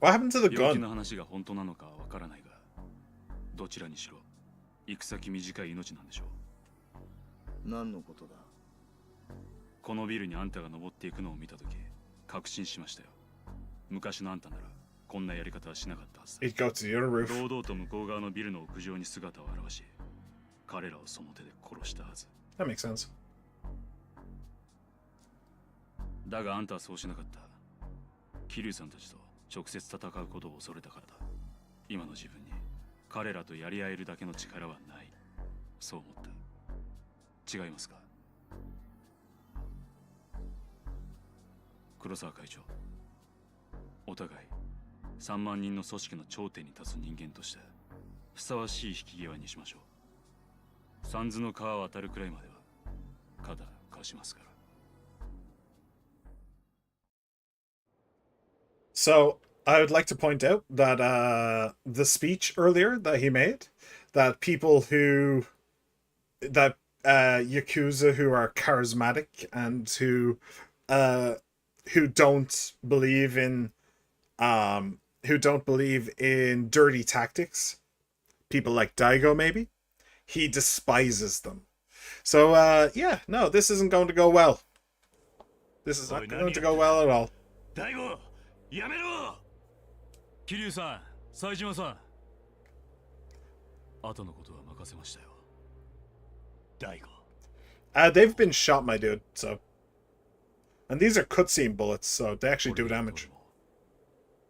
What happened to the 病気 gun? の話が本当なのかはわからないが、どちらにしろ行く先短い命なんでしょう。何のことだ。このビルにあんたが登っていくのを見たとき、確信しましたよ。昔のあんたならこんなやり方はしなかったはずだ。 He'd go to the other roof. 堂々と向こう側のビルの屋上に姿を現し、彼らをその手で殺したはず。 That makes sense. だがあんたはそうしなかった。桐生さんたちと直接戦うことを恐れたからだ。今の自分に彼らとやり合えるだけの力はない。そう思った。違いますか？黒沢会長、お互い3万人の組織の頂点に立つ人間としてふさわしい引き際にしましょう。三途の川を渡るくらいまでは肩貸しますから。 So I would like to point out that the speech earlier that he made, that people that Yakuza who are charismatic and who don't believe in dirty tactics, people like Daigo maybe, he despises them. So yeah, no, this isn't going to go well. This is not going to go well at all. Daigo! やめろ！桐生さん、冴島さん。後のことは任せましたよ。大悟。They've been shot, my dude, so. And these are cutscene bullets, so they actually do damage.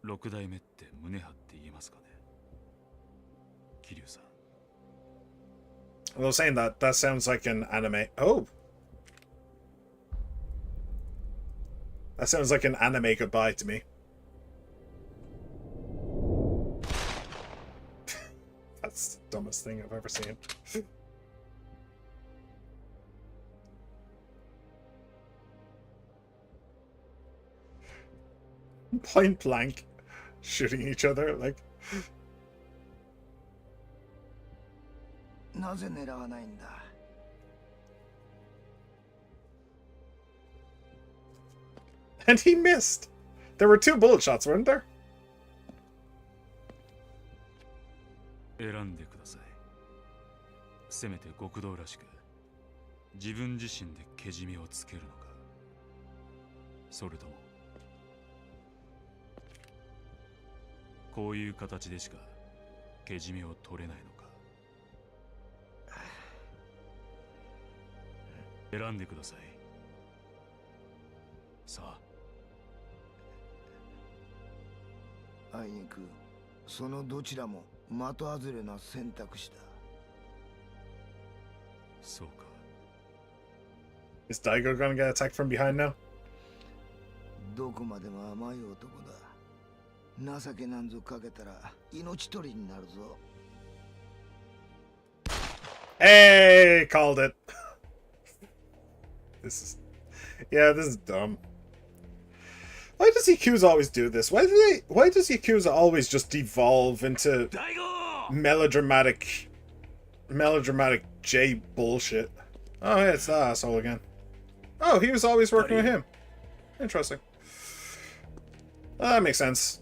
六代目って胸張って言えますかね。桐生さん。Although saying that, that sounds like an anime. Oh! That sounds like an anime goodbye to me. That's the dumbest thing I've ever seen. Point blank shooting each other, like. なぜ狙わないんだ。 And he missed! There were 2 bullet shots, weren't there? 選んでください。せめて極道らしく自分自身でけじめをつけるのか、それともこういう形でしかけじめを取れないのか。選んでください。さあ。あいにくそのどちらも的外れな選択肢だ。そうか。Is Daigo gonna get attacked from behind now? どこまでも甘い男だ。情けなんぞかけたら命取りになるぞ。 Hey! Called it! This is... Yeah, this is dumb. Why does Yakuza always do this? Why does Yakuza always just devolve into melodramatic J bullshit? Oh, yeah, it's the asshole again. Oh, he was always working with him. Interesting. That makes sense.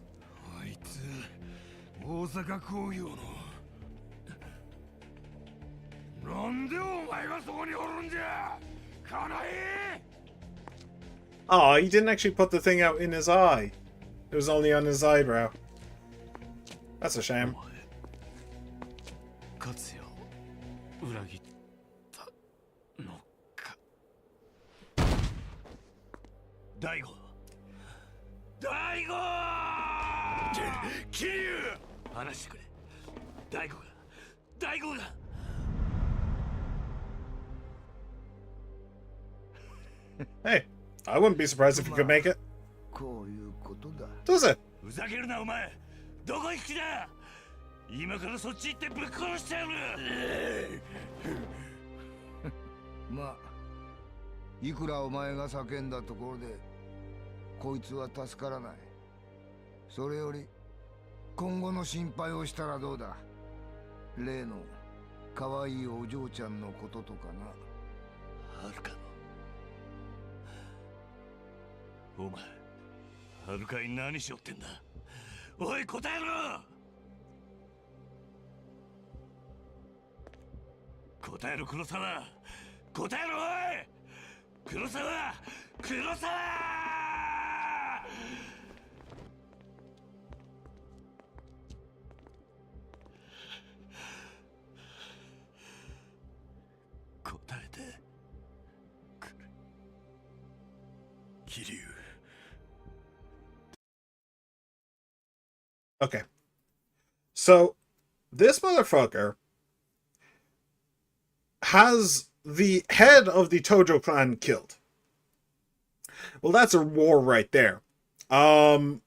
あいつ大阪工業のなんでお前がそこにおるんじゃ。 Oh, he didn't actually put the thing out in his eye. It was only on his eyebrow. That's a shame. 勝也を裏切ったのか。大悟。大悟！桐生！話してくれ。大悟が。 Hey, I wouldn't be surprised if he could make it. こういうことだ。Does it? ふざけるなお前。どこ行く気だ。今からそっち行ってぶっ殺しちゃう。まあ、いくらお前が叫んだところで、こいつは助からない。それより、今後の心配をしたらどうだ。例の可愛いお嬢ちゃんのこととかな。はるかの。 お前、はるかに何しよってんだ。おい、答えろ。答えろ、黒沢。答えろ、おい。黒沢。答えてくれ。桐生。 Okay. So, this motherfucker has the head of the Tojo clan killed. Well, that's a war right there. But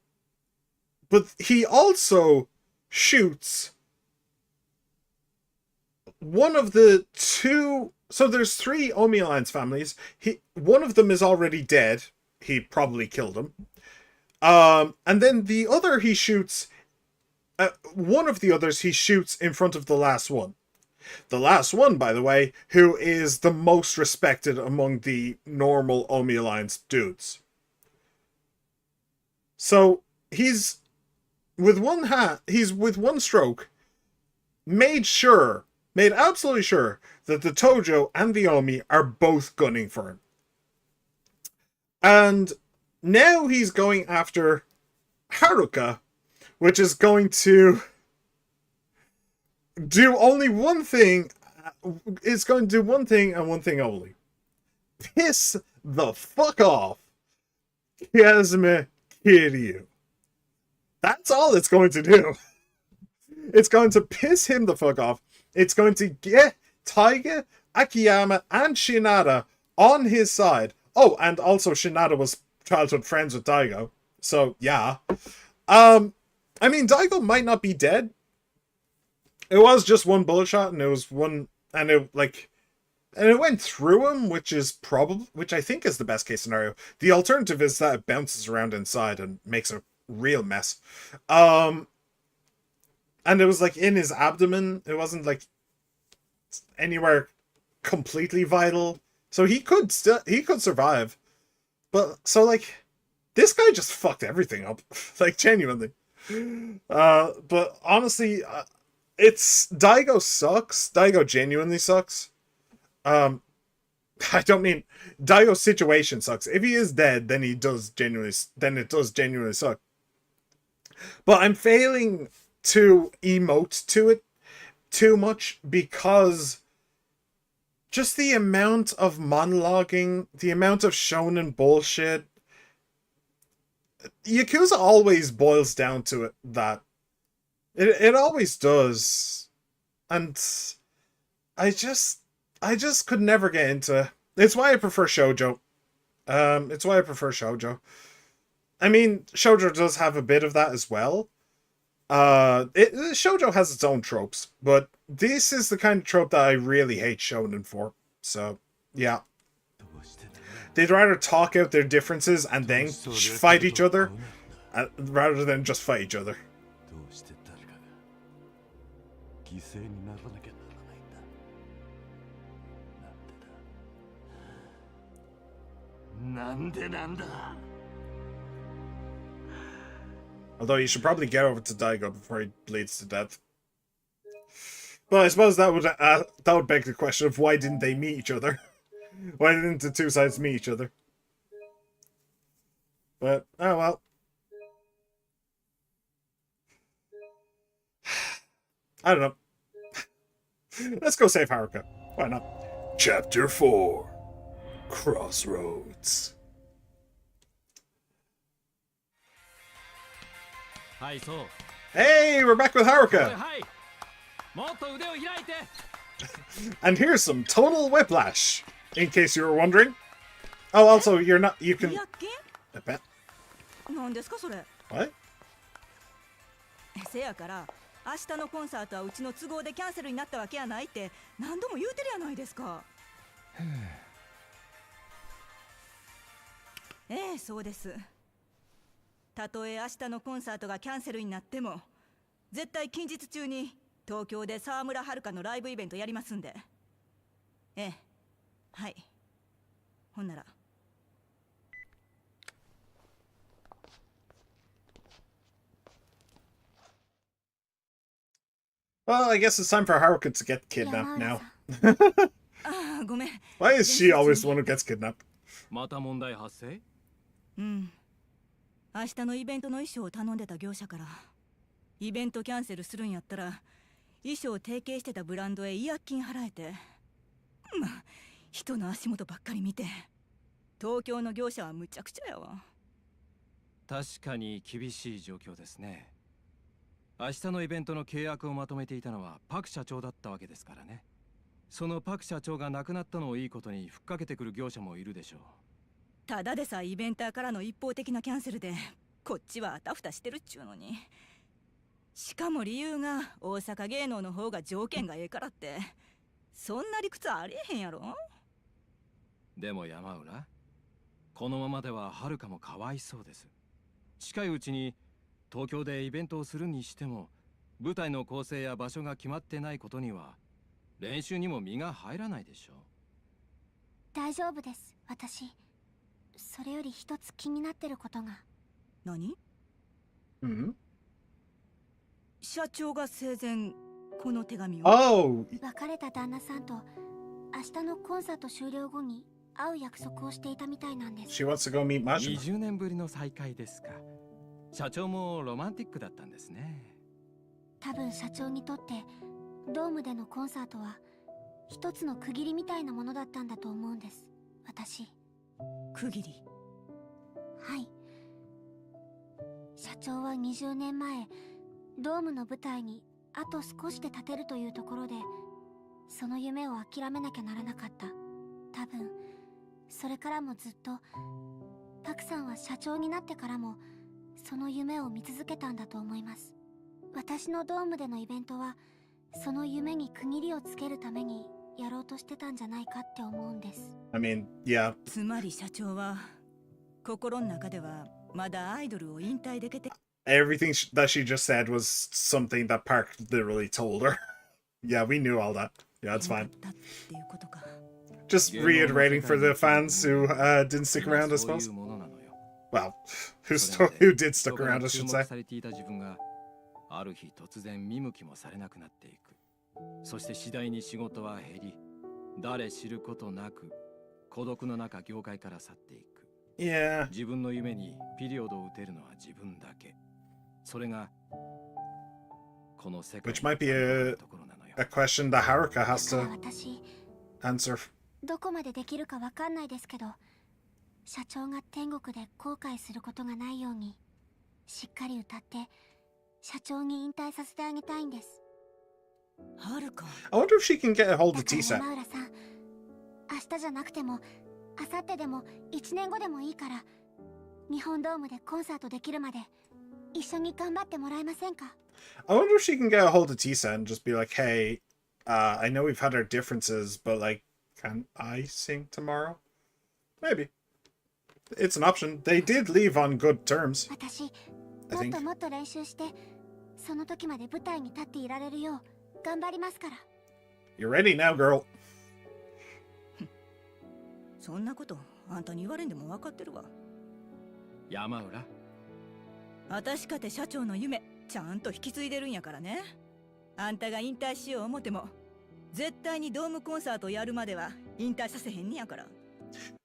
he also shoots one of the two. So there's three Omi Alliance families. One of them is already dead. He probably killed him. And then the other he shoots. One of the others he shoots in front of the last one. The last one, by the way, who is the most respected among the normal Omi Alliance dudes. So he's with one stroke, made absolutely sure that the Tojo and the Omi are both gunning for him. And now he's going after Haruka, which is going to do only one thing. It's going to do one thing and one thing only. Piss the fuck off Kazuma Kiryu. That's all it's going to do. It's going to piss him the fuck off. It's going to get Taiga, Akiyama, and Shinada on his side. Oh, and also Shinada was childhood friends with Daigo. So, yeah. I mean, Daigo might not be dead. It was just one bullet shot, and it was one... And it went through him, which I think is the best case scenario. The alternative is that it bounces around inside and makes a real mess. And it was like in his abdomen. It wasn't like anywhere completely vital. So he could survive. But so like this guy just fucked everything up. Like genuinely. But honestly, it's Daigo sucks. Daigo genuinely sucks. I don't mean Daigo's situation sucks. If he is dead, then it does genuinely suck. But I'm failing to emote to it too much because just the amount of monologuing, the amount of shonen bullshit. Yakuza always boils down to it that it always does. And I just could never get into it. It's why I prefer shoujo. I mean, shoujo does have a bit of that as well. Shoujo has its own tropes, but this is the kind of trope that I really hate shonen for. So, yeah. They'd rather talk out their differences and then fight each other, rather than just fight each other. Although you should probably get over to Daigo before he bleeds to death. But I suppose that would beg the question of why didn't they meet each other? Why didn't the two sides meet each other? But, oh well. I don't know. Let's go save Haruka. Why not? Chapter 4. Crossroads. Hey, we're back with Haruka. And here's some total whiplash, in case you were wondering. Oh, also, you can... I bet. What? せやから明日のコンサートはうちの都合でキャンセルになったわけやないって何度も言うてるやないですか。ええ、そうです。たとえ明日のコンサートがキャンセルになっても絶対近日中に東京で沢村遥のライブイベントやりますんで。ええ、はい。ほんなら。Well, I guess it's time for Haruka to get kidnapped now. Why is she always the one who gets kidnapped? また問題発生？うん。明日のイベントの衣装を頼んでた業者からイベントキャンセルするんやったら衣装を提携してたブランドへ違約金払えて、まあ人の足元ばっかり見て東京の業者はむちゃくちゃやわ。確かに厳しい状況ですね。明日のイベントの契約をまとめていたのはパク社長だったわけですからね。そのパク社長が亡くなったのをいいことにふっかけてくる業者もいるでしょう。ただでさイベンターからの一方的なキャンセルでこっちはあたふたしてるっちゅうのに。しかも理由が大阪芸能の方が条件がええからってそんな理屈ありえへんやろ。でも山浦、このままでははるかもかわいそうです。近いうちに東京でイベントをするにしても、舞台の構成や場所が決まってないことには練習にも身が入らないでしょう。大丈夫です、私。それより一つ気になってることが。何？うん。社長が生前この手紙を。Oh! 別れた旦那さんと明日のコンサート終了後に会う約束をしていたみたいなんです。 She wants to go meet Majima. 20年ぶりの再会ですか。社長もロマンティックだったんですね。多分社長にとってドームでのコンサートは一つの区切りみたいなものだったんだと思うんです、私。区切り？はい。社長は20年前ドームの舞台にあと少しで立てるというところで、その夢を諦めなきゃならなかった。多分それからもずっとパクさんは社長になってからもその夢を見続けたんだと思います。私のドームでのイベントはその夢に区切りをつけるためにやろうとしてたんじゃないかって思うんです。 I mean, yeah. つまり社長は心の中ではまだアイドルを引退できて。 Everything that she just said was something that Park literally told her. Yeah, we knew all that. Yeah, it's fine. だっていうことか。Just reiterating for the fans who didn't stick around, I suppose. Well, who did stick around, I should say. ある日突然見向きもされなくなっていく。そして次第に仕事は減り、誰知ることなく孤独の中業界から去っていく。Yeah. 自分の夢にピリオドを打てるのは自分だけ。それがこの世界。 Which might be a question that Haruka has to answer. どこまでできるかわかんないですけど、社長が天国で後悔することがないようにしっかり歌って社長に引退させてあげたいんです。はるか。 I wonder if she can get a hold of T-Set. 山浦さん、明日じゃなくても明後日でも1年後でもいいから日本ドームでコンサートできるまで一緒に頑張ってもらえませんか？ I wonder if she can get a hold of T-Set and just be like, hey, I know we've had our differences, but like, can I sing tomorrow? Maybe. It's an option. They did leave on good terms. 私、I もっ think. ともっと練習してその時まで舞台に立っていられるよう頑張りますから。 You're ready now, girl. そんなことあんたに言われんでも分かってるわ。山浦、私かて社長の夢ちゃんと引き継いでるんやからね。あんたが引退しよう思っても絶対にドームコンサートやるまでは引退させへんねやから。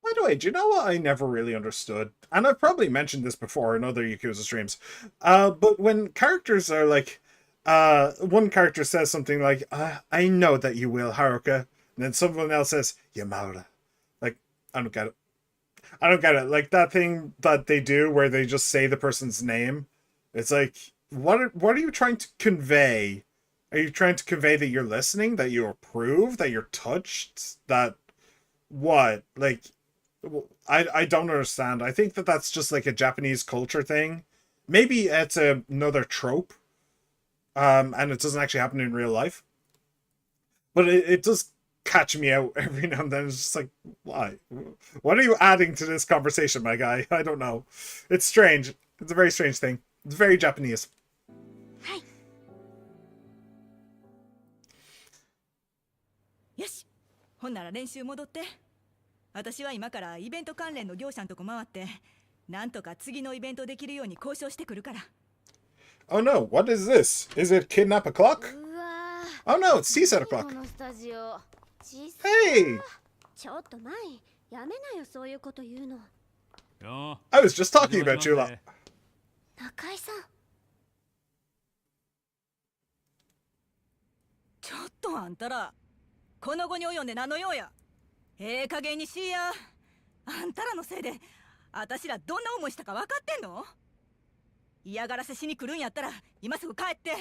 By the way, do you know what I never really understood? And I've probably mentioned this before in other Yakuza streams. But when characters are like, one character says something like, I know that you will, Haruka. And then someone else says, Yamaura. Like, I don't get it. I don't get it. Like that thing that they do where they just say the person's name. It's like, what are you trying to convey? Are you trying to convey that you're listening, that you approve, that you're touched, that what? Like, I don't understand. I think that that's just like a Japanese culture thing. Maybe it's another trope, and it doesn't actually happen in real life. But it does catch me out every now and then. It's just like, why? What are you adding to this conversation, my guy? I don't know. It's strange. It's a very strange thing. It's very Japanese. はい。よし、ほんなら練習戻って。私は今からイベント関連の業者のとこ回ってなんとか次のイベントできるように交渉してくるから。 Oh no, what is this? Is it kidnap o'clock? Oh no, it's T-set o'clock. Hey! ちょっと前、やめなよそういうこと言うの。 I was just talking about Chula. 中井さん。ちょっとあんたらこの後に及んで何の用や。加減にしいや。あんたらのせいで私らどんな思いしたか分かってんの？嫌がらせしに来るんやったら今すぐ帰って。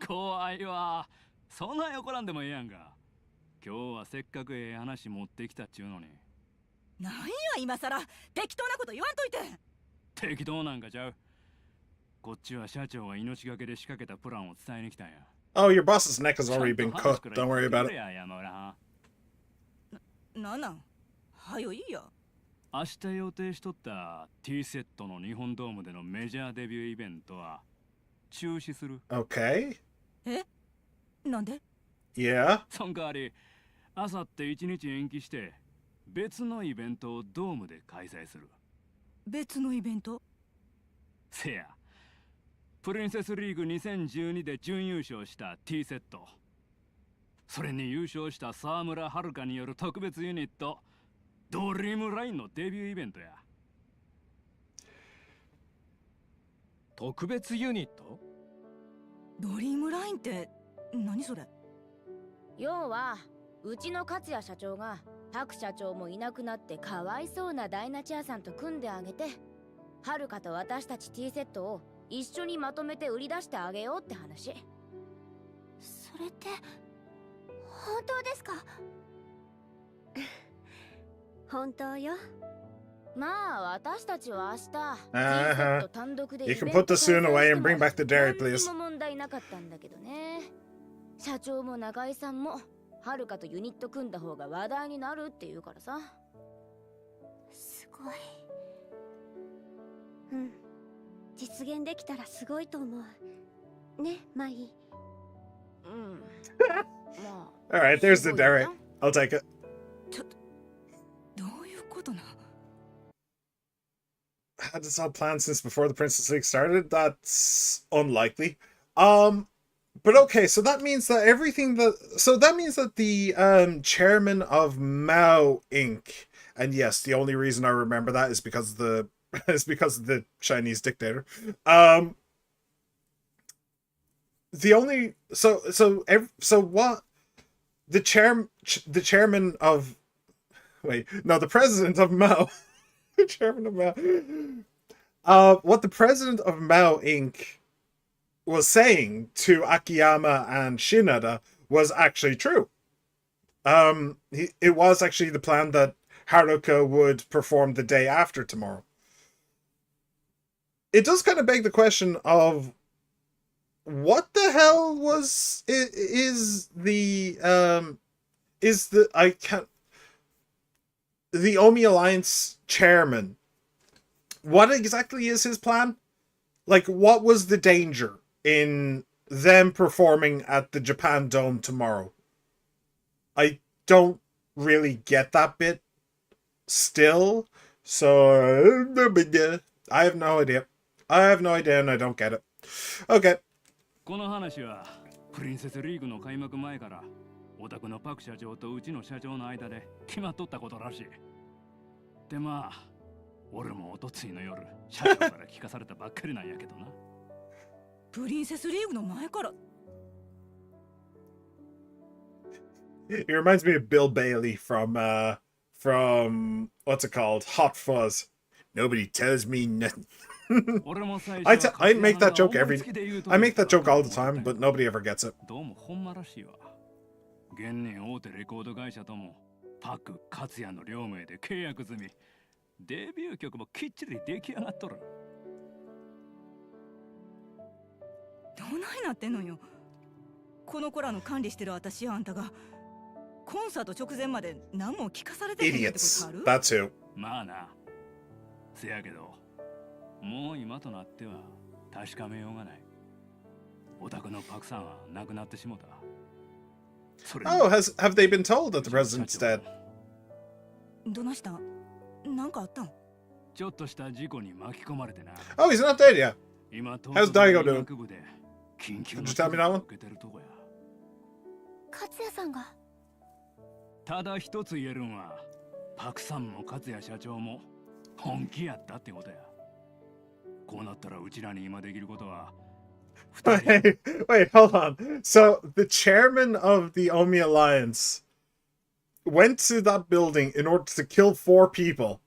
怖いわ。そんな横らんでもええやんか。今日はせっかくええ話持ってきたっちゅうのに。なんや今さら適当なこと言わんといて。適当なんかちゃう。こっちは社長が命がけで仕掛けたプランを伝えに来たんや。Oh, your boss's neck has already been cut. Don't worry about it. なんなんはよいいや。明日予定しとった T セットの日本ドームでのメジャーデビューイベントは中止する。Okay. えなんで Yeah. その代わり、あさって1日延期して別のイベントをドームで開催する。別のイベントせや、プリンセスリーグ2012で準優勝した T セット。それに優勝した沢村遥による特別ユニット、ドリームラインのデビューイベントや。特別ユニット？ドリームラインって何それ？要はうちの勝也社長がパク社長もいなくなってかわいそうなダイナチアさんと組んであげて、はるかと私たち T セットを一緒にまとめて売り出してあげようって話。それって本当ですか？本当よ。まあ私たちは明日 T セ Uh-huh. ット単独で You イベ can ント put the soon away and 開 bring 催 back the dairy, 何に please. も問題なかったんだけどね。社長も中井さんもはるかとユニット組んだ方が話題になるって言うからさ。すごい。うん。実現できたらすごいと思う。ね、マイ。うん。まあ。Alright, there's the dairy. I'll take it. どういうことな Had this all planned since before the Princess League started? That's unlikely. But okay, so that means that that means that the chairman of Mao Inc. And yes, the only reason I remember that is because of the because of the Chinese dictator. The only so what the chairman of the president of Mao the chairman of Mao what the president of Mao Inc. was saying to Akiyama and Shinada was actually true. It was actually the plan that Haruka would perform the day after tomorrow. It does kind of beg the question of what the hell the Omi Alliance chairman. What exactly is his plan? Like, what was the danger in them performing at the Japan Dome tomorrow? I don't really get that bit still. So, I have no idea. I have no idea and I don't get it. Okay. この話はプリンセスリーグの開幕前からオタクのパク社長とうちの社長の間で決まっとったことらしい。でまあ、俺もおとついの夜社長から聞かされたばっかりなんやけどな。プリンセスリーグの前から It reminds me of Bill Bailey from what's it called? Hot Fuzz. Nobody tells me nothing. I make that joke all the time, but nobody ever gets it. どうもほんまらしいわ。現年大手レコード会社ともパク勝也の両名で契約済み。デビュー曲もきっちり出来上がっとる。どないなってんのよ。この子らの管理してる私やあんたがコンサート直前まで何も聞かされてへんってことある？ That's who. まあな。せやけど、もう今となっては確かめようがない。オタクのパクさんは亡くなってしもた。Oh, have they been told that the president's dead? どないしたん？なんかあったん？ちょっとした事故に巻き込まれてな。Oh, he's not dead yet. How's Daigo doing? 緊急 Did の you tell me that one? 受けてるとこや。勝也さんがただ一つ言えるんは、パクさんも勝也社長も本気やったってことや。こうなったらうちらに今できることは。Wait, hold on. So the chairman of the Omi Alliance went to that building in order to kill 4 people,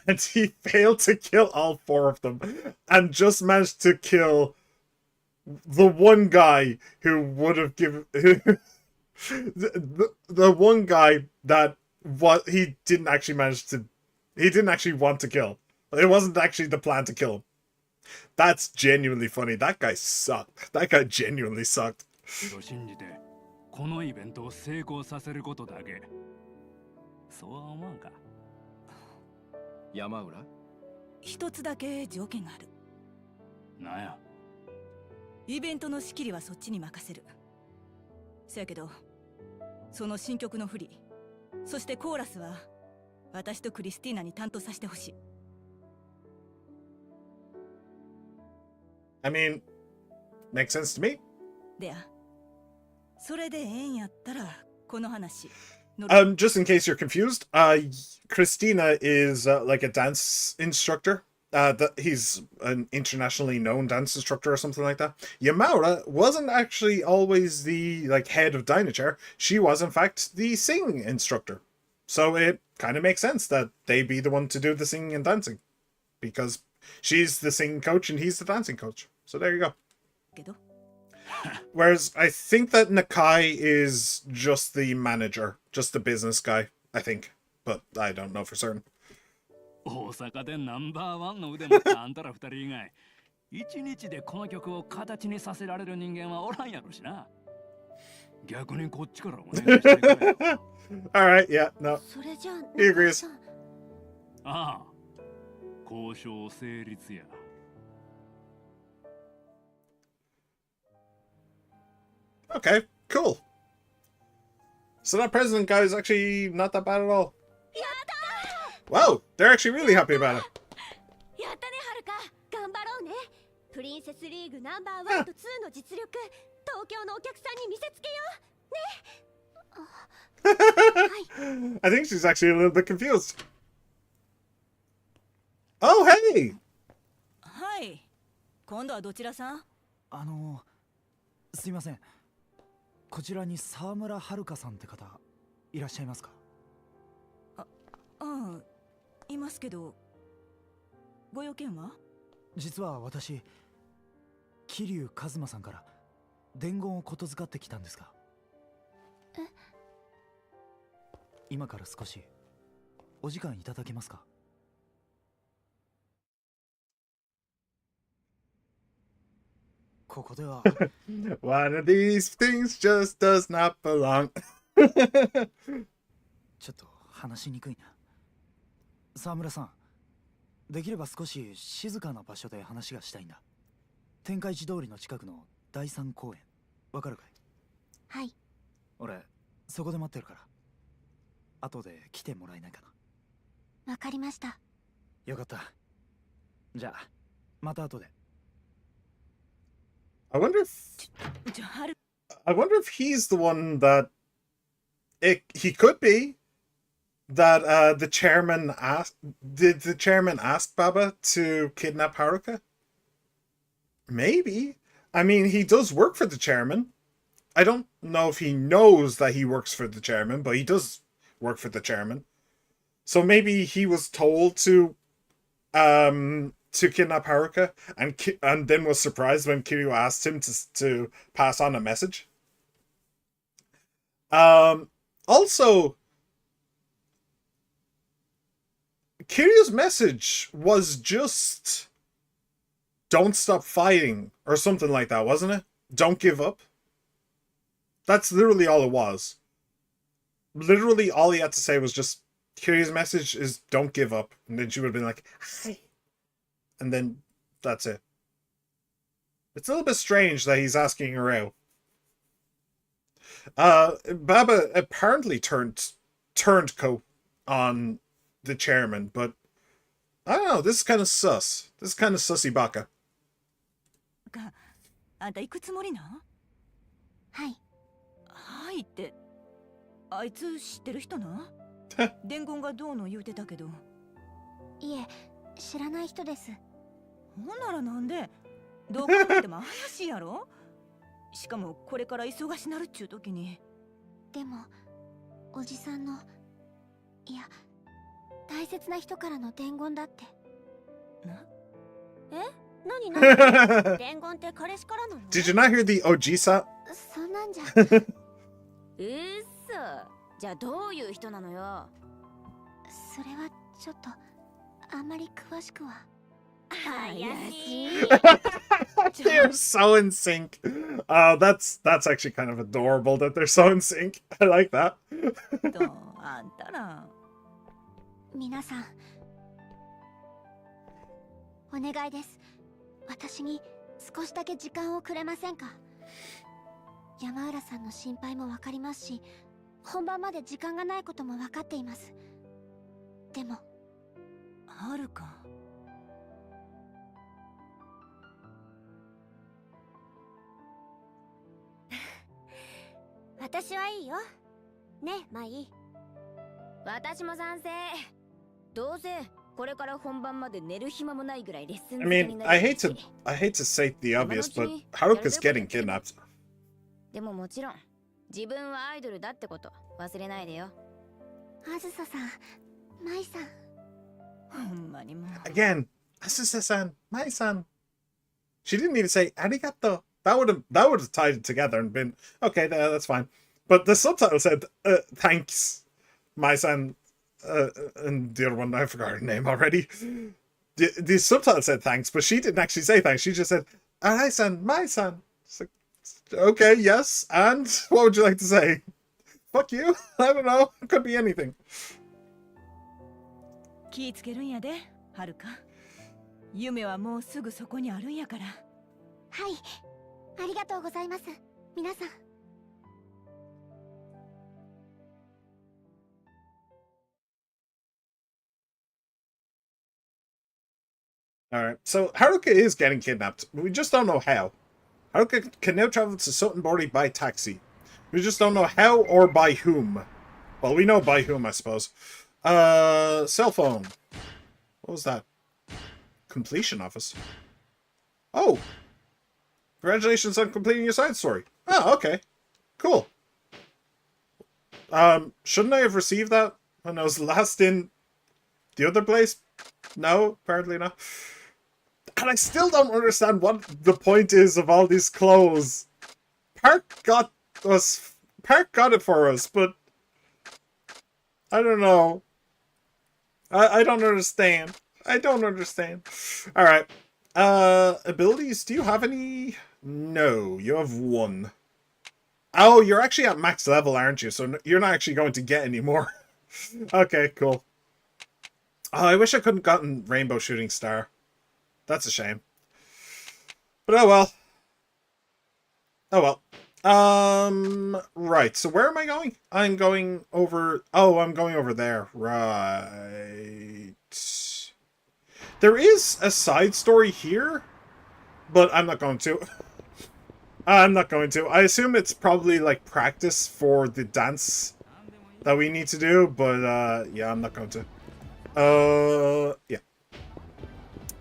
and he failed to kill all 4 of them, and just managed to kill the one guy who would have given the one guy that he didn't actually want to kill. It wasn't actually the plan to kill him. That's genuinely funny. That guy sucked. That guy genuinely sucked. と信じてこのイベントを成功させることだけ。そうは思わんか。山浦、一つだけ条件がある。なんや。イベントの仕切りはそっちに任せる。せやけどその新曲の振り、そしてコーラスは私とクリスティーナに担当させてほしい。I mean, makes sense to me. でや、それでええんやったらこの話。Just in case you're confused, Christina is like a dance instructor. He's an internationally known dance instructor or something like that. Yamaura wasn't actually always the like head of Dynachair. She was in fact the singing instructor. So it kind of makes sense that they be the one to do the singing and dancing, because she's the singing coach and he's the dancing coach. So there you go. Whereas I think that Nakai is just the manager, just the business guy, I think. But I don't know for certain. 大阪でナンバーワンの腕持ったあんたら二人以外、一日でこの曲を形にさせられる人間はおらんやろしな。逆にこっちからお願いしてくれよ。Alright, yeah, no. それじゃあ He agrees. ああ、交渉成立や。Okay, cool. So that president guy is actually not that bad at all. Wow, they're actually really happy about it. やったねはるか、頑張ろうね。プリンセスリーグナンバー1と2の実力、東京のお客さんに見せつけようね。I think she's actually a little bit confused. Oh, hey! はい。今度はどちらさん？すいません。こちらに沢村遥さんって方いらっしゃいますか？ああ、いますけど、ご用件は？実は私、桐生一馬さんから伝言をことづかってきたんですが。今から少しお時間いただけますか？ここではOne of these things just does not belong. ちょっと話しにくいな。沢村さん、できれば少し静かな場所で話がしたいんだ。天下一通りの近くの第三公園、わかるかい？はい。俺、そこで待ってるから。後で来てもらえないかな。わかりました。よかった。じゃあ、また後で。I wonder if he's the one that he could be that the chairman asked. Did the chairman ask Baba to kidnap Haruka? Maybe. I mean, he does work for the chairman. I don't know if he knows that he works for the chairman, but he does work for the chairman. So maybe he was told to kidnap Haruka, and then was surprised when Kiryu asked him to pass on a message. Also, Kiryu's message was just "Don't stop fighting" or something like that, wasn't it? Don't give up. That's literally all it was. Literally all he had to say was just, Kiryu's message is "Don't give up," and then she would have been like, "Hi." And then that's it. It's a little bit strange that he's asking her out. Baba apparently turned coat on the chairman, but I don't know, this is kind of sus. This is kind of sussy baka. あんた行くつもりな？はい。はいって、あいつ知ってる人な？伝言がどうの言うてたけど。いえ、知らない人です。ほんならなんで？どう考えても怪しいやろ？しかもこれから忙しなるっちゅう時に。でも、おじさんの、いや、大切な人からの伝言だって。な？何伝言って彼氏からなの？ Did you not hear the Ojisa? そんなんじゃ。うっそ。じゃあどういう人なのよ？それはちょっとあんまり詳しくは。怪しい。ちょ They're so in sync. That's actually kind of adorable that they're so in sync. I like that. とあんたら皆さんお願いです。私に少しだけ時間をくれませんか？山浦さんの心配もわかりますし、本番まで時間がないことも分かっています。でもはるか私はいいよね、マイ。私も賛成。どうせこれから本番まで寝る暇もないぐらいレッスン I 漬けに mean, なる I hate to state the obvious, but Haruka's getting kidnapped. でももちろん自分はアイドルだってこと忘れないでよ。あずささん、マイさん。ほんまにもう Again, Asusa-san, Mai-san. She didn't even say arigato. That would have tied it together and been okay. That's fine. But the subtitle said thanks, Mai-san, and the other one I forgot her name already. The subtitle said thanks, but she didn't actually say thanks. She just said arai-san, Mai-san. It's like, okay, yes, and what would you like to say? Fuck you. I don't know. It could be anything. 気ぃつけるんやで、はるか。夢はもうすぐそこにあるんやから。はい、ありがとうございます。皆さん。Alright, so Haruka is getting kidnapped. We just don't know how. Haruka can now travel to Sotenbori by taxi. We just don't know how or by whom. Well, we know by whom, I suppose. Cell phone. What was that? Completion office. Oh! Congratulations on completing your side story. Oh, okay. Cool. Shouldn't I have received that when I was last in the other place? No, apparently not. And I still don't understand what the point is of all these clothes. Park got it for us, but I don't know. I don't understand. I don't understand. Alright. Abilities, do you have any? No, you have one. Oh, you're actually at max level, aren't you? So you're not actually going to get any more. Okay, cool. Oh, I wish I couldn't gotten Rainbow Shooting Star. That's a shame. But oh well. Oh well. Right, so where am I going? I'm going over... Oh, I'm going over there. Right. There is a side story here, but I'm not going to. I'm not going to. I assume it's probably like practice for the dance that we need to do, but yeah, I'm not going to. Yeah.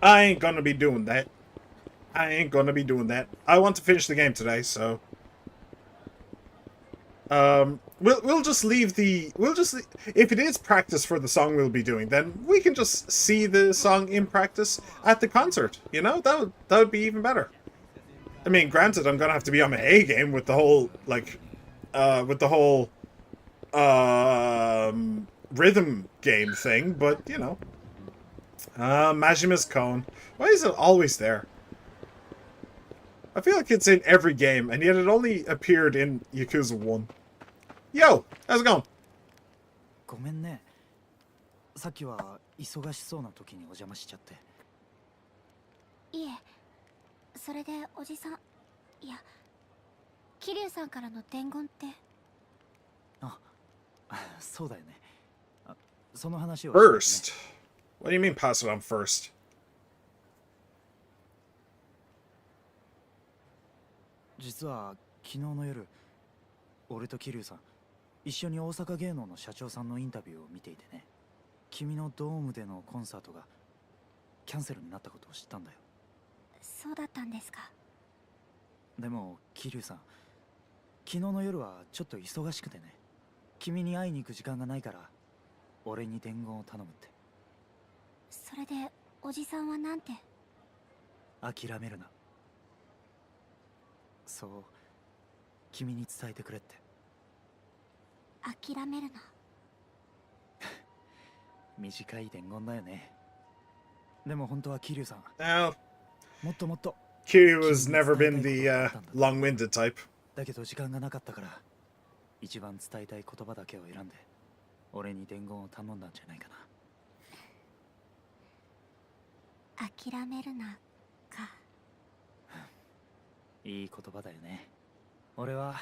I ain't gonna be doing that. I ain't gonna be doing that. I want to finish the game today, so... We'll just leave the... if it is practice for the song we'll be doing, then we can just see the song in practice at the concert, you know? That would be even better. I mean, granted, I'm gonna have to be on my A game with the whole, like... rhythm game thing, but, you know... Majima's Cone. Why is it always there? I feel like it's in every game, and yet it only appeared in Yakuza 1. Yo! How's it going? ごめんね。さっきは忙しそうな時にお邪魔しちゃって。いえ、それでおじさん、いや、桐生さんからの伝言って。あ、そうだよね。その話を。First? What do you mean pass it on first? 実は昨日の夜、俺と桐生さん一緒に大阪芸能の社長さんのインタビューを見ていてね、君のドームでのコンサートがキャンセルになったことを知ったんだよ。そうだったんですか。でも桐生さん、昨日の夜はちょっと忙しくてね、君に会いに行く時間がないから俺に伝言を頼むって。それでおじさんはなんて？諦めるな、そう君に伝えてくれって。諦めるな。短い伝言だよね。でも本当は桐生さん、Now, もっともっと Kiryu has never been the long-winded type. だけど時間がなかったから一番伝えたい言葉だけを選んで俺に伝言を頼んだんじゃないかな。諦めるなか。いい言葉だよね。俺は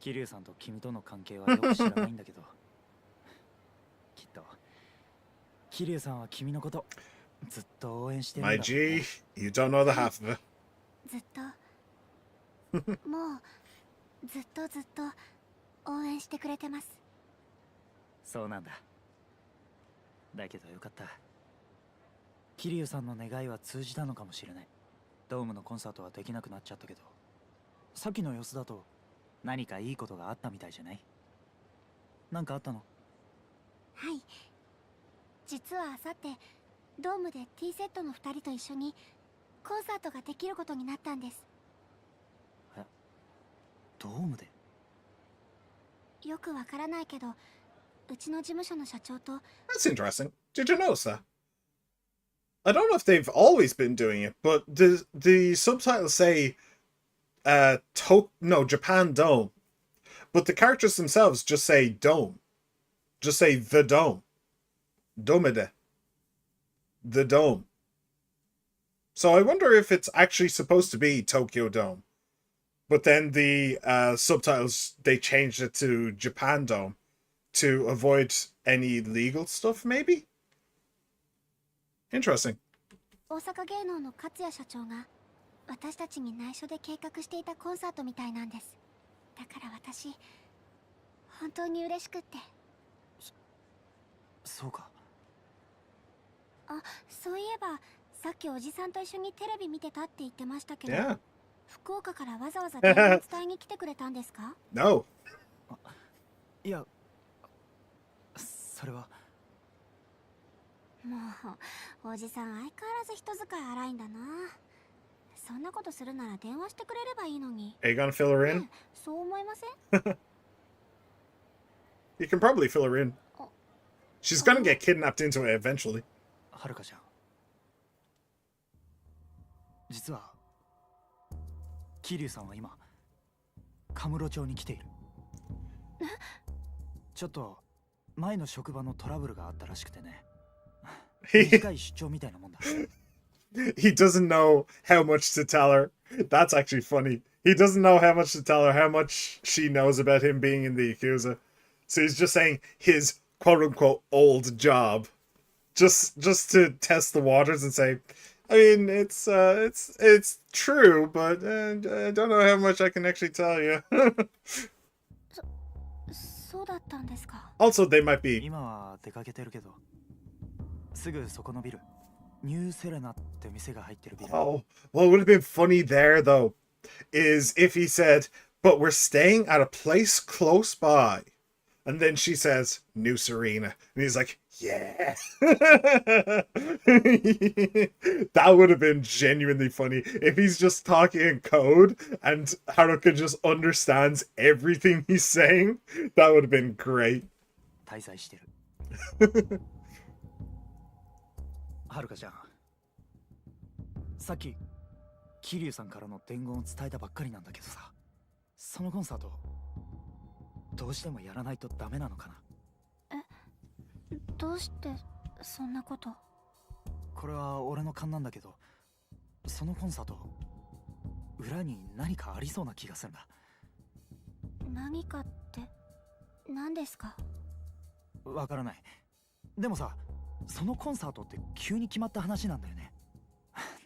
桐生さんと君との関係はよく知らないんだけどきっと桐生さんは君のことずっと応援してるんだ。 My G, you don't know the half of it. ずっともうずっと応援してくれてます。そうなんだ。だけどよかった。桐生さんの願いは通じたのかもしれない。ドームのコンサートはできなくなっちゃったけど、さっきの様子だと何かいいことがあったみたいじゃない？なんかあったの？はい、実はあさってドームで T セットの2人と一緒にコンサートができることになったんです。え、ドームで？よくわからないけど、うちの事務所の社長と。 That's interesting. Did you notice that? I don't know if they've always been doing it, but the subtitles say Japan Dome. But the characters themselves just say Dome. Just say the Dome. Domede. The Dome. So I wonder if it's actually supposed to be Tokyo Dome. But then the subtitles, they changed it to Japan Dome to avoid any legal stuff, maybe? Interesting. 大阪芸能の勝谷社長が私たちに内緒で計画していたコンサートみたいなんです。だから私本当に嬉しくって。そうか。あ、そういえばさっきおじさんと一緒にテレビ見てたって言ってましたけど、Yeah. 福岡からわざわざ電話を伝えに来てくれたんですか？ No. いや、それは。もうおじさん相変わらず人使い荒いんだな。そんなことするなら電話してくれればいいのに。Are you gonna fill her in? そう思いません？ You can probably fill her in. She's gonna get kidnapped into it eventually. はるかちゃん、実は桐生さんは今カムロ町に来ている。ちょっと前の職場のトラブルがあったらしくてね。短い出張みたいなもんだ。He doesn't know how much to tell her. That's actually funny. He doesn't know how much to tell her, how much she knows about him being in the Yakuza. So he's just saying his quote-unquote old job. Just to test the waters and say, I mean, it's true, but I don't know how much I can actually tell you. そうだったんですか。 Also, they might be... 今は出かけてるけど、すぐそこのビル、ニューセレナって店が入ってるビル。Oh, what would have been funny there, though, is if he said, but we're staying at a place close by. And then she says, New Serena. And he's like, yeah. That would have been genuinely funny. If he's just talking in code and Haruka just understands everything he's saying, that would have been great. 滞在してる。はるかちゃん、さっき桐生さんからの伝言を伝えたばっかりなんだけどさ、そのコンサートどうしてもやらないとダメなのかな？どうしてそんなこと？これは俺の勘なんだけど、そのコンサート裏に何かありそうな気がするんだ。何かって何ですか？わからない。でもさ、そのコンサートって急に決まった話なんだよね。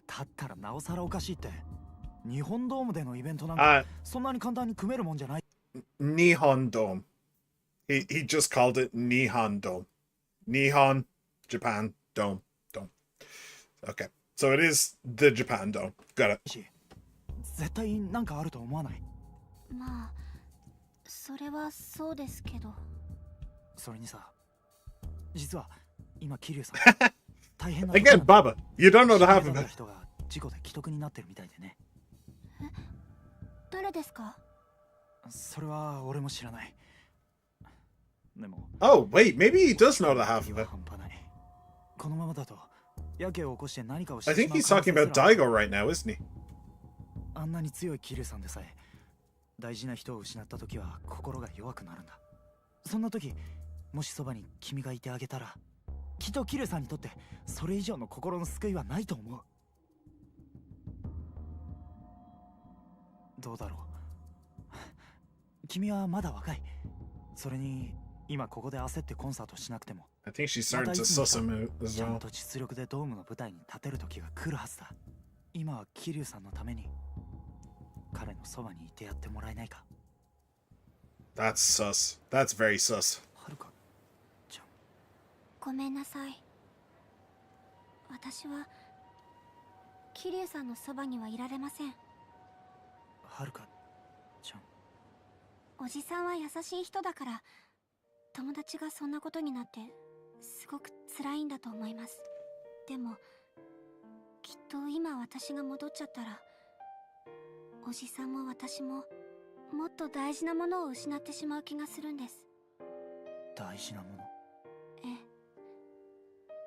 だったらなおさらおかしいって。日本ドームでのイベントなんかそんなに簡単に組めるもんじゃない。Nihon Dome. He just called it Nihon Dome. Nihon, Japan, Dome. Okay, so it is the Japan Dome. Got it. 絶対なんかあると思わない？まあ、それはそうですけど。それにさ、実は今桐生さん大変な。Again, Baba, you don't know the half of it. 人が事故で既得になってるみたいでね。誰ですか？それは俺も知らない。でも。Oh, wait, maybe he does know the half of it. 半端ない。このままだとやけを起こして何かをして I しまう。 think he's talking about Daigo right now, isn't he? あんなに強いキリュウさんでさえ大事な人を失った時は心が弱くなるんだ。そんな時もしそばに君がいてあげたら、きっとキリュウさんにとってそれ以上の心の救いはないと思う。どうだろう。君はまだ若い。それに今ここで焦ってコンサートしなくても、 I think she's starting to suss him out as ちゃ well. んと実力でドームの舞台に立てる時が来るはずだ。今はキリュウさんのために彼のそばにいてやってもらえないか。 That's sus. That's very sus. はるかちゃん。ごめんなさい。私はキリュウさんのそばにはいられません。はるかちゃん。おじさんは優しい人だから、友達がそんなことになってすごく辛いんだと思います。でもきっと今私が戻っちゃったら、おじさんも私ももっと大事なものを失ってしまう気がするんです。大事なもの。え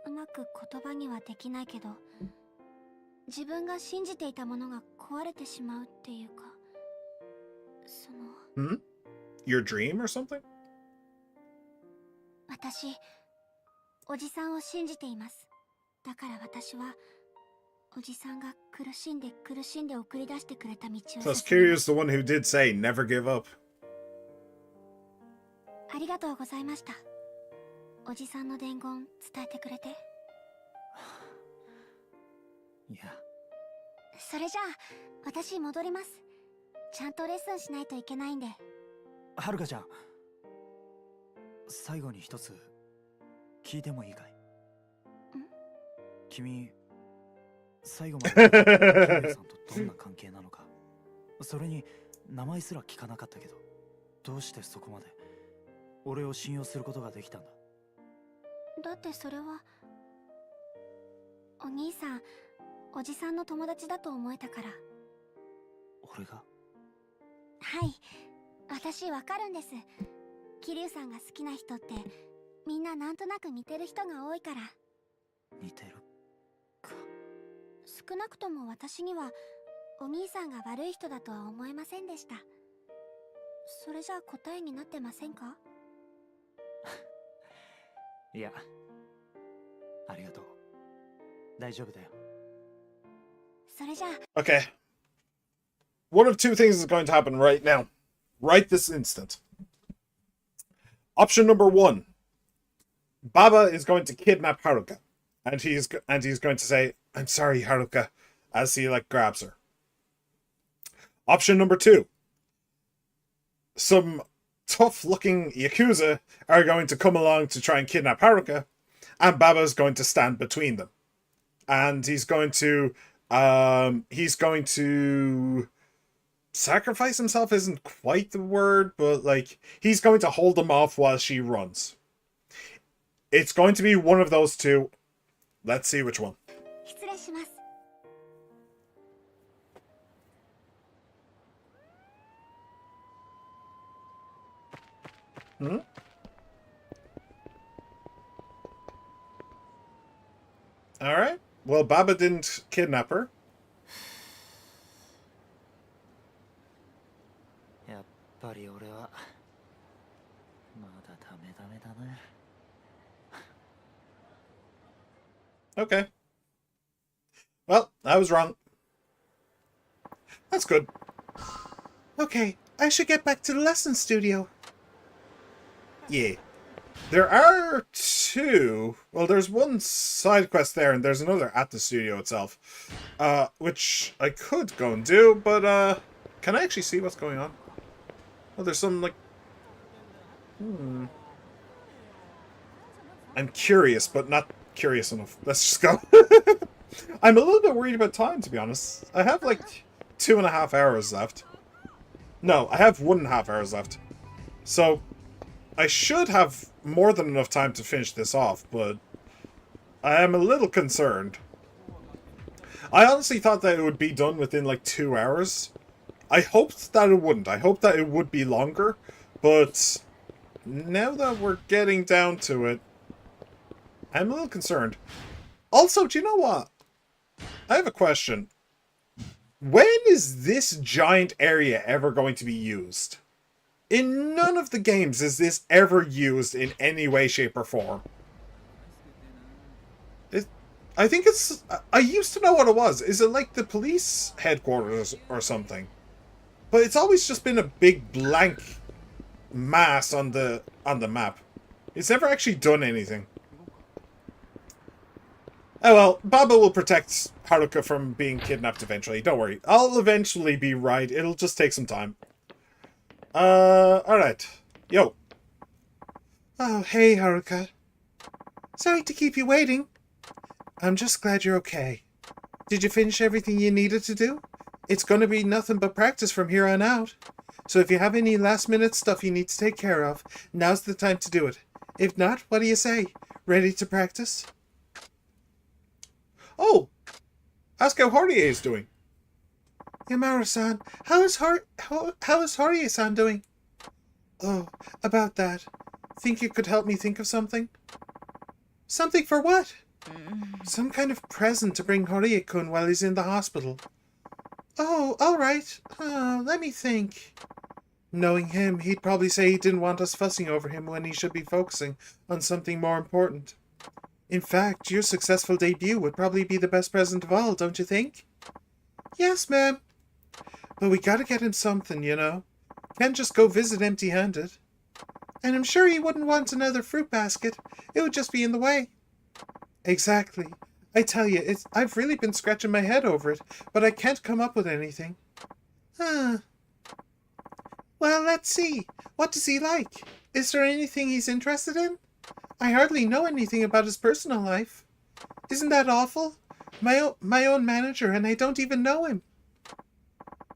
え、うまく言葉にはできないけど、自分が信じていたものが壊れてしまうっていうか、その Your dream or something? 私、おじさんを信じています。だから私はおじさんが苦しんで送り出してくれた道を Plus, Kiryu's the one who did say never give up. ありがとうございました。おじさんの伝言伝えてくれて。いや。それじゃあ私戻ります。ちゃんとレッスンしないといけないんで。はるかちゃん、最後に一つ聞いてもいいかい？君、最後までキリュウさんとどんな関係なのか。それに名前すら聞かなかったけど、どうしてそこまで俺を信用することができたんだ？だってそれはお兄さん、おじさんの友達だと思えたから。俺が？はい、私わかるんです。キリュウさんが好きな人ってみんななんとなく似てる人が多いから。似てるか。少なくとも私にはお兄さんが悪い人だとは思えませんでした。それじゃあ答えになってませんか？いや、ありがとう。大丈夫だよ。それじゃあ。 Okay. One of two things is going to happen right now. Right this instant. Option number one. Baba is going to kidnap Haruka. And he's going to say, "I'm sorry, Haruka," as he grabs her. Option number two. Some tough-looking Yakuza are going to come along to try and kidnap Haruka, and Baba's going to stand between them. And he's going to sacrifice himself isn't quite the word, but he's going to hold them off while she runs. It's going to be one of those two. Let's see which one. 失礼します。Alright. Well, Baba didn't kidnap her. やっぱり俺はまだダメだね。Okay. Well, I was wrong. That's good. Okay, I should get back to the lesson studio. Yeah. There are two... Well, there's one side quest there, and there's another at the studio itself. Which I could go and do, but, can I actually see what's going on? Oh, there's some, I'm curious, but not curious enough. Let's just go. I'm a little bit worried about time, to be honest. I have 2.5 hours left. No, I have 1.5 hours left. So I should have more than enough time to finish this off, but I am a little concerned. I honestly thought that it would be done within 2 hours. I hoped that it wouldn't. I hoped that it would be longer, but now that we're getting down to it, I'm a little concerned. Also, do you know what? I have a question. When is this giant area ever going to be used? In none of the games is this ever used in any way, shape, or form. I think it's... I used to know what it was. Is it like the police headquarters or something? But it's always just been a big blank mass on the map. It's never actually done anything. Oh well, Baba will protect Haruka from being kidnapped eventually. Don't worry. I'll eventually be right. It'll just take some time. Alright. Yo. Oh, hey, Haruka. Sorry to keep you waiting. I'm just glad you're okay. Did you finish everything you needed to do? It's gonna be nothing but practice from here on out. So if you have any last-minute stuff you need to take care of, now's the time to do it. If not, what do you say? Ready to practice? Oh! Ask how Horie is doing. Yamaru-san, how is Horie-san doing? Oh, about that. Think you could help me think of something? Something for what? Some kind of present to bring Horie-kun while he's in the hospital. Oh, alright. Let me think. Knowing him, he'd probably say he didn't want us fussing over him when he should be focusing on something more important. In fact, your successful debut would probably be the best present of all, don't you think? Yes, ma'am. But we gotta get him something, you know. Can't just go visit empty-handed. And I'm sure he wouldn't want another fruit basket. It would just be in the way. Exactly. I tell you, I've really been scratching my head over it, but I can't come up with anything. Well, let's see. What does he like? Is there anything he's interested in? I hardly know anything about his personal life. Isn't that awful? My own manager, and I don't even know him.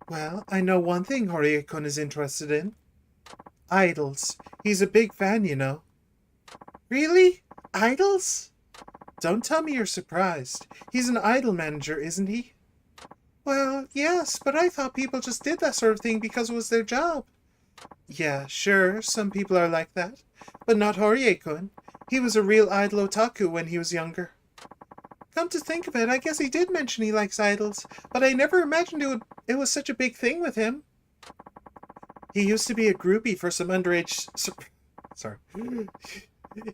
Well, I know one thing Horie-kun is interested in. Idols. He's a big fan, you know. Really? Idols? Don't tell me you're surprised. He's an idol manager, isn't he? Well, yes, but I thought people just did that sort of thing because it was their job. Yeah, sure, some people are like that. But not Horie-kun. He was a real idol otaku when he was younger. Come to think of it, I guess he did mention he likes idols, but I never imagined it was such a big thing with him. He used to be a groupie for some underage... Sorry.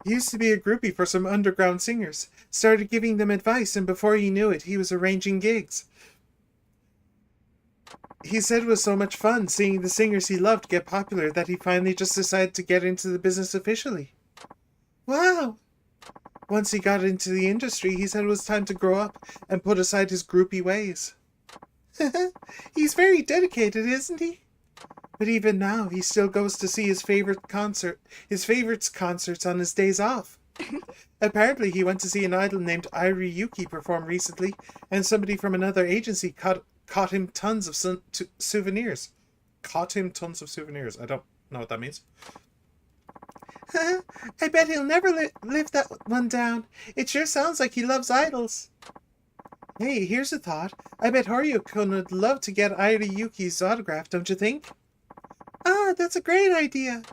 He used to be a groupie for some underground singers. Started giving them advice, and before he knew it, he was arranging gigs. He said it was so much fun seeing the singers he loved get popular that he finally just decided to get into the business officially. Wow! Once he got into the industry, he said it was time to grow up and put aside his groupie ways. He's very dedicated, isn't he? But even now, he still goes to see his favorites concerts on his days off. Apparently, he went to see an idol named Airi Yuki perform recently, and somebody from another agency caught him tons of souvenirs. Caught him tons of souvenirs. I don't know what that means. I bet he'll never live that one down. It sure sounds like he loves idols. Hey, here's a thought. I bet Horie-kun would love to get Airi Yuki's autograph, don't you think? Ah, that's a great idea.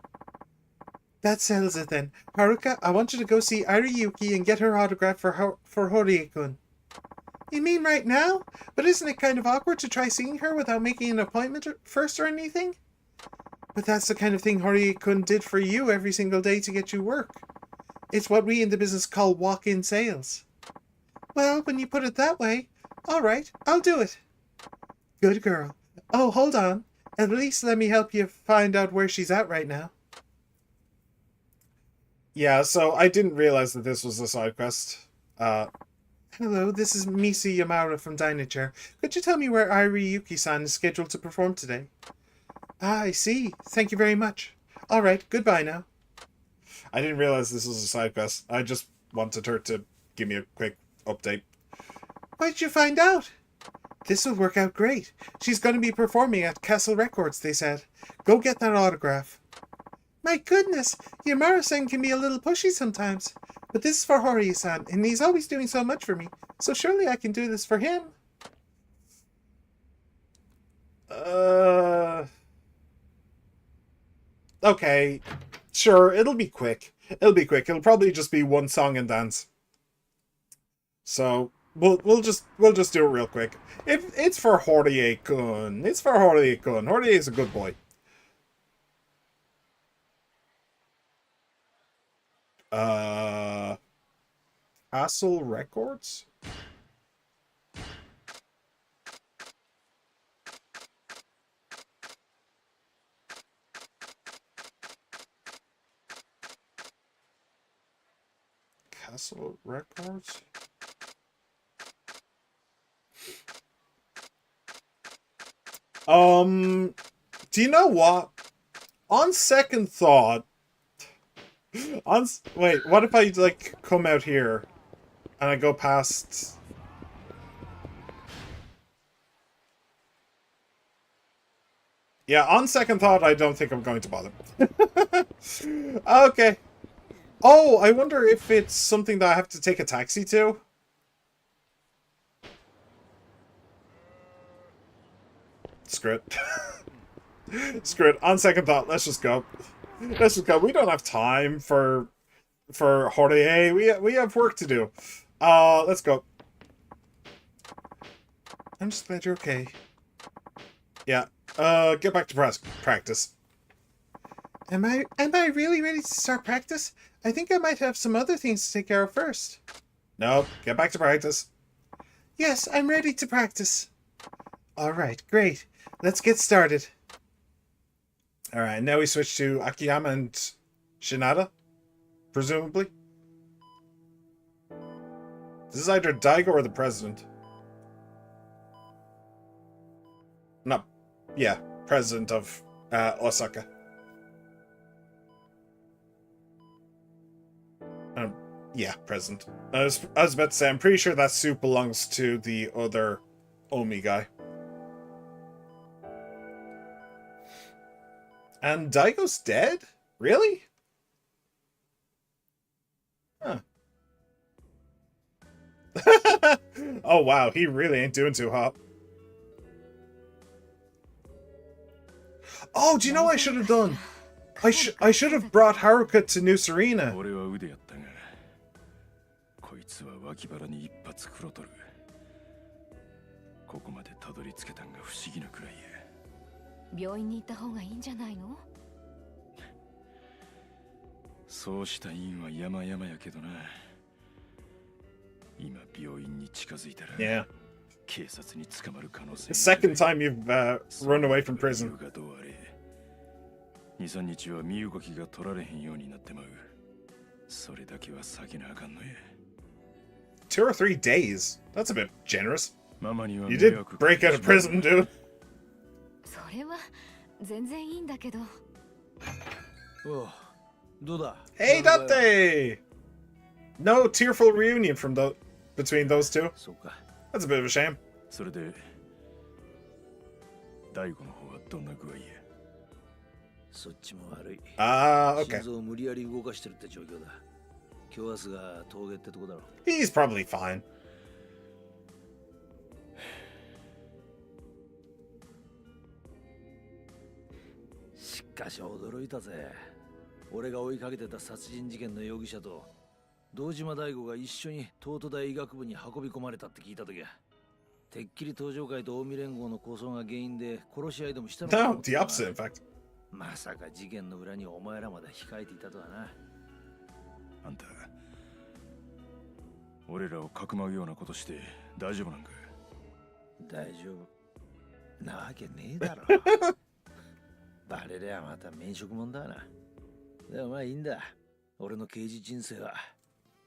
That settles it then. Haruka, I want you to go see Airi Yuki and get her autograph for Horie-kun. You mean right now? But isn't it kind of awkward to try seeing her without making an appointment first or anything? But that's the kind of thing Horie-kun did for you every single day to get you work. It's what we in the business call walk-in sales. Well, when you put it that way, all right, I'll do it. Good girl. Oh, hold on. At least let me help you find out where she's at right now. Yeah, so I didn't realize that this was a side quest. Hello, this is Misa Yamara from Dynachair. Could you tell me where Airi Yuki-san is scheduled to perform today? Ah, I see. Thank you very much. All right, goodbye now. I didn't realize this was a side quest. I just wanted her to give me a quick update. What did you find out? This will work out great. She's going to be performing at Castle Records, they said. Go get that autograph. My goodness, Yamara-san can be a little pushy sometimes. But this is for Horie-san, and he's always doing so much for me. So surely I can do this for him. Okay. Sure, it'll be quick. It'll be quick. It'll probably just be one song and dance. So, we'll just do it real quick. It's for Hordier-kun. It's for Hordier-kun. Hordier is a good boy. Castle Records? Castle Records? Do you know what? On second thought, wait, what if I like come out here and I go past? Yeah, on second thought, I don't think I'm going to bother. Okay. Oh, I wonder if it's something that I have to take a taxi to. Screw it. Screw it. On second thought, let's just go. Let's just go. We don't have time for Hordier. We have work to do. Let's go. I'm just glad you're okay. Yeah. Get back to practice. Am I really ready to start practice? I think I might have some other things to take care of first. No, get back to practice. Yes, I'm ready to practice. Alright, great. Let's get started. Alright, now we switch to Akiyama and Shinada, presumably. This is either Daigo or the president. No, yeah, president of Osaka. Yeah, president. I was about to say, I'm pretty sure that suit belongs to the other Omi guy. And Daigo's dead? Really? Huh. Oh wow, he really ain't doing too hot. Oh, do you know what I should have done? I should have brought Haruka to New Serena. Yeah. The second time you've run away from prison. 2、3日は身動きが取られへんようになってまう。それだけは避けなあかんのや。2 or 3 days? That's a bit generous. You did break out of prison, dude. それは全然いいんだけど。どうだ? Hey, Date! No tearful reunion from between those two. That's a bit of a shame. それで、大悟の方はどんな具合や? そっちも悪い。Okay. 心臓を無理やり動かしてるって状況だ。今日明日が峠ってとこだろ。He's probably fine. しかし驚いたぜ。俺が追いかけてた殺人事件の容疑者と堂島大吾が一緒に東都大医学部に運び込まれたって聞いたときは、てっきり東上会と近江連合の抗争が原因で殺し合いでもしたのか。 No, the opposite, in fact. まさか事件の裏にお前らまで控えていたとはな。あんた、俺らをかくまうようなことして大丈夫なんか? 大丈夫なわけねえだろ。バレりゃまた免職もんだな。でもまあいいんだ。俺の刑事人生は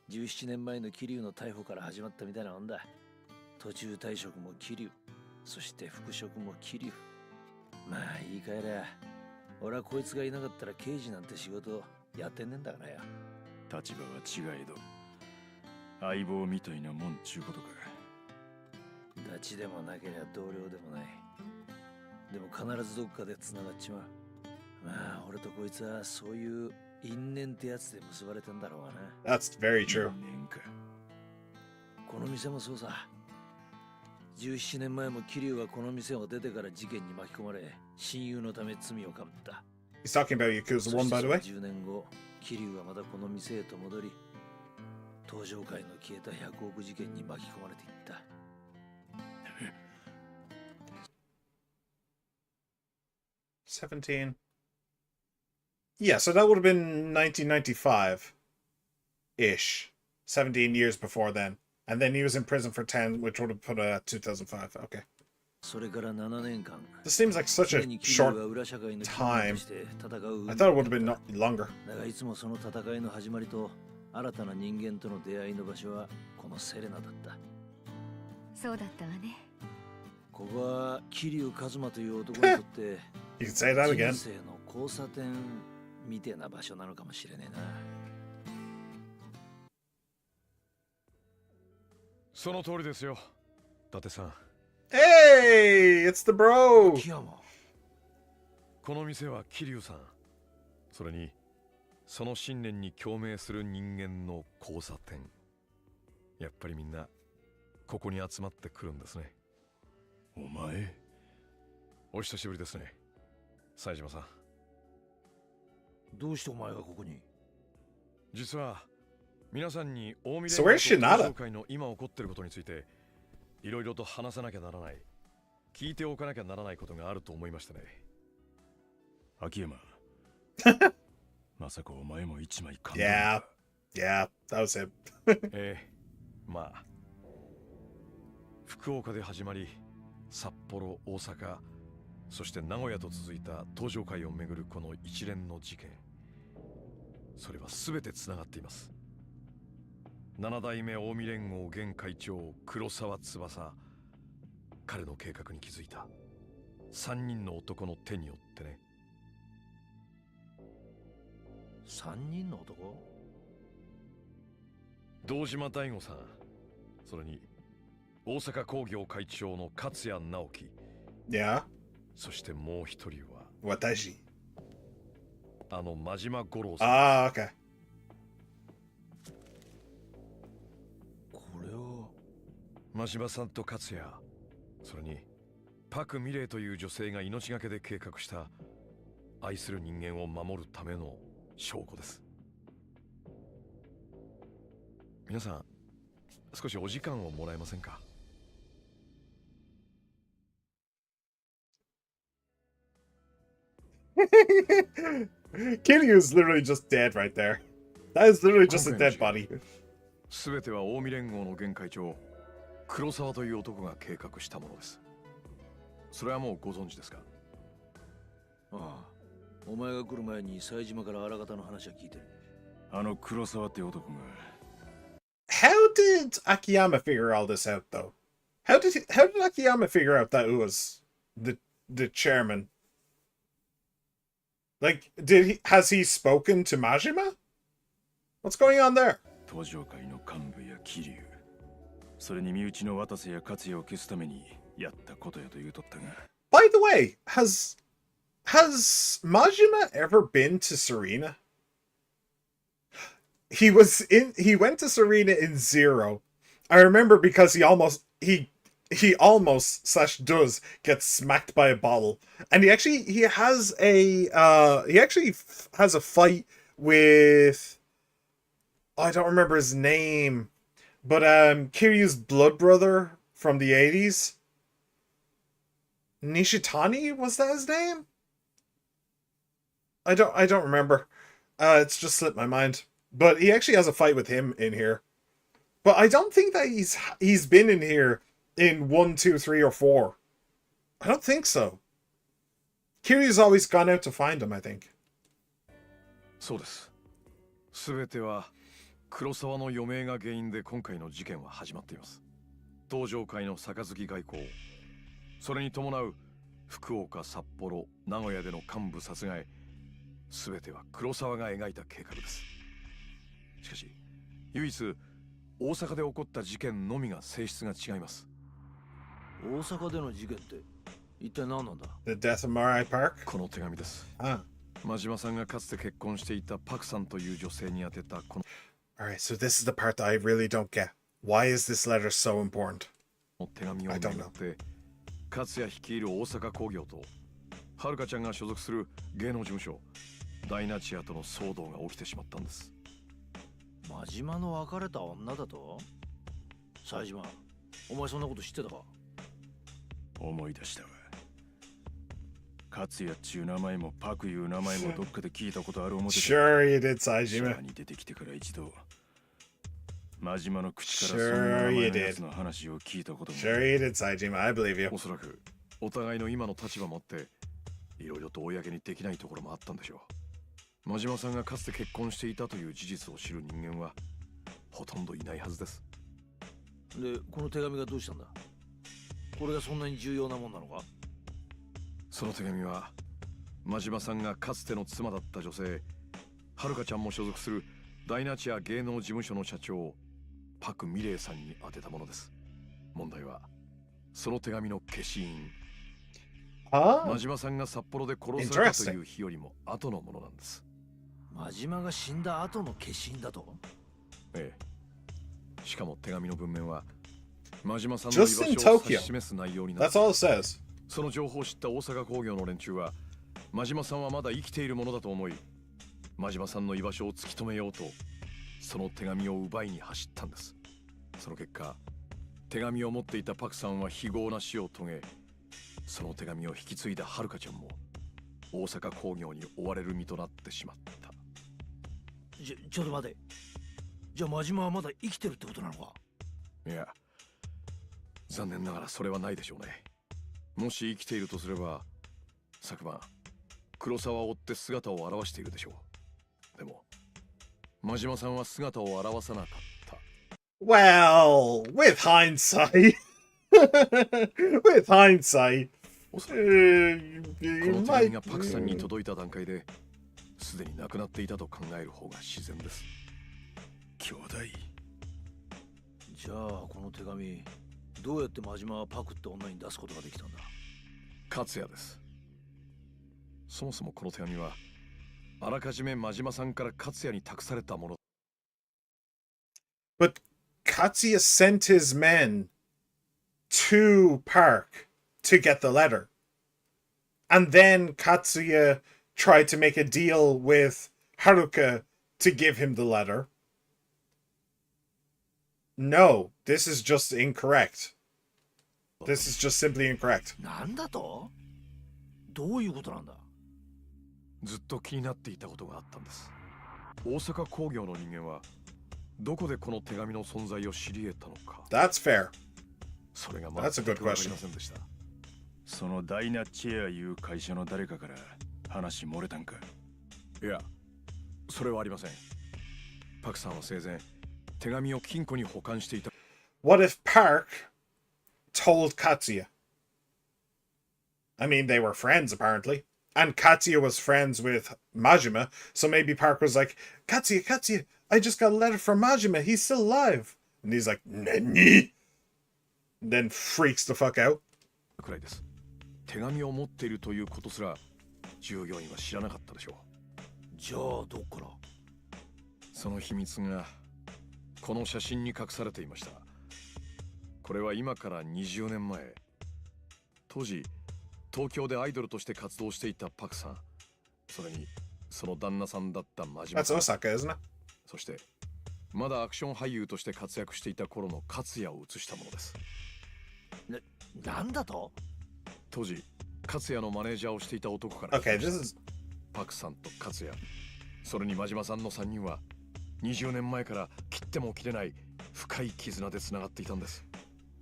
17年前の桐生の逮捕から始まったみたいなもんだ。途中退職も桐生、そして復職も桐生。まあ言い換えりゃ俺はこいつがいなかったら刑事なんて仕事やってんねんだからよ。立場は違えど相棒みたいなもんちゅうことか。ダチでもなけりゃ同僚でもない。でも必ずどっかで繋がっちまう。まあ俺とこいつはそういう因縁ってやつで結ばれてんだろうがな。 That's very true. この店もそうさ。17年前も桐生はこの店を出てから事件に巻き込まれ、親友のため罪をかぶった。He's talking about Yakuza 1, by the way. 10年後、桐生はまたこの店へと戻り、登場界の消えた100億事件に巻き込まれていった。17. Yeah, so that would have been 1995-ish. 17 years before then. And then he was in prison for 10, which would have put 2005. Okay. それから7年間。This seems like such a short time. I thought it would have been longer. だがいつもその戦いの始まりと新たな人間との出会いの場所はこのセレナだった。そうだったわね。ここは桐生一馬という男にとって You can say that again. 人生の交差点みたいな場所なのかもしれねえな。その通りですよ、伊達さん。Hey, it's the bro. この店は桐生さん、それにその信念に共鳴する人間の交差点。やっぱりみんなここに集まってくるんですね。お前、お久しぶりですね、冴島さん。どうしてお前がここに？実は皆さんに大見連 So where's Shinada? 合会の今起こっていることについていろいろと話さなきゃならない、聞いておかなきゃならないことがあると思いましたね。秋山。まさかお前も一枚噛んだ。Yeah, that was it. まあ福岡で始まり、札幌、大阪、そして名古屋と続いた登場会をめぐるこの一連の事件、それは全てつながっています。7代目近江連合現会長黒沢翼、彼の計画に気づいた3人の男の手によってね。3人の男？堂島大吾さん、それに大阪工業会長の勝谷直樹。Yeah. そしてもう一人は私。真島五郎さん。Ah, okay. これは真島さんと勝也、それにパク・ミレイという女性が命がけで計画した愛する人間を守るための証拠です。皆さん、少しお時間をもらえませんか？ Kiryu is literally just dead right there. That is literally just a dead body. すべては近江連合の現会長黒沢という男が計画したものです。それはもうご存知ですか？ああ、お前が来る前に冴島からあらがたの話は聞いてる。黒沢って男が。How did Akiyama figure all this out, though? How did Akiyama figure out that it was the chairman? Like, has he spoken to Majima? What's going on there? 登場会の幹部や桐生、それに身内の渡瀬や勝也を消すためにやったことやと言うとったが。By the way, has Majima ever been to Serena? He went to Serena in Zero. I remember because he almost does get smacked by a bottle, and he has a fight with, I don't remember his name, but Kiryu's blood brother from the 80s. Nishitani, was that his name? I don't remember. It's just slipped my mind. But he actually has a fight with him in here. But I don't think that he's been in here in 1, 2, 3, or 4. I don't think so. Kiryu's always gone out to find him, I think. そうです。すべては黒沢の余命が原因で今回の事件は始まっています。登場会の杯外交、それに伴う福岡、札幌、名古屋での幹部殺害、すべては黒沢が描いた計画です。しかし、唯一大阪で起こった事件のみが性質が違います。大阪での事件って一体何なんだ？ The death of Marai Park? この手紙です。Ah. 真島さんがかつて結婚していたパクさんという女性に宛てたこの。Alright, so this is the part that I really don't get. Why is this letter so important? 手紙をめぐって勝也率いる大阪工業とはるかちゃんが所属する芸能事務所ダイナチアとの騒動が起きてしまったんです。真島の別れた女だと？冴島、お前そんなこと知ってたか？思い出したわ。勝也っちゅう名前もパクいう名前もどっかで聞いたことある思ってた。Sure you did, Saejima. に出てきてから一度、真島の口からそんな名前のやつの話を聞いたことも。Sure you did, Saejima. I believe you. おそらくお互いの今の立場もあっていろいろと公にできないところもあったんでしょう。真島さんがかつて結婚していたという事実を知る人間はほとんどいないはずです。で、この手紙がどうしたんだ？これがそんなに重要なもんなのか？その手紙は真島さんがかつての妻だった女性はるかちゃんも所属するダイナチア芸能事務所の社長パク・ミレイさんに宛てたものです。問題はその手紙の消印。真島さんが札幌で殺されたという日よりも後のものなんです。真島が死んだ後の消印だと？ええ。しかも手紙の文面は真島さんの居場所を指し示す内容になっています。その情報を知った大阪工業の連中は真島さんはまだ生きているものだと思い、真島さんの居場所を突き止めようとその手紙を奪いに走ったんです。その結果、手紙を持っていたパクさんは非業な死を遂げ、その手紙を引き継いだはるかちゃんも大阪工業に追われる身となってしまった。ちょっと待て。じゃあ真島はまだ生きてるってことなのか？いや、残念ながらそれはないでしょうね。もし生きているとすれば昨晩黒沢を追って姿を現しているでしょう。でも真島さんは姿を現さなかった。 Well, with hindsight with hindsight この手紙がパクさんに届いた段階ですでに亡くなっていたと考える方が自然です。兄弟。じゃあこの手紙どうやって真島はパクって女に出すことができたんだ？勝也です。そもそもこの手紙はあらかじめ真島さんから勝也に託されたもの。But Katsuya sent his men to Park to get the letter. And then Katsuya tried to make a deal with Haruka to give him the letter. No, this is just incorrect. This is just simply incorrect. なんだと？どういうことなんだ？ずっと気になっていたことがあったんです。大阪工業の人間はどこでこの手紙の存在を知り得たのか。That's fair. それがThat's a good 全くわかり question. ませんでした。そのダイナチェアいう会社の誰かから話漏れたんか？いや、それはありません。パクさんは生前手紙を金庫に保管していた。What if Park told Katsuya? I mean, they were friends apparently. And Katsuya was friends with Majima, so maybe Park was like, Katsuya, I just got a letter from Majima, he's still alive. And he's like, Nani? And then freaks the fuck out. くらいです。手紙を持っているということすら従業員は知らなかったでしょう。じゃあどっから？その秘密がこの写真に隠されていました。これは今から20年前、当時東京でアイドルとして活動していたパクさん、それにその旦那さんだった真島さん、 That's Osaka, isn't it? そしてまだアクション俳優として活躍していた頃の勝也を写したものです。なんだと？当時勝也のマネージャーをしていた男から、Okay, this is... パクさんと勝也、それに真島さんの3人は20年前から切っても切れない深い絆でつながっていたんです。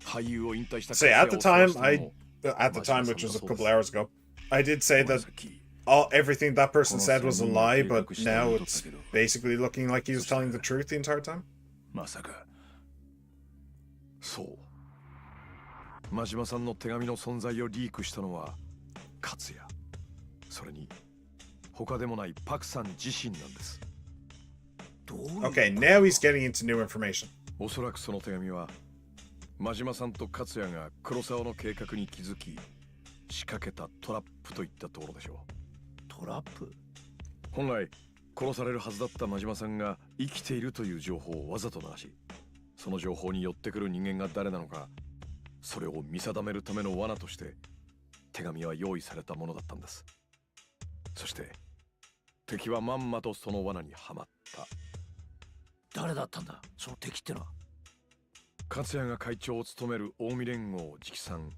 俳優を引退した Say, at the time, which was a couple hours ago, I did say that everything that person said was a lie, but now it's basically looking like he was telling the truth the entire time. まさか。そう。真島さんの手紙の存在をリークしたのは勝也、それに他でもないパクさん自身なんです。Okay, now he's getting into new information. おそらくその手紙は真島さんと勝也が黒沢の計画に気づき仕掛けたトラップといったところでしょう。トラップ？本来殺されるはずだった真島さんが生きているという情報をわざと流し、その情報に寄ってくる人間が誰なのか、それを見定めるための罠として手紙は用意されたものだったんです。そして敵はまんまとその罠にはまった。誰だったんだその敵ってのは。勝也が会長を務める近江連合直参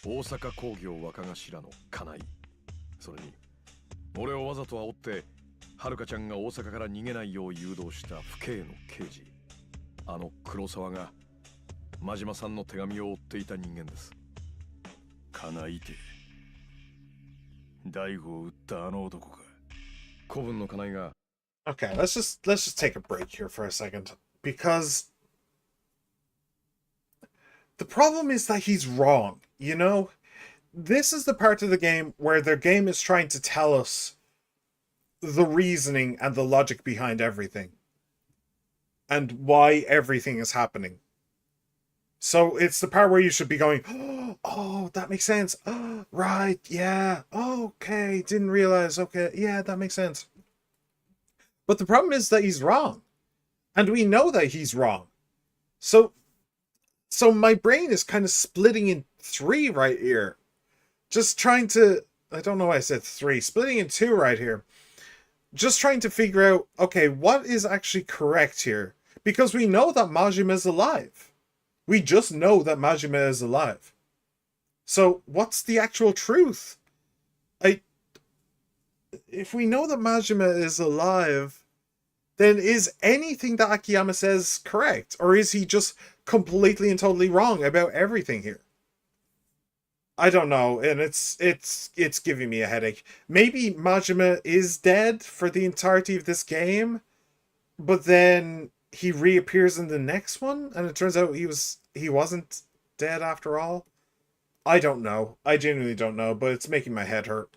大阪工業若頭の金井、それに俺をわざと煽って遥ちゃんが大阪から逃げないよう誘導した府警の刑事、あの黒沢が真島さんの手紙を追っていた人間です。金井て大悟を撃ったあの男か。古文の金井が。 Okay, let's just take a break here for a second, because the problem is that he's wrong, you know? This is the part of the game where the game is trying to tell us the reasoning and the logic behind everything and why everything is happening. So it's the part where you should be going, oh, that makes sense. Oh, right, yeah. Okay, didn't realize. Okay, yeah, that makes sense. But the problem is that he's wrong. And we know that he's wrong. So my brain is kind of splitting in three right here. Just trying to, I don't know why I said three, splitting in two right here. Just trying to figure out, okay, what is actually correct here? Because we know that Majima is alive. We just know that Majima is alive. So what's the actual truth? If we know that Majima is alive, then is anything that Akiyama says correct? Or is he just completely and totally wrong about everything here? I don't know, and it's giving me a headache. Maybe Majima is dead for the entirety of this game, but then he reappears in the next one, and it turns out he wasn't dead after all. I don't know. I genuinely don't know, but it's making my head hurt.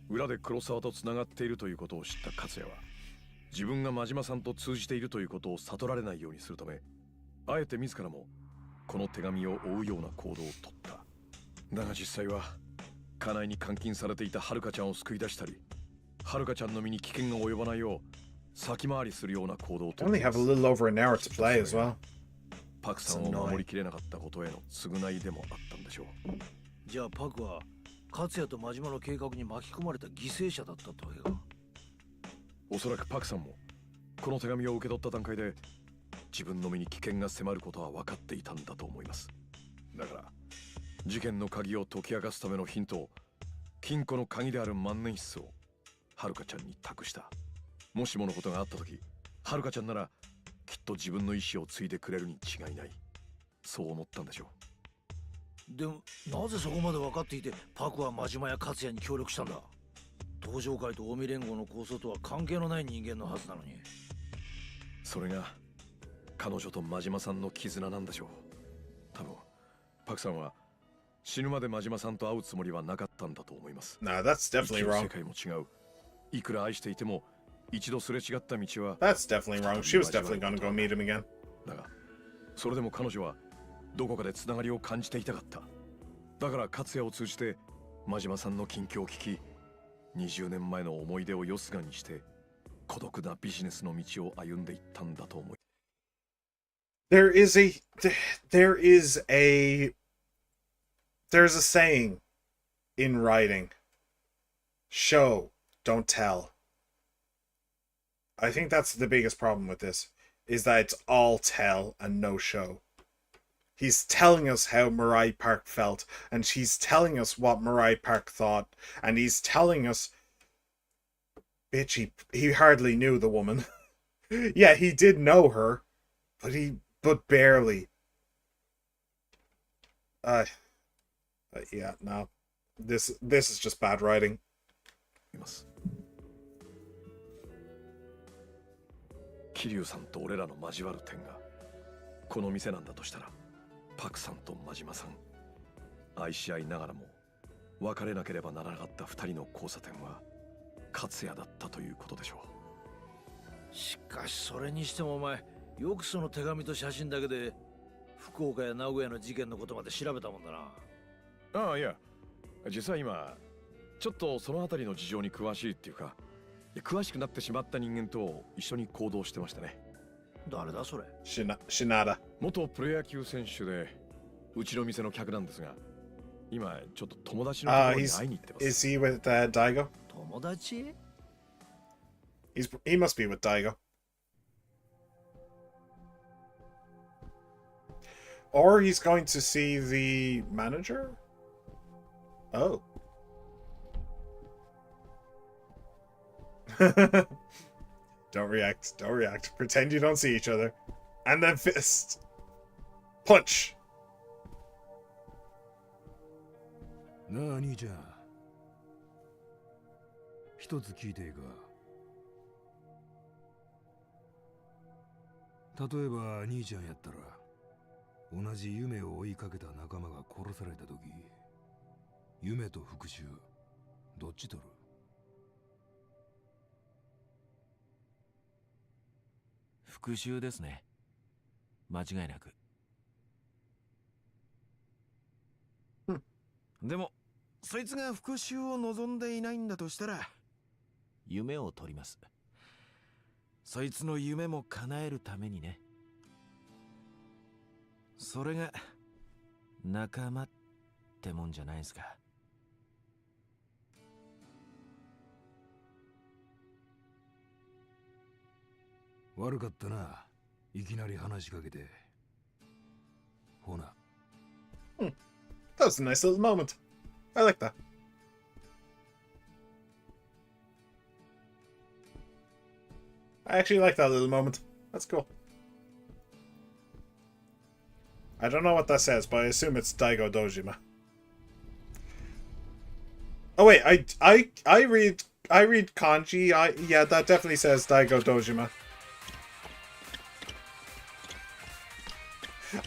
裏で黒沢とつながっているということを知った勝也は自分が真島さんと通じているということを悟られないようにするため、あえて自らもこの手紙を追うような行動をとった。だが実際は家内に監禁されていた遥ちゃんを救い出したり、遥ちゃんの身に危険が及ばないよう先回りするような行動をとった。Only have a little over an hour to play as well. パクさんを守りきれなかったことへの償いでもあったんでしょう。じゃあパクは勝也と真島の計画に巻き込まれた犠牲者だったってわけか。おそらくパクさんもこの手紙を受け取った段階で自分の身に危険が迫ることは分かっていたんだと思います。だから事件の鍵を解き明かすためのヒントを金庫の鍵である万年筆を遥ちゃんに託した。もしものことがあった時、遥ちゃんならきっと自分の意志を継いでくれるに違いない。そう思ったんでしょう。でもなぜそこまで分かっていてパクは真島や勝也に協力したんだ。東上会と近江連合の構想とは関係のない人間のはずなのに。それが彼女と真島さんの絆なんでしょう。多分パクさんは死ぬまで真島さんと会うつもりはなかったんだと思います。Nah, that's definitely wrong. 世界も違う。いくら愛していても一度すれ違った道は。That's definitely wrong. She was definitely gonna go meet him again. だがそれでも彼女はどこかでつながりを感じていたかった。だから勝也を通じて真島さんの近況を聞き、20年前の思い出をよすがにして孤独なビジネスの道を歩んでいったんだと思い。There's a saying in writing. Show, don't tell. I think that's the biggest problem with this, is that it's all tell and no show. He's telling us how Mirai Park felt, and he's telling us what Mirai Park thought, and he's telling us... Bitch, he hardly knew the woman. Yeah, he did know her, but barely. Yeah, no. This is just bad writing. 桐生さんと俺らの交わる点がこの店なんだとしたら、パクさんと真島さん愛し合いながらも別れなければならなかった二人の交差点は勝也だったということでしょう。しかしそれにしてもお前よくその手紙と写真だけで福岡や名古屋の事件のことまで調べたもんだな。ああ、いや実は今ちょっとその辺りの事情に詳しいっていうか、詳しくなってしまった人間と一緒に行動してましたね。誰だそれ。シナダ。元プロ野球選手でうちの店の客なんですが、今ちょっと友達のところに会いに行ってます。Is he with Daigo? 友達？ He must be with Daigo. Or he's going to see the manager? Oh. Don't react. Don't react. Pretend you don't see each other. And then fist. Punch. なあ兄ちゃん、一つ聞いていいか。例えば兄ちゃんやったら同じ夢を追いかけた仲間が殺された時、夢と復讐どっち取る？復讐ですね。間違いなく。でもそいつが復讐を望んでいないんだとしたら夢を取ります。そいつの夢も叶えるためにね。それが仲間ってもんじゃないですか。悪かったな、いきなり話しかけて。ほな。That was a nice little moment. I like that. I actually like that little moment. That's cool. I don't know what that says, but I assume it's Daigo Dojima. Oh wait, I read kanji. Yeah, that definitely says Daigo Dojima.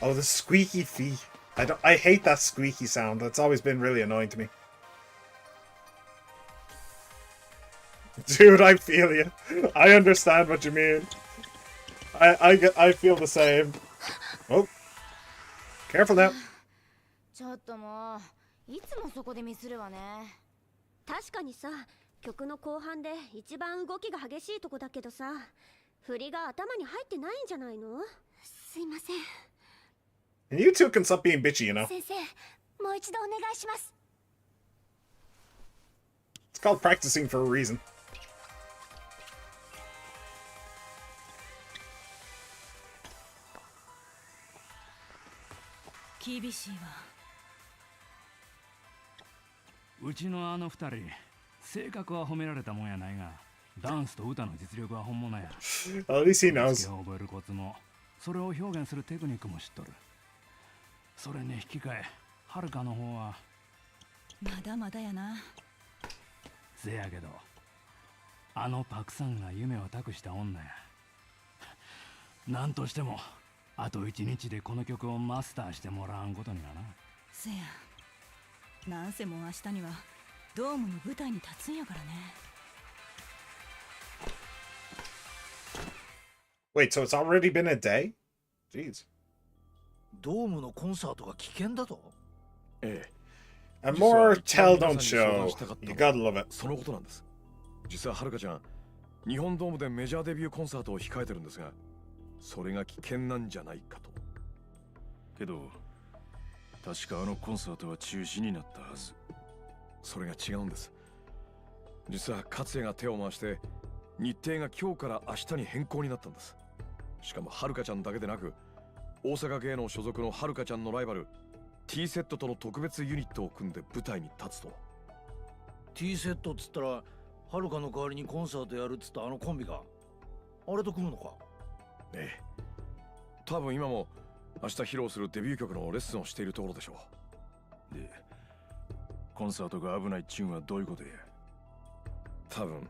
Oh, the squeaky feet. I hate that squeaky sound. That's always been really annoying to me. Dude, I feel you. I understand what you mean. I feel the same. Oh. Careful now. ちょっともういつもそこでミスるわね。確かにさ、曲の後半で一番動きが激しいとこだけどさ、振りが頭に入ってないんじゃないの？すいません。 And you two can stop being bitchy, you know. 先生、もう一度お願いします。 It's called practicing for a reason. 厳しいわ。うちのあの二人、性格は褒められたもんやないが、ダンスと歌の実力は本物や。At least he knows. 覚えるコツも、それを表現するテクニックも知っとる。それに引き換え、はるかの方はまだまだやな。せやけど、あのパクさんが夢を託した女や。なんとしてもあと一日でこの曲をマスターしてもらわんことにはな。せや、なんせもう明日にはドームの舞台に立つんやからね。Wait, so it's already been a day? Jeez. ドームのコンサートが危険だと？ええ。 And more tell don't show. You gotta love it. そのことなんです。実ははるかちゃん、日本ドームでメジャーデビューコンサートを控えてるんですが、それが危険なんじゃないかと。けど確かあのコンサートは中止になったはず。それが違うんです。実は勝也が手を回して日程が今日から明日に変更になったんです。しかもはるかちゃんだけでなく、大阪芸能所属のはるかちゃんのライバル T セットとの特別ユニットを組んで舞台に立つと。 T セットっつったらはるかの代わりにコンサートやるっつったあのコンビがあれと組むのか？ええ。多分今も明日披露するデビュー曲のレッスンをしているところでしょう。でコンサートが危ないっちゅうんはどういうことや？多分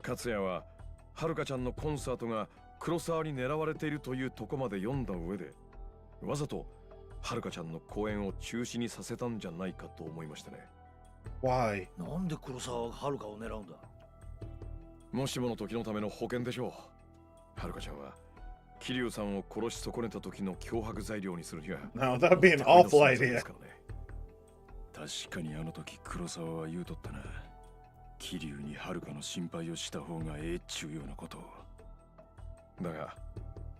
勝也ははるかちゃんのコンサートが黒沢に狙われているというとこまで読んだ上で、わざとはるかちゃんの公演を中止にさせたんじゃないかと思いましてね。 Why? なんで黒沢がはるかを狙うんだ？もしもの時のための保険でしょう。はるかちゃんは桐生さんを殺し損ねた時の脅迫材料にするには。No, that'd be an awful idea. 確かにあの時黒沢は言うとったな。桐生にはるかの心配をした方がええっちゅうようなことを。だが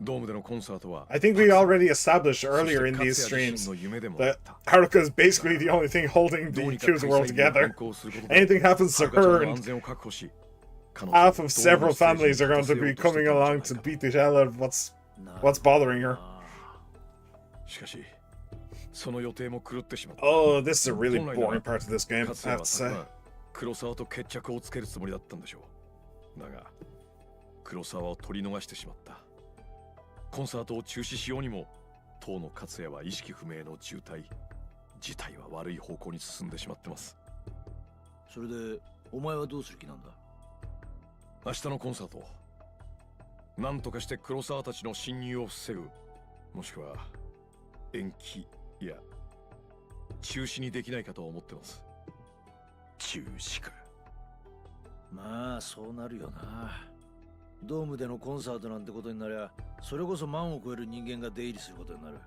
ドームでのコンサートは I think we already established earlier in these streams that Haruka is basically the only thing holding the Yakuza world together. Anything happens to her, and half of several families are going to be coming along to beat the hell out of what's bothering her. しかしその予定も狂ってしまった。 Oh, this is a really boring part of this game, I 勝 have 也 to は say. 昨晩黒沢と決着をつけるつもりだったんでしょう。だが黒沢を取り逃してしまった。コンサートを中止しようにも当の勝也は意識不明の重体。事態は悪い方向に進んでしまってます。それでお前はどうする気なんだ？明日のコンサート、なんとかして黒沢たちの侵入を防ぐ、もしくは延期や中止にできないかと思ってます。中止か。まあそうなるよな。ドームでのコンサートなんてことになりゃ、それこそ万を超える人間が出入りすることになる。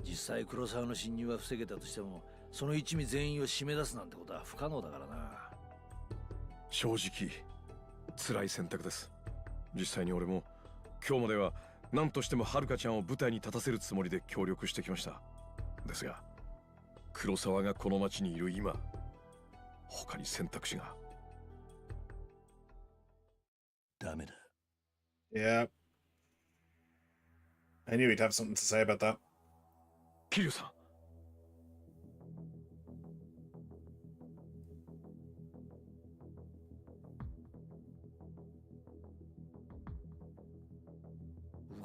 実際黒沢の侵入は防げたとしても、その一味全員を締め出すなんてことは不可能だからな。正直辛い選択です。実際に俺も今日までは何としても遥ちゃんを舞台に立たせるつもりで協力してきました。ですが黒沢がこの町にいる今、他に選択肢が。ダメだ。 Yeah. I knew he'd have something to say about that. 桐生さん、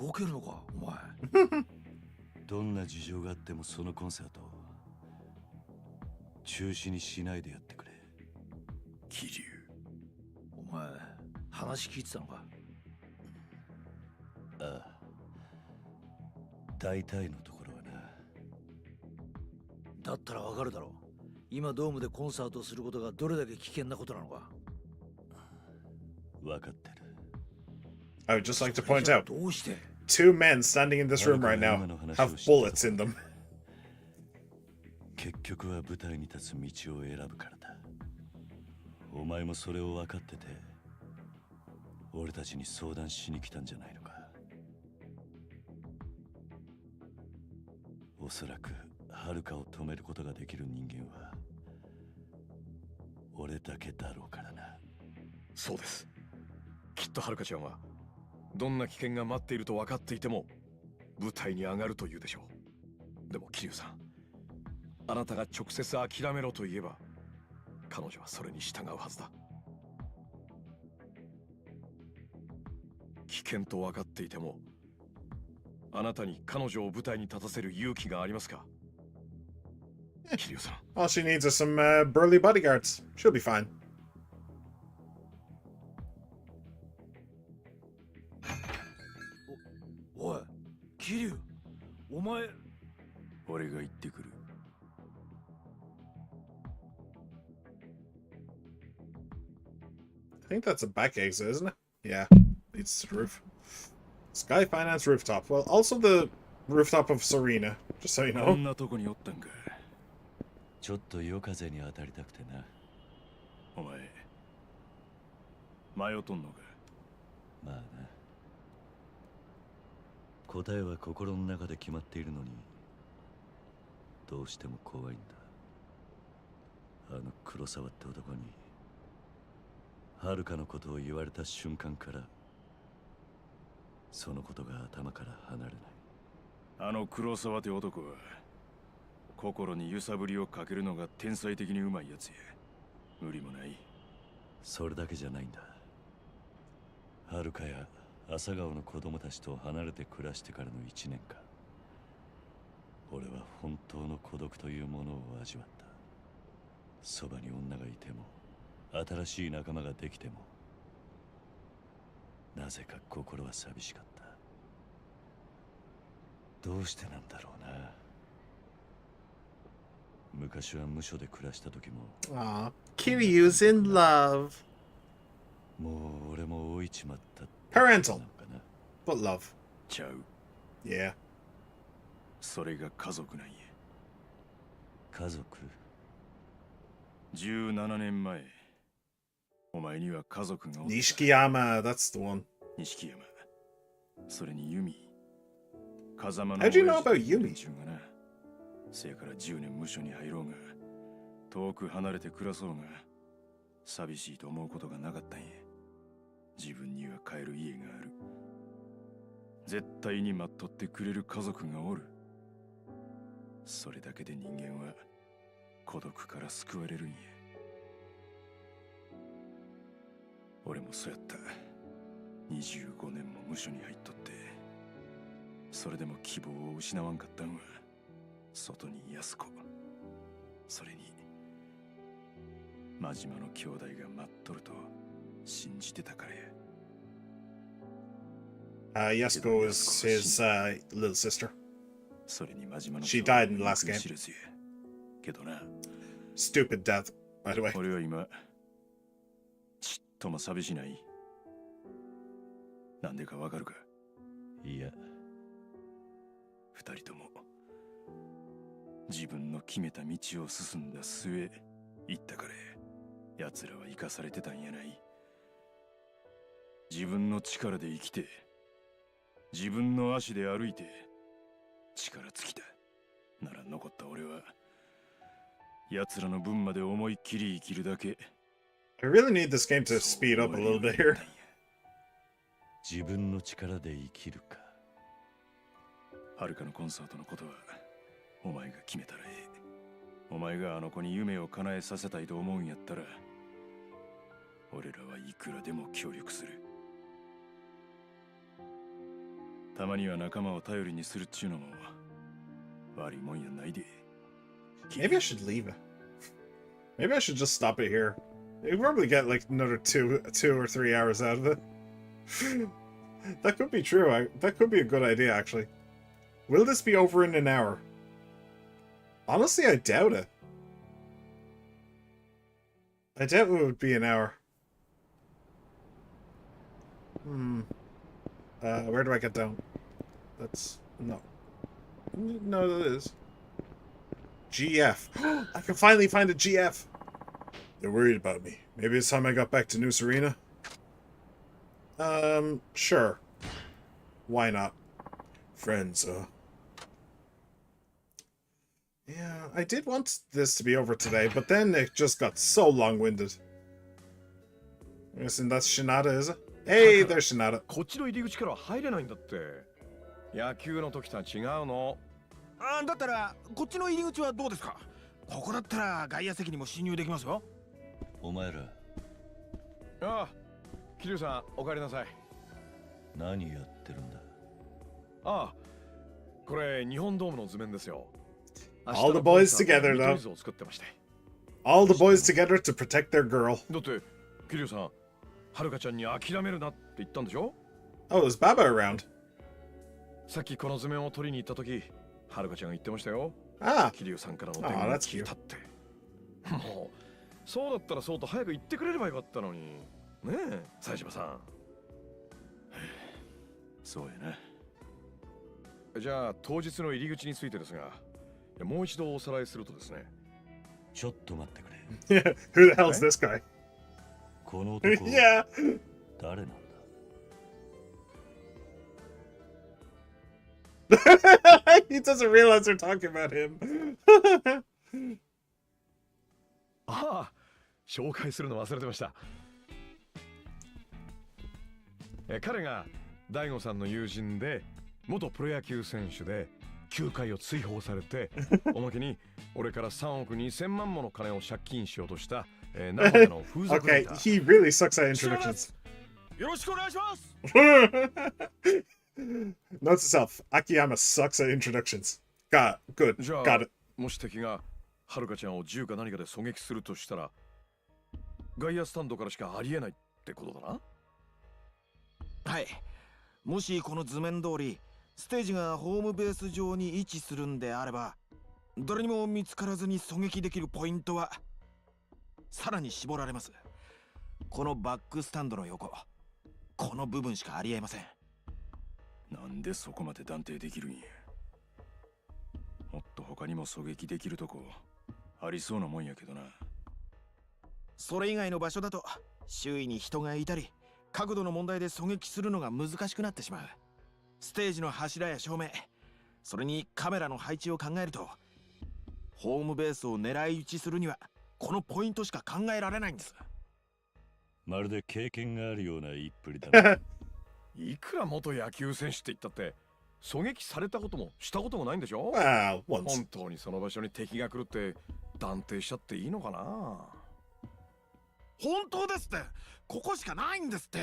動けるのかお前。どんな事情があってもそのコンサート中止にしないでやってくれ。桐生、お前話聞いてたのか？ああ、大体のところはな。だったらわかるだろう。今ドームでコンサートをすることがどれだけ危険なことなのか。わかってる。 I would just like to point out, どうして？ two men standing in this room right now have bullets in them. 結局は舞台に立つ道を選ぶからだ。お前もそれを分かってて、俺たちに相談しに来たんじゃないのか。おそらく遥かを止めることができる人間は俺だけだろうからな。そうです。きっと遥ちゃんはどんな危険が待っていると分かっていても舞台に上がると言うでしょう。でも桐生さん、あなたが直接諦めろと言えば彼女はそれに従うはずだ。危険と分かっていてもあなたに彼女を舞台に立たせる勇気がありますか？桐生さん。 All she needs is some burly bodyguards. She'll be fine. おい、桐生、お前。俺が行ってくる。I think that's a back exit, isn't it? Yeah, leads to the roof. Sky Finance rooftop. Well, also the rooftop of Serena, just so you こ know. んなとこにおったんか。ちょっと夜風に当たりたくてな。お前迷っとんのか？まあな。答えは心の中で決まっているのに、どうしても怖いんだ。あの黒沢って男に遥のことを言われた瞬間からそのことが頭から離れない。あの黒沢って男は心に揺さぶりをかけるのが天才的にうまいやつや。無理もない。それだけじゃないんだ。遥や朝顔の子供たちと離れて暮らしてからの1年間、俺は本当の孤独というものを味わった。そばに女がいても新しい仲間ができてもなぜか心は寂しかった。どうしてなんだろうな。昔は無所で暮らした時も Aw, Kiryu's in love. もう俺も老いちまった。 Parental, but love. ちゃう。 Yeah. それが家族なんや。家族17年前、お前には家族がおった。 Nishikiyama, that's the one. 錦山。それにユミ。風間の How do you know about 親父 Yumi? 連中がな。せやから10年無所に入ろうが、遠く離れて暮らそうが、寂しいと思うことがなかったんや。自分には帰る家がある。絶対に待っとってくれる家族がおる。それだけで人間は孤独から救われるんや。俺もそうやった。25年も無所に入っとって、それでも希望を失わんかったんは外に安子、それに真島の兄弟が待っとると信じてたからや。Yasuko is his little sister. それに真島の She died in the last game. けどな、 Stupid death, by the way. 俺は今ちっとも寂しない。なんでかわかるか？いや、二人とも自分の決めた道を進んだ末行ったから、奴らは生かされてたんやない。自分の力で生きて、自分の足で歩いて力尽きたなら、残った俺は奴らの分まで思いっきり生きるだけ。 I really need this game to speed up a little bit here. 自分の力で生きるか。はるかのコンサートのことはお前が決めたらええ。お前があの子に夢を叶えさせたいと思うんやったら、俺らはいくらでも協力する。たまには仲間を頼りにするっちゅうのも悪いもんやないで。 Maybe I should leave it. Maybe I should just stop it here. You'd probably get like another two or 3 hours out of it. That could be true. That could be a good idea, actually. Will this be over in an hour? Honestly, I doubt it. I doubt it would be an hour. Where do I get down? That's... no. No, that is. GF. I can finally find a GF. They're worried about me. Maybe it's time I got back to New Serena. Sure. Why not? Friends, yeah, I did want this to be over today, but then it just got so long-winded. I'm guessing that's Shinada, is it? Hey, there's Shinada. こっちの入り口からは入れないんだって。野球の時とは違うの。だったらこっちの入り口はどうですか？ここだったら外野席にも侵入できますよ。お前ら。ああ、桐生さん、お帰りなさい。何やってるんだ？ああ、これ日本ドームの図面ですよ。 All the boys together, though. All the boys together to protect their girl. だって、桐生さん、はるかちゃんに諦めるなって言ったんでしょ？ Oh, is Baba around? さっきこの図面を取りに行った時、はるかちゃんが言ってましたよ。ああ。桐生さんからの電話が聞いたって。もう、そうだったらそうと早く言ってくれればよかったのに。ねえ、冴島さん。そうやな。じゃあ、当日の入り口についてですが、もう一度おさらいするとですね。ちょっと待ってくれ。Who the hell is this guy? この男、yeah. 誰なんだ？He doesn't realize they're talking about him. ああ、紹介するの忘れてました。彼が大悟さんの友人で、元プロ野球選手で、球界を追放されて、おまけに俺から3億2000万もの金を借金しようとした、生での風俗ライター。Okay, he really sucks at introductions. よろしくお願いします。Note to self, Akiyama sucks at introductions. Got it. Good. じゃあ、 Got it. もし敵がはるかちゃんを銃か何かで狙撃するとしたら、外野スタンドからしかありえないってことだな。はい。もしこの図面通りステージがホームベース上に位置するんであれば、誰にも見つからずに狙撃できるポイントはさらに絞られます。このバックスタンドの横、この部分しかありえません。なんでそこまで断定できるんや。もっと他にも狙撃できるとこありそうなもんやけどな。それ以外の場所だと周囲に人がいたり、角度の問題で狙撃するのが難しくなってしまう。ステージの柱や照明、それにカメラの配置を考えると、ホームベースを狙い撃ちするにはこのポイントしか考えられないんです。まるで経験があるような言いっぷりだな。いくら元野球選手って言ったって、狙撃されたこともしたこともないんでしょ？ Well, once. 本当にその場所に敵が来るって断定しちゃっていいのかな？本当ですって。ここしかないんですって。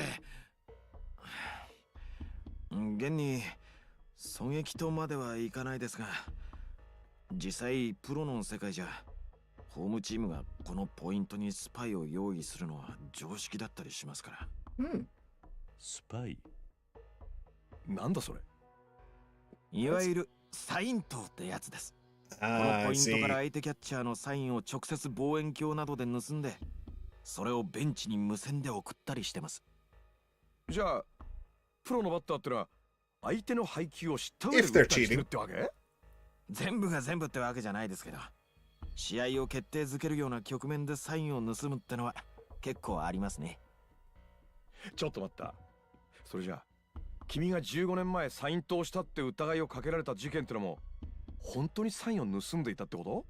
現に狙撃とまではいかないですが、実際プロの世界じゃホームチームがこのポイントにスパイを用意するのは常識だったりしますから。スパイ？なんだそれ？いわゆるサイン塔ってやつです。このポイントから相手キャッチャーのサインを直接望遠鏡などで盗んで、それをベンチに無線で送ったりしてます。じゃあプロのバッターってのは相手の配球を知った上で打ったりしてるってわけ？全部が全部ってわけじゃないですけど、試合を決定づけるような局面でサインを盗むってのは結構ありますね。ちょっと待った。それじゃあ君が15年前サイン盗したって疑いをかけられた事件ってのも本当にサインを盗んでいたってこと？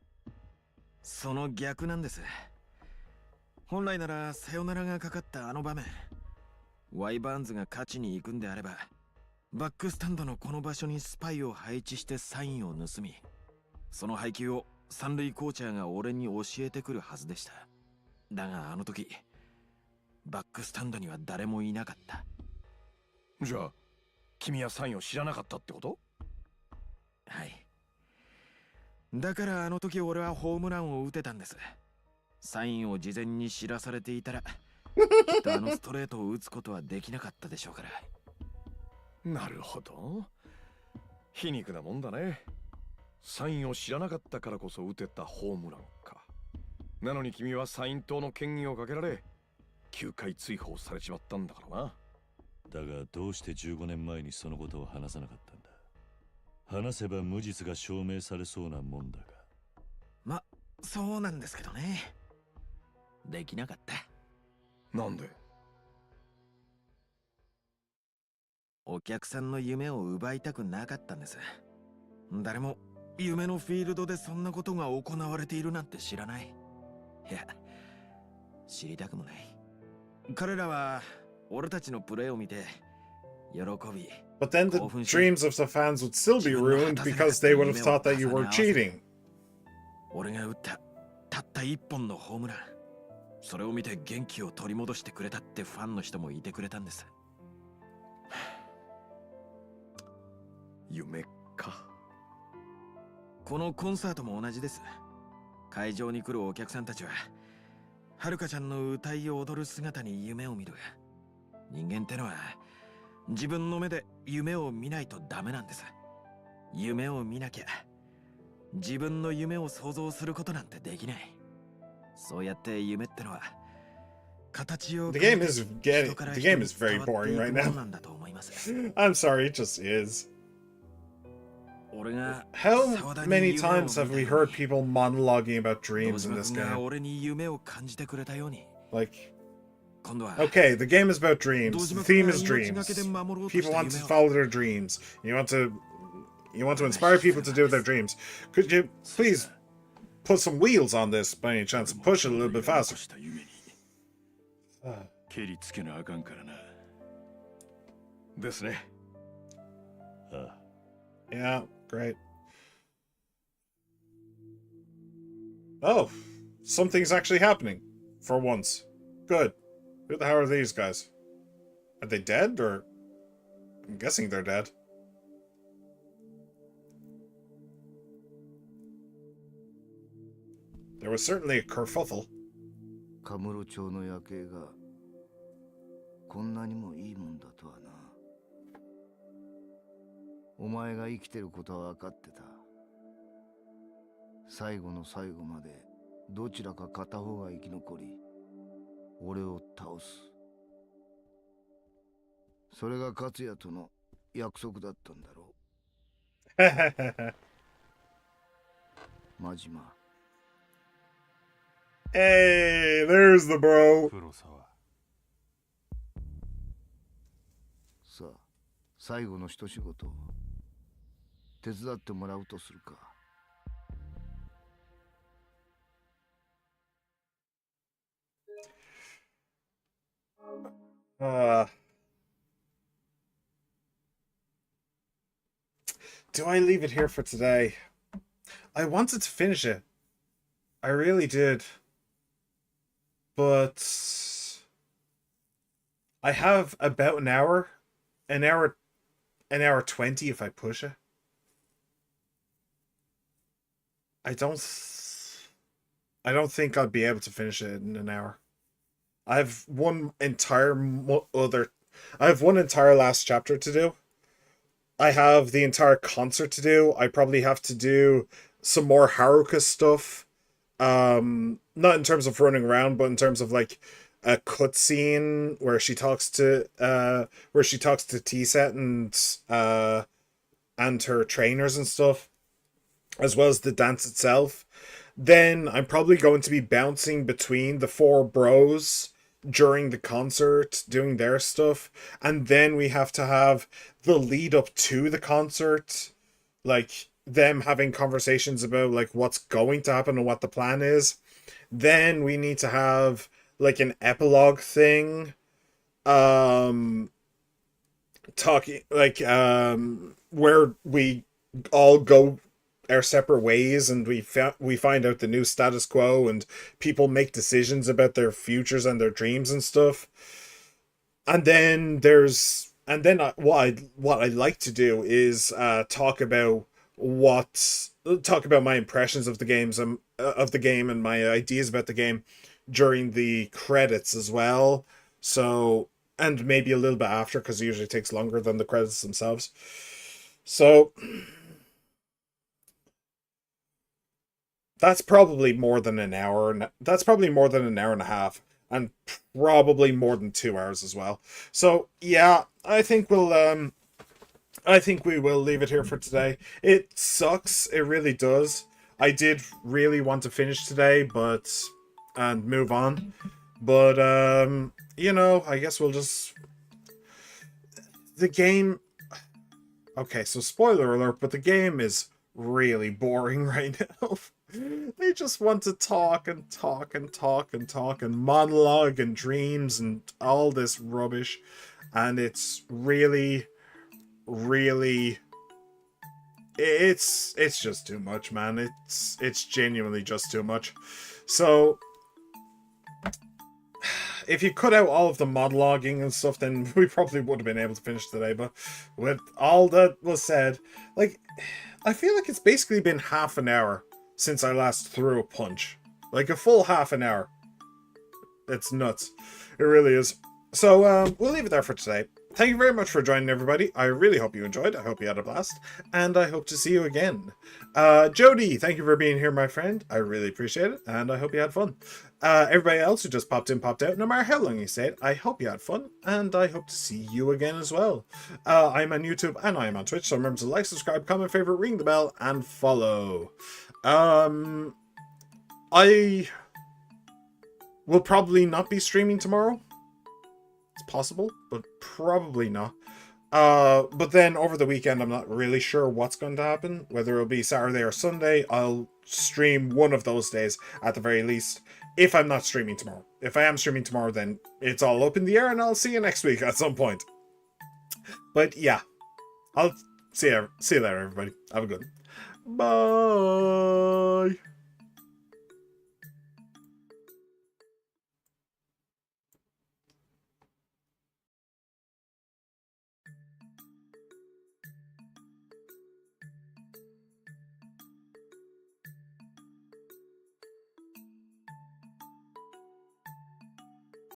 その逆なんです。本来ならサヨナラがかかったあの場面、ワイバーンズが勝ちに行くんであれば、バックスタンドのこの場所にスパイを配置してサインを盗み、その配球を三塁コーチャーが俺に教えてくるはずでした。だがあの時バックスタンドには誰もいなかった。じゃあ君はサインを知らなかったってこと？はい。だからあの時俺はホームランを打てたんです。サインを事前に知らされていたらきっとあのストレートを打つことはできなかったでしょうから。なるほど。皮肉なもんだね。サインを知らなかったからこそ打てたホームランか。なのに君はサイン盗の嫌疑をかけられ9回追放されちまったんだからな。だがどうして15年前にそのことを話さなかったんだ？話せば無実が証明されそうなもんだが。ま、そうなんですけどね。できなかった。なんで？お客さんの夢を奪いたくなかったんです。誰も夢のフィールドでそんなことが行われているなんて知らない。いや、知りたくもない。彼らは俺たちのプレーを見て喜び。 But then the dreams of the fans would still be ruined because they would have thought that you were cheating. 俺が打ったたった一本のホームラン、それを見て元気を取り戻してくれたってファンの人もいてくれたんです。夢か。このコンサートも同じです。会場に来るお客さんたちははるかちゃんの歌い踊る姿に夢を見る。人間ってのは自分の目で夢を見ないとダメなんです。夢を見なきゃ自分の夢を想像することなんてできない。そうやって夢ってのは形を The game is very boring right now. I'm sorry, it just is. How many times have we heard people monologuing about dreams in this game? Like, okay, the game is about dreams. The theme is dreams. People want to follow their dreams. You want to inspire people to do their dreams. Could you please put some wheels on this by any chance and push it a little bit faster? 蹴りつけなあかんからな。ですね。Yeah, great. Oh, something's actually happening. For once. Good. Who the hell are these guys? Are they dead, or... I'm guessing they're dead. There was certainly a kerfuffle. カムロ町の夜景がこんなにもいいもんだとはな。お前が生きてることは分かってた。最後の最後までどちらか片方が生き残り俺を倒す。それが勝也との約束だったんだろう。真島。Hey, there's the bro. さあ、最後の一仕事手伝ってもらうとするか。do I leave it here for today? I wanted to finish it. I really did. But I have about an hour, an hour 20 if I push it. I don't think I'll be able to finish it in an hour. I have one entire last chapter to do. I have the entire concert to do. I probably have to do some more Haruka stuff. Not in terms of running around, but in terms of like a cutscene where she talks to T-Set and her trainers and stuff, as well as the dance itself. Then I'm probably going to be bouncing between the four bros during the concert, doing their stuff. And then we have to have the lead up to the concert, like them having conversations about like what's going to happen and what the plan is. Then we need to have like an epilogue thing. Talking like where we all go our separate ways and we find out the new status quo and people make decisions about their futures and their dreams and stuff. And then what I like to do is talk about my impressions of the game and my ideas about the game during the credits as well. So, and maybe a little bit after, because it usually takes longer than the credits themselves. So that's probably more than an hour. That's probably more than an hour and a half, and probably more than 2 hours as well. So yeah, I think we will leave it here for today. It sucks. It really does. I did really want to finish today, and move on. But I guess we'll just the game. Okay, so spoiler alert, but the game is really boring right now. They just want to talk and talk and talk and talk and monologue and dreams and all this rubbish. And it's really, really, it's just too much, man. It's genuinely just too much. So if you cut out all of the monologuing and stuff, then we probably would have been able to finish today. But with all that was said, like, I feel like it's basically been half an hour since I last threw a punch. Like a full half an hour. It's nuts. It really is. So we'll leave it there for today. Thank you very much for joining, everybody. I really hope you enjoyed. I hope you had a blast. And I hope to see you again. Jody, thank you for being here, my friend. I really appreciate it. And I hope you had fun. Everybody else who just popped in, popped out, no matter how long you stayed, I hope you had fun. And I hope to see you again as well. I'm on YouTube and I am on Twitch. So remember to like, subscribe, comment, favorite, ring the bell, and follow. I will probably not be streaming tomorrow. It's possible, but probably not. But then over the weekend, I'm not really sure what's going to happen. Whether it'll be Saturday or Sunday, I'll stream one of those days at the very least. If I'm not streaming tomorrow. If I am streaming tomorrow, then it's all up in the air, and I'll see you next week at some point. But yeah, I'll see you later, everybody. Have a good one. Bye.